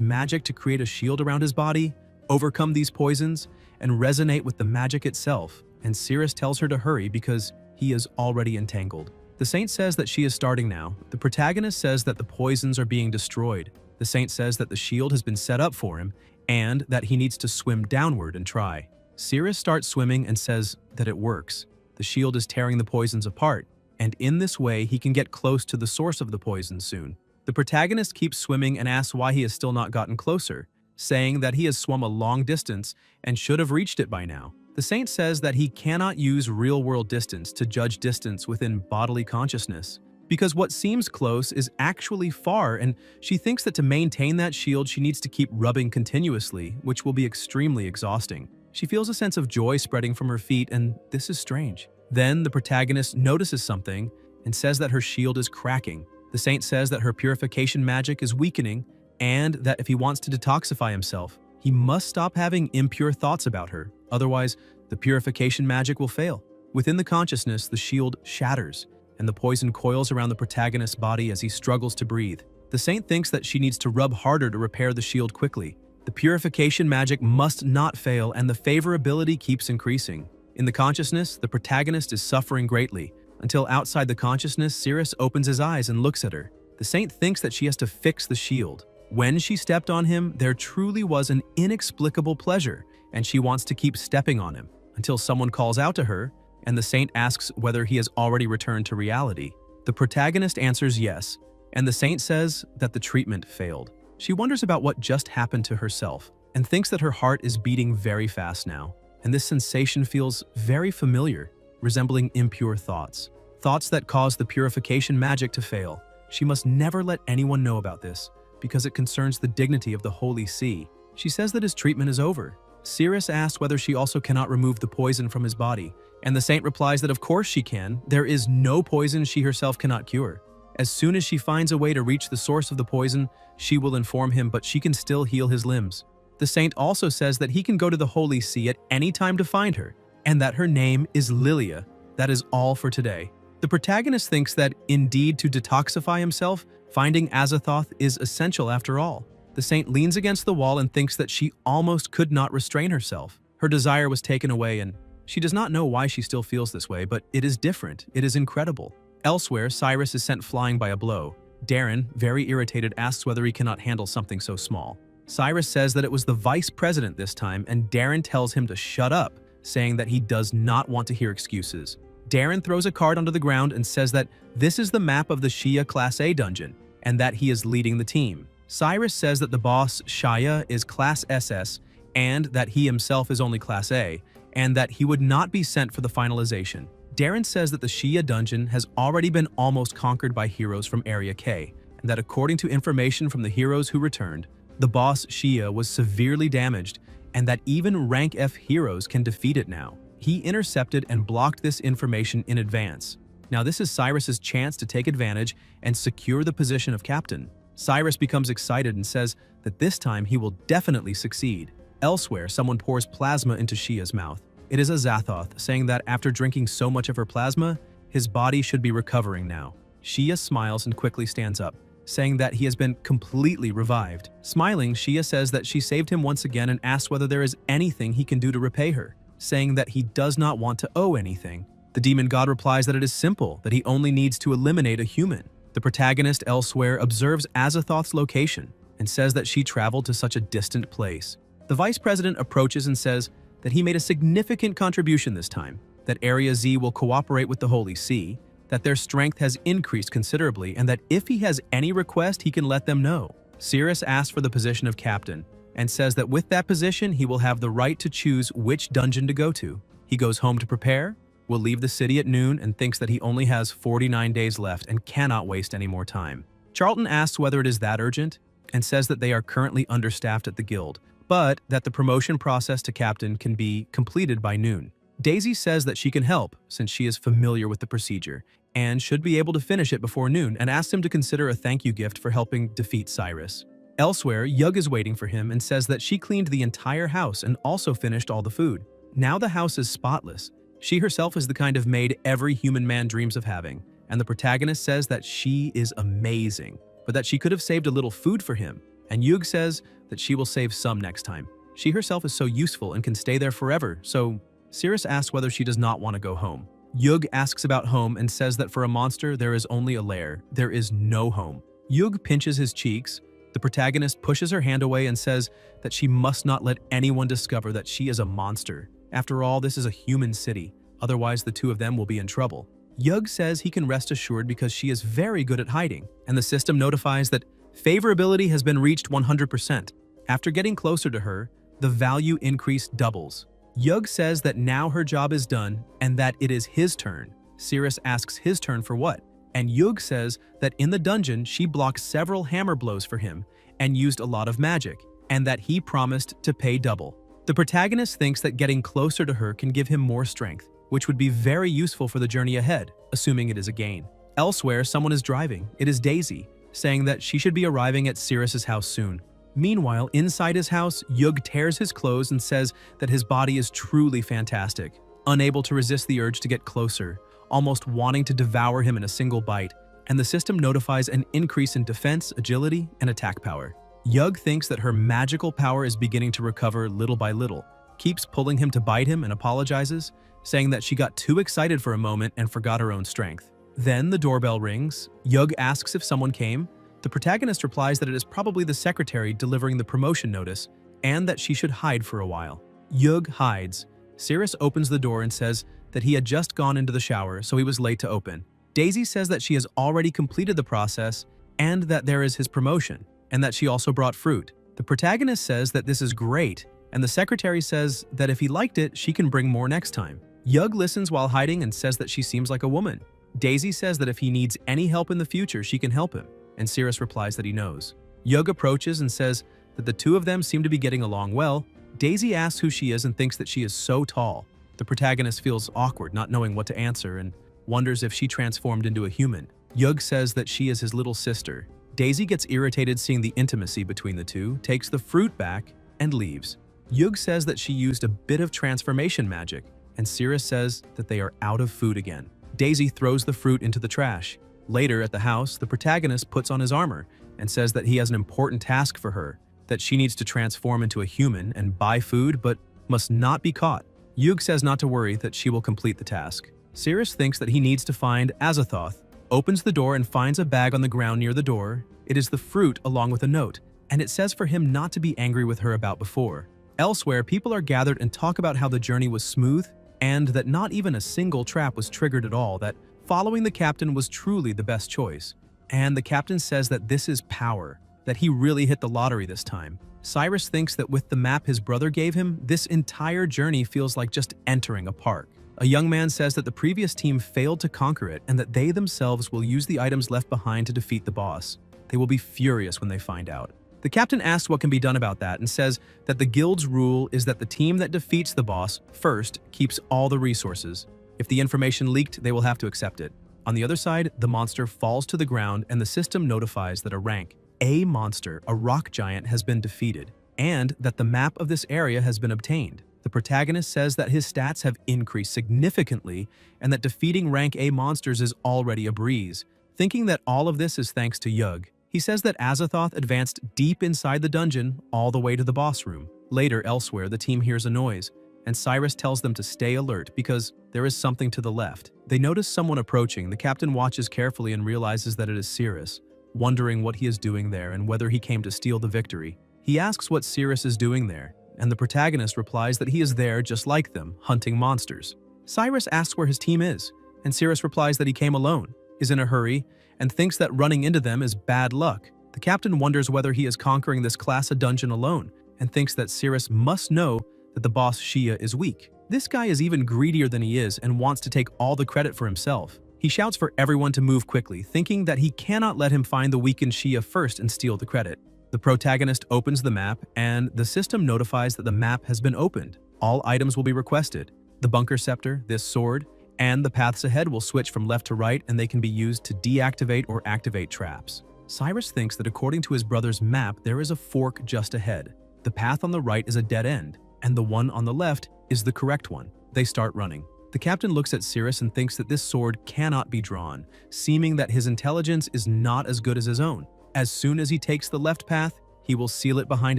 magic to create a shield around his body, overcome these poisons, and resonate with the magic itself, and Cirrus tells her to hurry because he is already entangled. The saint says that she is starting now. The protagonist says that the poisons are being destroyed. The saint says that the shield has been set up for him and that he needs to swim downward and try. Cirrus starts swimming and says that it works. The shield is tearing the poisons apart, and in this way he can get close to the source of the poison soon. The protagonist keeps swimming and asks why he has still not gotten closer, saying that he has swum a long distance and should have reached it by now. The saint says that he cannot use real-world distance to judge distance within bodily consciousness, because what seems close is actually far, and she thinks that to maintain that shield she needs to keep rubbing continuously, which will be extremely exhausting. She feels a sense of joy spreading from her feet, and this is strange. Then the protagonist notices something and says that her shield is cracking. The saint says that her purification magic is weakening, and that if he wants to detoxify himself, he must stop having impure thoughts about her, otherwise the purification magic will fail. Within the consciousness, the shield shatters, and the poison coils around the protagonist's body as he struggles to breathe. The saint thinks that she needs to rub harder to repair the shield quickly. The purification magic must not fail, and the favorability keeps increasing. In the consciousness, the protagonist is suffering greatly, until outside the consciousness, Cirrus opens his eyes and looks at her. The saint thinks that she has to fix the shield. When she stepped on him, there truly was an inexplicable pleasure, and she wants to keep stepping on him, until someone calls out to her, and the saint asks whether he has already returned to reality. The protagonist answers yes, and the saint says that the treatment failed. She wonders about what just happened to herself, and thinks that her heart is beating very fast now, and this sensation feels very familiar, resembling impure thoughts. Thoughts that cause the purification magic to fail. She must never let anyone know about this, because it concerns the dignity of the Holy See. She says that his treatment is over. Cirrus asks whether she also cannot remove the poison from his body, and the saint replies that of course she can. There is no poison she herself cannot cure. As soon as she finds a way to reach the source of the poison, she will inform him, but she can still heal his limbs. The saint also says that he can go to the Holy See at any time to find her, and that her name is Lilia. That is all for today. The protagonist thinks that, indeed, to detoxify himself, finding Azathoth is essential after all. The saint leans against the wall and thinks that she almost could not restrain herself. Her desire was taken away, and she does not know why she still feels this way, but it is different. It is incredible. Elsewhere, Cyrus is sent flying by a blow. Darren, very irritated, asks whether he cannot handle something so small. Cyrus says that it was the vice president this time, and Darren tells him to shut up, saying that he does not want to hear excuses. Darren throws a card onto the ground and says that this is the map of the Shia Class A dungeon, and that he is leading the team. Cyrus says that the boss, Shia, is Class SS, and that he himself is only Class A, and that he would not be sent for the finalization. Darren says that the Shia dungeon has already been almost conquered by heroes from Area K, and that according to information from the heroes who returned, the boss Shia was severely damaged, and that even rank F heroes can defeat it now. He intercepted and blocked this information in advance. Now this is Cyrus's chance to take advantage and secure the position of captain. Cyrus becomes excited and says that this time he will definitely succeed. Elsewhere, someone pours plasma into Shia's mouth. It is Azathoth, saying that after drinking so much of her plasma, his body should be recovering now. Shia smiles and quickly stands up, saying that he has been completely revived. Smiling, Shia says that she saved him once again and asks whether there is anything he can do to repay her, saying that he does not want to owe anything. The demon god replies that it is simple, that he only needs to eliminate a human. The protagonist elsewhere observes Azathoth's location and says that she traveled to such a distant place. The vice president approaches and says that he made a significant contribution this time, that Area Z will cooperate with the Holy See, that their strength has increased considerably, and that if he has any request, he can let them know. Cirrus asks for the position of captain, and says that with that position, he will have the right to choose which dungeon to go to. He goes home to prepare, will leave the city at noon and thinks that he only has 49 days left and cannot waste any more time. Charlton asks whether it is that urgent and says that they are currently understaffed at the guild, but that the promotion process to captain can be completed by noon. Daisy says that she can help since she is familiar with the procedure and should be able to finish it before noon, and asks him to consider a thank you gift for helping defeat Cyrus. Elsewhere, Yug is waiting for him and says that she cleaned the entire house and also finished all the food. Now the house is spotless. She herself is the kind of maid every human man dreams of having, and the protagonist says that she is amazing, but that she could have saved a little food for him, and Yug says that she will save some next time. She herself is so useful and can stay there forever, so Cyrus asks whether she does not want to go home. Yug asks about home and says that for a monster there is only a lair, there is no home. Yug pinches his cheeks. The protagonist pushes her hand away and says that she must not let anyone discover that she is a monster. After all, this is a human city, otherwise the two of them will be in trouble. Yug says he can rest assured because she is very good at hiding, and the system notifies that favorability has been reached 100%. After getting closer to her, the value increase doubles. Yug says that now her job is done and that it is his turn. Cyrus asks his turn for what, and Yug says that in the dungeon she blocked several hammer blows for him and used a lot of magic, and that he promised to pay double. The protagonist thinks that getting closer to her can give him more strength, which would be very useful for the journey ahead, assuming it is a gain. Elsewhere, someone is driving. It is Daisy, saying that she should be arriving at Cyrus's house soon. Meanwhile, inside his house, Yug tears his clothes and says that his body is truly fantastic, unable to resist the urge to get closer, almost wanting to devour him in a single bite, and the system notifies an increase in defense, agility, and attack power. Yug thinks that her magical power is beginning to recover little by little, keeps pulling him to bite him and apologizes, saying that she got too excited for a moment and forgot her own strength. Then the doorbell rings. Yug asks if someone came. The protagonist replies that it is probably the secretary delivering the promotion notice and that she should hide for a while. Yug hides. Cyrus opens the door and says that he had just gone into the shower, so he was late to open. Daisy says that she has already completed the process and that there is his promotion, and that she also brought fruit. The protagonist says that this is great, and the secretary says that if he liked it, she can bring more next time. Yug listens while hiding and says that she seems like a woman. Daisy says that if he needs any help in the future, she can help him, and Cyrus replies that he knows. Yug approaches and says that the two of them seem to be getting along well. Daisy asks who she is and thinks that she is so tall. The protagonist feels awkward, not knowing what to answer, and wonders if she transformed into a human. Yug says that she is his little sister. Daisy gets irritated seeing the intimacy between the two, takes the fruit back, and leaves. Yug says that she used a bit of transformation magic, and Cyrus says that they are out of food again. Daisy throws the fruit into the trash. Later at the house, the protagonist puts on his armor and says that he has an important task for her, that she needs to transform into a human and buy food but must not be caught. Yug says not to worry, that she will complete the task. Cyrus thinks that he needs to find Azathoth, opens the door and finds a bag on the ground near the door. It is the fruit along with a note, and it says for him not to be angry with her about before. Elsewhere, people are gathered and talk about how the journey was smooth and that not even a single trap was triggered at all, that following the captain was truly the best choice. And the captain says that this is power, that he really hit the lottery this time. Cyrus thinks that with the map his brother gave him, this entire journey feels like just entering a park. A young man says that the previous team failed to conquer it and that they themselves will use the items left behind to defeat the boss. They will be furious when they find out. The captain asks what can be done about that and says that the guild's rule is that the team that defeats the boss first keeps all the resources. If the information leaked, they will have to accept it. On the other side, the monster falls to the ground and the system notifies that a rank A monster, a rock giant, has been defeated, and that the map of this area has been obtained. The protagonist says that his stats have increased significantly and that defeating rank A monsters is already a breeze, thinking that all of this is thanks to Yug. He says that Azathoth advanced deep inside the dungeon all the way to the boss room. Later, elsewhere, the team hears a noise, and Cyrus tells them to stay alert because there is something to the left. They notice someone approaching. The captain watches carefully and realizes that it is Cyrus, wondering what he is doing there and whether he came to steal the victory. He asks what Cyrus is doing there, and the protagonist replies that he is there just like them, hunting monsters. Cyrus asks where his team is, and Cyrus replies that he came alone, is in a hurry, and thinks that running into them is bad luck. The captain wonders whether he is conquering this class of dungeon alone, and thinks that Cyrus must know that the boss Shia is weak. This guy is even greedier than he is and wants to take all the credit for himself. He shouts for everyone to move quickly, thinking that he cannot let him find the weakened Shia first and steal the credit. The protagonist opens the map, and the system notifies that the map has been opened. All items will be requested. The bunker scepter, this sword, and the paths ahead will switch from left to right, and they can be used to deactivate or activate traps. Cyrus thinks that according to his brother's map, there is a fork just ahead. The path on the right is a dead end, and the one on the left is the correct one. They start running. The captain looks at Cyrus and thinks that this sword cannot be drawn, seeming that his intelligence is not as good as his own. As soon as he takes the left path, he will seal it behind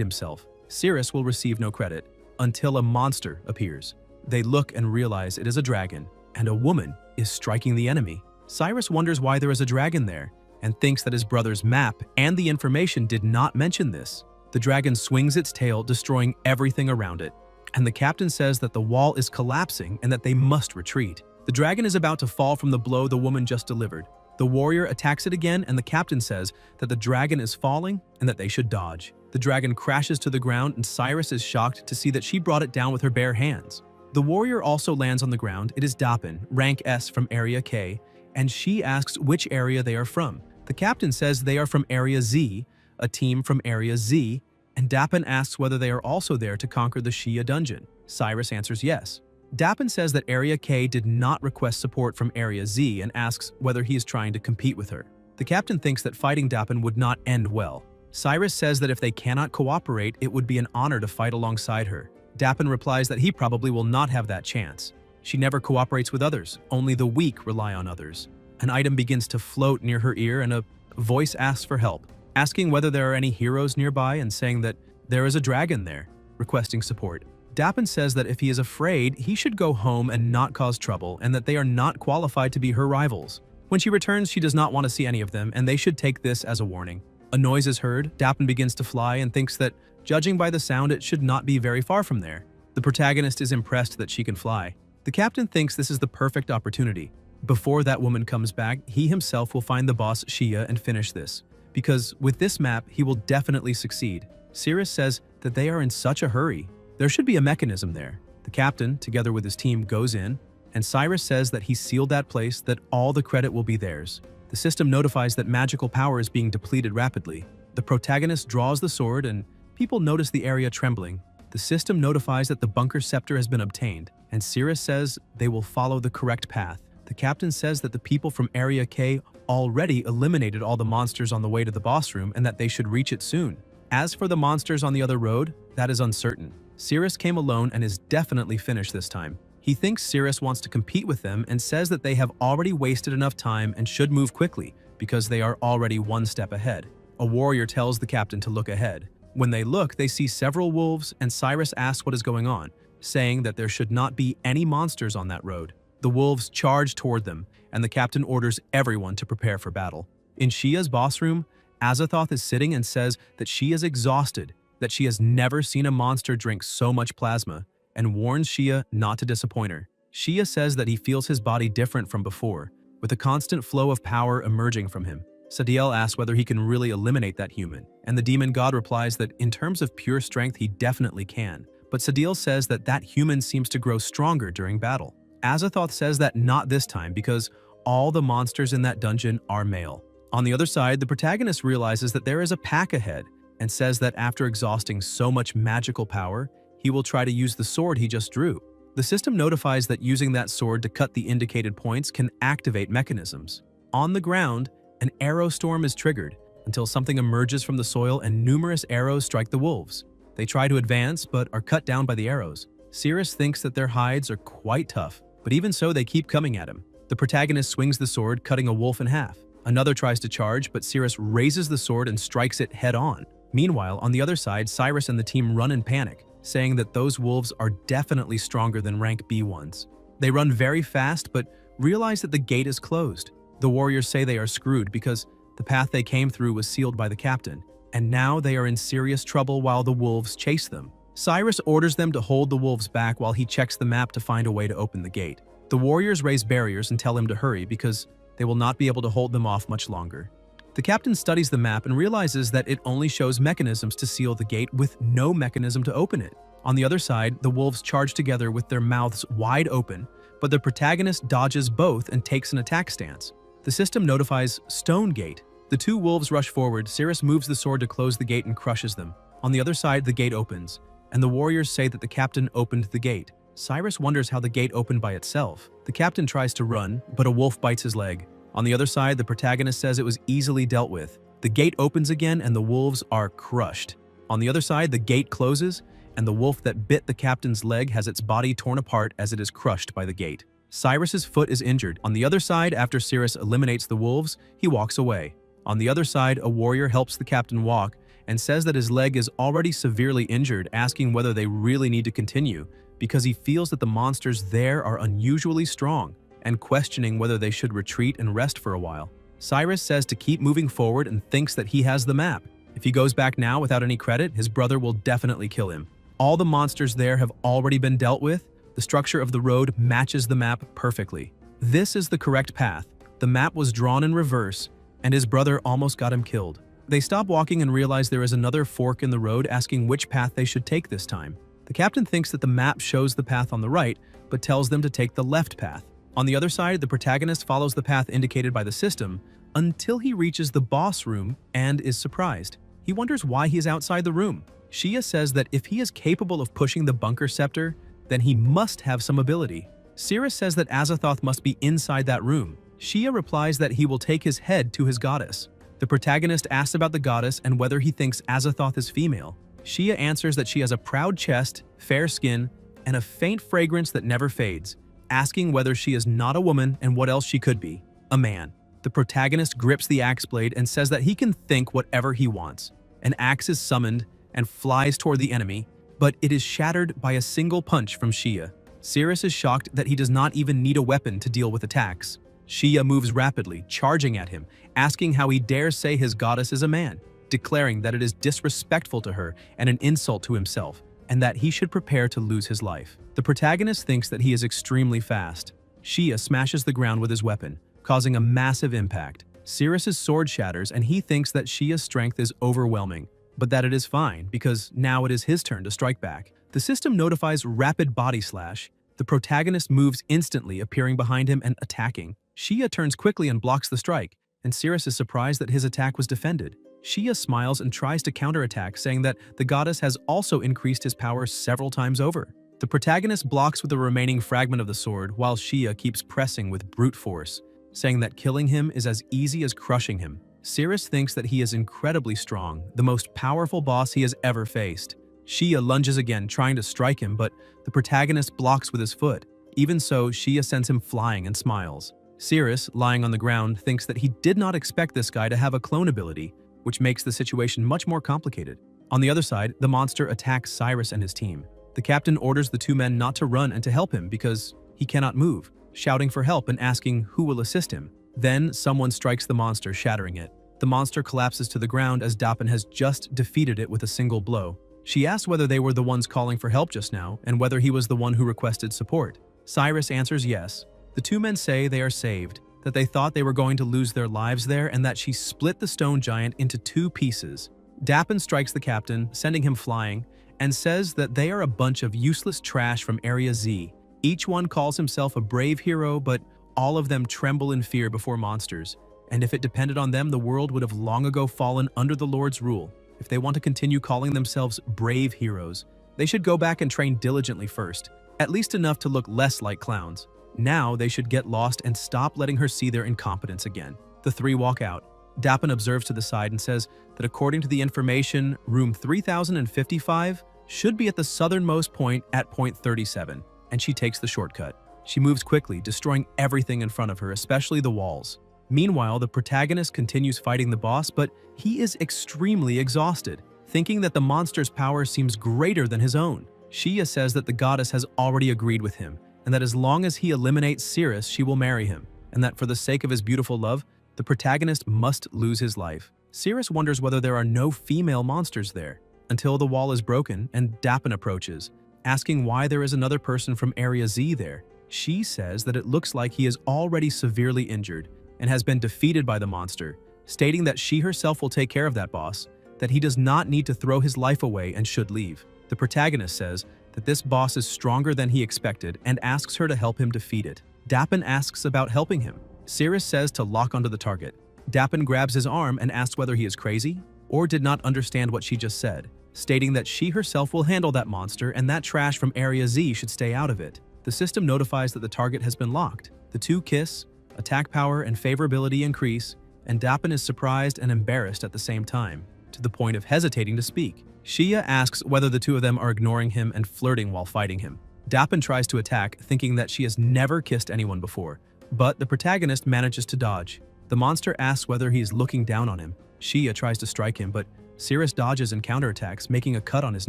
himself. Cyrus will receive no credit until a monster appears. They look and realize it is a dragon, and a woman is striking the enemy. Cyrus wonders why there is a dragon there, and thinks that his brother's map and the information did not mention this. The dragon swings its tail, destroying everything around it, and the captain says that the wall is collapsing and that they must retreat. The dragon is about to fall from the blow the woman just delivered. The warrior attacks it again, and the captain says that the dragon is falling and that they should dodge. The dragon crashes to the ground, and Cyrus is shocked to see that she brought it down with her bare hands. The warrior also lands on the ground. It is Dapen, rank S from Area K, and she asks which area they are from. The captain says they are from Area Z, a team from Area Z, and Dapen asks whether they are also there to conquer the Shia dungeon. Cyrus answers yes. Dapen says that Area K did not request support from Area Z and asks whether he is trying to compete with her. The captain thinks that fighting Dapen would not end well. Cyrus says that if they cannot cooperate, it would be an honor to fight alongside her. Dapen replies that he probably will not have that chance. She never cooperates with others, only the weak rely on others. An item begins to float near her ear, and a voice asks for help, asking whether there are any heroes nearby and saying that there is a dragon there, requesting support. Dapen says that if he is afraid, he should go home and not cause trouble, and that they are not qualified to be her rivals. When she returns, she does not want to see any of them, and they should take this as a warning. A noise is heard. Dapen begins to fly and thinks that, judging by the sound, it should not be very far from there. The protagonist is impressed that she can fly. The captain thinks this is the perfect opportunity. Before that woman comes back, he himself will find the boss Shia and finish this, because with this map, he will definitely succeed. Cyrus says that they are in such a hurry. There should be a mechanism there. The captain, together with his team, goes in, and Cyrus says that he sealed that place, that all the credit will be theirs. The system notifies that magical power is being depleted rapidly. The protagonist draws the sword, and people notice the area trembling. The system notifies that the bunker scepter has been obtained, and Cyrus says they will follow the correct path. The captain says that the people from Area K already eliminated all the monsters on the way to the boss room and that they should reach it soon. As for the monsters on the other road, that is uncertain. Cyrus came alone and is definitely finished this time. He thinks Cyrus wants to compete with them and says that they have already wasted enough time and should move quickly because they are already one step ahead. A warrior tells the captain to look ahead. When they look, they see several wolves, and Cyrus asks what is going on, saying that there should not be any monsters on that road. The wolves charge toward them, and the captain orders everyone to prepare for battle. In Shia's boss room, Azathoth is sitting and says that she is exhausted, that she has never seen a monster drink so much plasma, and warns Shia not to disappoint her. Shia says that he feels his body different from before, with a constant flow of power emerging from him. Sadiel asks whether he can really eliminate that human, and the demon god replies that in terms of pure strength he definitely can, but Sadiel says that that human seems to grow stronger during battle. Azathoth says that not this time because all the monsters in that dungeon are male. On the other side, the protagonist realizes that there is a pack ahead and says that after exhausting so much magical power, he will try to use the sword he just drew. The system notifies that using that sword to cut the indicated points can activate mechanisms. On the ground, an arrow storm is triggered until something emerges from the soil and numerous arrows strike the wolves. They try to advance but are cut down by the arrows. Cyrus thinks that their hides are quite tough, but even so they keep coming at him. The protagonist swings the sword, cutting a wolf in half. Another tries to charge, but Cyrus raises the sword and strikes it head-on. Meanwhile, on the other side, Cyrus and the team run in panic, saying that those wolves are definitely stronger than rank B ones. They run very fast, but realize that the gate is closed. The warriors say they are screwed because the path they came through was sealed by the captain, and now they are in serious trouble while the wolves chase them. Cyrus orders them to hold the wolves back while he checks the map to find a way to open the gate. The warriors raise barriers and tell him to hurry because they will not be able to hold them off much longer. The captain studies the map and realizes that it only shows mechanisms to seal the gate with no mechanism to open it. On the other side, the wolves charge together with their mouths wide open, but the protagonist dodges both and takes an attack stance. The system notifies Stone Gate. The two wolves rush forward. Cirrus moves the sword to close the gate and crushes them. On the other side, the gate opens, and the warriors say that the captain opened the gate. Cyrus wonders how the gate opened by itself. The captain tries to run, but a wolf bites his leg. On the other side, the protagonist says it was easily dealt with. The gate opens again and the wolves are crushed. On the other side, the gate closes, and the wolf that bit the captain's leg has its body torn apart as it is crushed by the gate. Cyrus's foot is injured. On the other side, after Cirrus eliminates the wolves, he walks away. On the other side, a warrior helps the captain walk and says that his leg is already severely injured, asking whether they really need to continue because he feels that the monsters there are unusually strong and questioning whether they should retreat and rest for a while. Cyrus says to keep moving forward and thinks that he has the map. If he goes back now without any credit, his brother will definitely kill him. All the monsters there have already been dealt with. The structure of the road matches the map perfectly. This is the correct path. The map was drawn in reverse, and his brother almost got him killed. They stop walking and realize there is another fork in the road, asking which path they should take this time. The captain thinks that the map shows the path on the right, but tells them to take the left path. On the other side, the protagonist follows the path indicated by the system until he reaches the boss room and is surprised. He wonders why he is outside the room. Shia says that if he is capable of pushing the bunker scepter, then he must have some ability. Cirrus says that Azathoth must be inside that room. Shia replies that he will take his head to his goddess. The protagonist asks about the goddess and whether he thinks Azathoth is female. Shia answers that she has a proud chest, fair skin, and a faint fragrance that never fades, asking whether she is not a woman and what else she could be, a man. The protagonist grips the axe blade and says that he can think whatever he wants. An axe is summoned and flies toward the enemy, but it is shattered by a single punch from Shia. Cirrus is shocked that he does not even need a weapon to deal with attacks. Shia moves rapidly, charging at him, asking how he dares say his goddess is a man, declaring that it is disrespectful to her and an insult to himself, and that he should prepare to lose his life. The protagonist thinks that he is extremely fast. Shia smashes the ground with his weapon, causing a massive impact. Cirrus's sword shatters and he thinks that Shia's strength is overwhelming, but that it is fine because now it is his turn to strike back. The system notifies rapid body slash. The protagonist moves instantly, appearing behind him and attacking. Shia turns quickly and blocks the strike, and Cirrus is surprised that his attack was defended. Shia smiles and tries to counterattack, saying that the goddess has also increased his power several times over. The protagonist blocks with the remaining fragment of the sword while Shia keeps pressing with brute force, saying that killing him is as easy as crushing him. Cirrus thinks that he is incredibly strong, the most powerful boss he has ever faced. Shia lunges again, trying to strike him, but the protagonist blocks with his foot. Even so, Shia sends him flying and smiles. Cirrus, lying on the ground, thinks that he did not expect this guy to have a clone ability, which makes the situation much more complicated. On the other side, the monster attacks Cyrus and his team. The captain orders the two men not to run and to help him because he cannot move, shouting for help and asking who will assist him. Then, someone strikes the monster, shattering it. The monster collapses to the ground as Dapen has just defeated it with a single blow. She asks whether they were the ones calling for help just now and whether he was the one who requested support. Cyrus answers yes. The two men say they are saved, that they thought they were going to lose their lives there, and that she split the stone giant into two pieces. Dapen strikes the captain, sending him flying, and says that they are a bunch of useless trash from Area Z. Each one calls himself a brave hero, but all of them tremble in fear before monsters, and if it depended on them, the world would have long ago fallen under the Lord's rule. If they want to continue calling themselves brave heroes, they should go back and train diligently first, at least enough to look less like clowns. Now they should get lost and stop letting her see their incompetence again. The three walk out. Dapen observes to the side and says that according to the information, room 3055 should be at the southernmost point at point 37, and she takes the shortcut. She moves quickly, destroying everything in front of her, especially the walls. Meanwhile, the protagonist continues fighting the boss, but he is extremely exhausted, thinking that the monster's power seems greater than his own. Shia says that the goddess has already agreed with him, and that as long as he eliminates Cirrus, she will marry him, and that for the sake of his beautiful love, the protagonist must lose his life. Cirrus wonders whether there are no female monsters there, until the wall is broken and Dapen approaches, asking why there is another person from Area Z there. She says that it looks like he is already severely injured and has been defeated by the monster, stating that she herself will take care of that boss, that he does not need to throw his life away and should leave. The protagonist says that this boss is stronger than he expected and asks her to help him defeat it. Dappen asks about helping him. Cirrus says to lock onto the target. Dappen grabs his arm and asks whether he is crazy or did not understand what she just said, stating that she herself will handle that monster and that trash from Area Z should stay out of it. The system notifies that the target has been locked. The two kiss, attack power and favorability increase, and Dappen is surprised and embarrassed at the same time, to the point of hesitating to speak. Shia asks whether the two of them are ignoring him and flirting while fighting him. Dappen tries to attack, thinking that she has never kissed anyone before, but the protagonist manages to dodge. The monster asks whether he is looking down on him. Shia tries to strike him, but Cirrus dodges and counterattacks, making a cut on his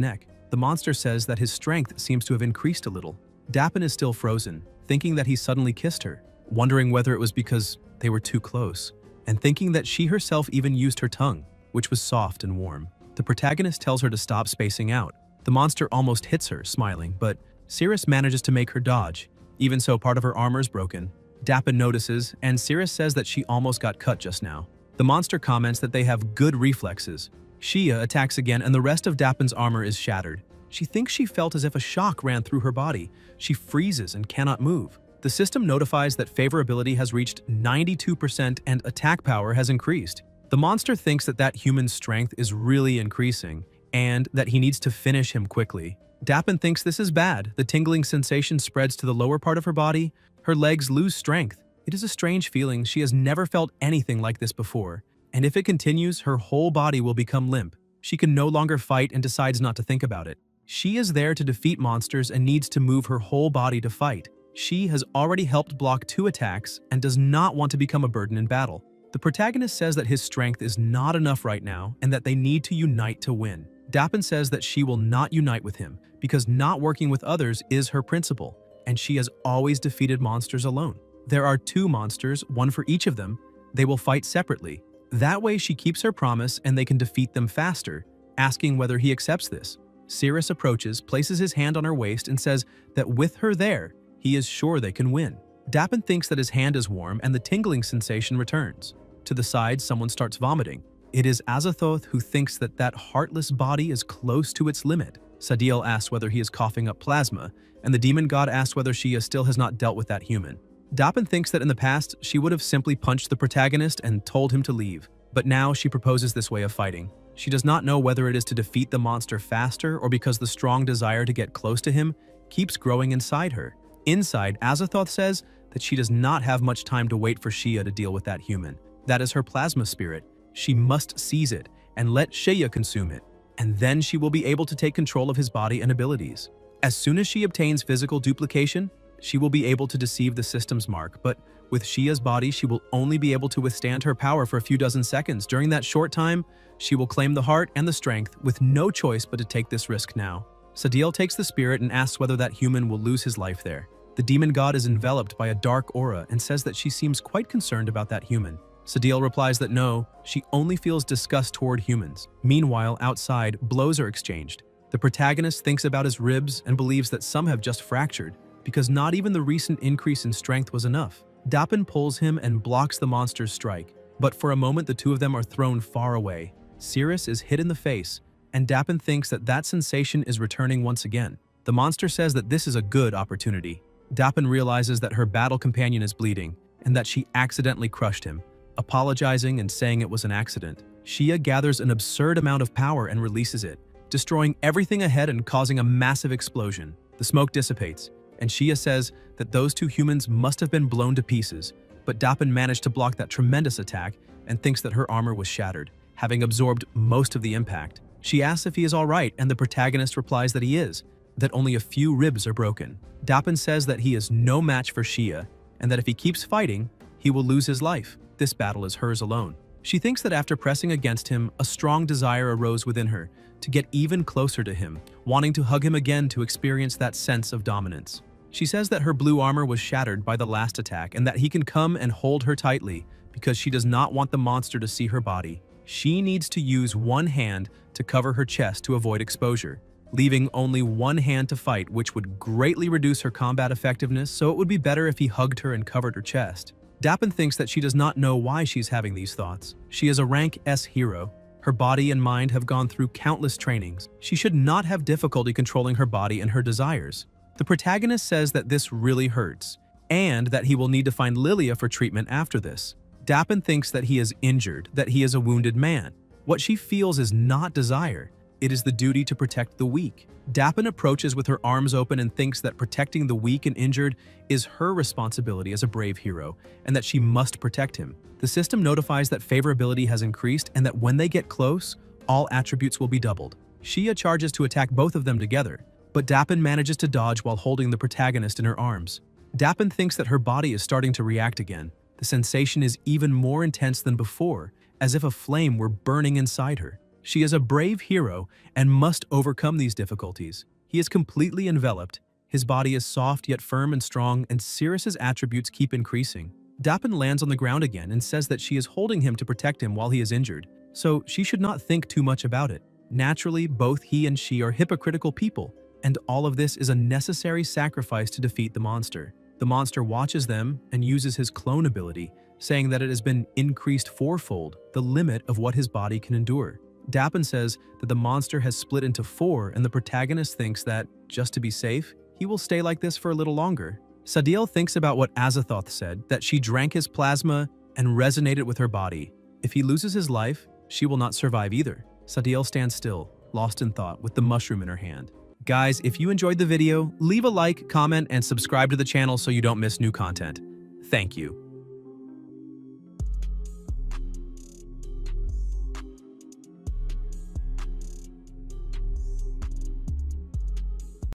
neck. The monster says that his strength seems to have increased a little. Dappen is still frozen, thinking that he suddenly kissed her, wondering whether it was because they were too close, and thinking that she herself even used her tongue, which was soft and warm. The protagonist tells her to stop spacing out. The monster almost hits her, smiling, but Cirrus manages to make her dodge. Even so, part of her armor is broken. Dappen notices, and Cirrus says that she almost got cut just now. The monster comments that they have good reflexes. Shia attacks again, and the rest of Dappen's armor is shattered. She thinks she felt as if a shock ran through her body. She freezes and cannot move. The system notifies that favorability has reached 92% and attack power has increased. The monster thinks that that human's strength is really increasing, and that he needs to finish him quickly. Dappen thinks this is bad. The tingling sensation spreads to the lower part of her body. Her legs lose strength. It is a strange feeling. She has never felt anything like this before, and if it continues, her whole body will become limp. She can no longer fight and decides not to think about it. She is there to defeat monsters and needs to move her whole body to fight. She has already helped block 2 attacks and does not want to become a burden in battle. The protagonist says that his strength is not enough right now and that they need to unite to win. Dappen says that she will not unite with him because not working with others is her principle, and she has always defeated monsters alone. There are 2 monsters, one for each of them. They will fight separately. That way she keeps her promise and they can defeat them faster, asking whether he accepts this. Cirrus approaches, places his hand on her waist and says that with her there, he is sure they can win. Dappen thinks that his hand is warm and the tingling sensation returns. To the side, someone starts vomiting. It is Azathoth who thinks that that heartless body is close to its limit. Sadiel asks whether he is coughing up plasma, and the demon god asks whether Shia still has not dealt with that human. Dappen thinks that in the past, she would have simply punched the protagonist and told him to leave, but now she proposes this way of fighting. She does not know whether it is to defeat the monster faster or because the strong desire to get close to him keeps growing inside her. Inside, Azathoth says that she does not have much time to wait for Shia to deal with that human. That is her plasma spirit. She must seize it and let Shia consume it, and then she will be able to take control of his body and abilities. As soon as she obtains physical duplication, she will be able to deceive the system's mark, but with Shia's body, she will only be able to withstand her power for a few dozen seconds. During that short time, she will claim the heart and the strength with no choice but to take this risk now. Sadiel takes the spirit and asks whether that human will lose his life there. The demon god is enveloped by a dark aura and says that she seems quite concerned about that human. Sadiel replies that no, she only feels disgust toward humans. Meanwhile, outside, blows are exchanged. The protagonist thinks about his ribs and believes that some have just fractured, because not even the recent increase in strength was enough. Dappen pulls him and blocks the monster's strike, but for a moment the two of them are thrown far away. Cirrus is hit in the face, and Dappen thinks that that sensation is returning once again. The monster says that this is a good opportunity. Dappen realizes that her battle companion is bleeding, and that she accidentally crushed him. Apologizing and saying it was an accident, Shia gathers an absurd amount of power and releases it, destroying everything ahead and causing a massive explosion. The smoke dissipates, and Shia says that those 2 humans must have been blown to pieces, but Dappen managed to block that tremendous attack and thinks that her armor was shattered, having absorbed most of the impact. She asks if he is alright, and the protagonist replies that he is, that only a few ribs are broken. Dappen says that he is no match for Shia, and that if he keeps fighting, he will lose his life. This battle is hers alone. She thinks that after pressing against him, a strong desire arose within her to get even closer to him, wanting to hug him again to experience that sense of dominance. She says that her blue armor was shattered by the last attack and that he can come and hold her tightly because she does not want the monster to see her body. She needs to use one hand to cover her chest to avoid exposure, leaving only one hand to fight, which would greatly reduce her combat effectiveness, so it would be better if he hugged her and covered her chest. Dappen thinks that she does not know why she's having these thoughts. She is a rank S hero. Her body and mind have gone through countless trainings. She should not have difficulty controlling her body and her desires. The protagonist says that this really hurts, and that he will need to find Lilia for treatment after this. Dappen thinks that he is injured, that he is a wounded man. What she feels is not desire. It is the duty to protect the weak. Dappen approaches with her arms open and thinks that protecting the weak and injured is her responsibility as a brave hero, and that she must protect him. The system notifies that favorability has increased and that when they get close, all attributes will be doubled. Shia charges to attack both of them together, but Dappen manages to dodge while holding the protagonist in her arms. Dappen thinks that her body is starting to react again. The sensation is even more intense than before, as if a flame were burning inside her. She is a brave hero and must overcome these difficulties. He is completely enveloped. His body is soft yet firm and strong, and Sirius's attributes keep increasing. Dappen lands on the ground again and says that she is holding him to protect him while he is injured, so she should not think too much about it. Naturally, both he and she are hypocritical people, and all of this is a necessary sacrifice to defeat the monster. The monster watches them and uses his clone ability, saying that it has been increased fourfold, the limit of what his body can endure. Dappen says that the monster has split into 4, and the protagonist thinks that, just to be safe, he will stay like this for a little longer. Sadiel thinks about what Azathoth said, that she drank his plasma and resonated with her body. If he loses his life, she will not survive either. Sadiel stands still, lost in thought, with the mushroom in her hand. Guys, if you enjoyed the video, leave a like, comment, and subscribe to the channel so you don't miss new content. Thank you.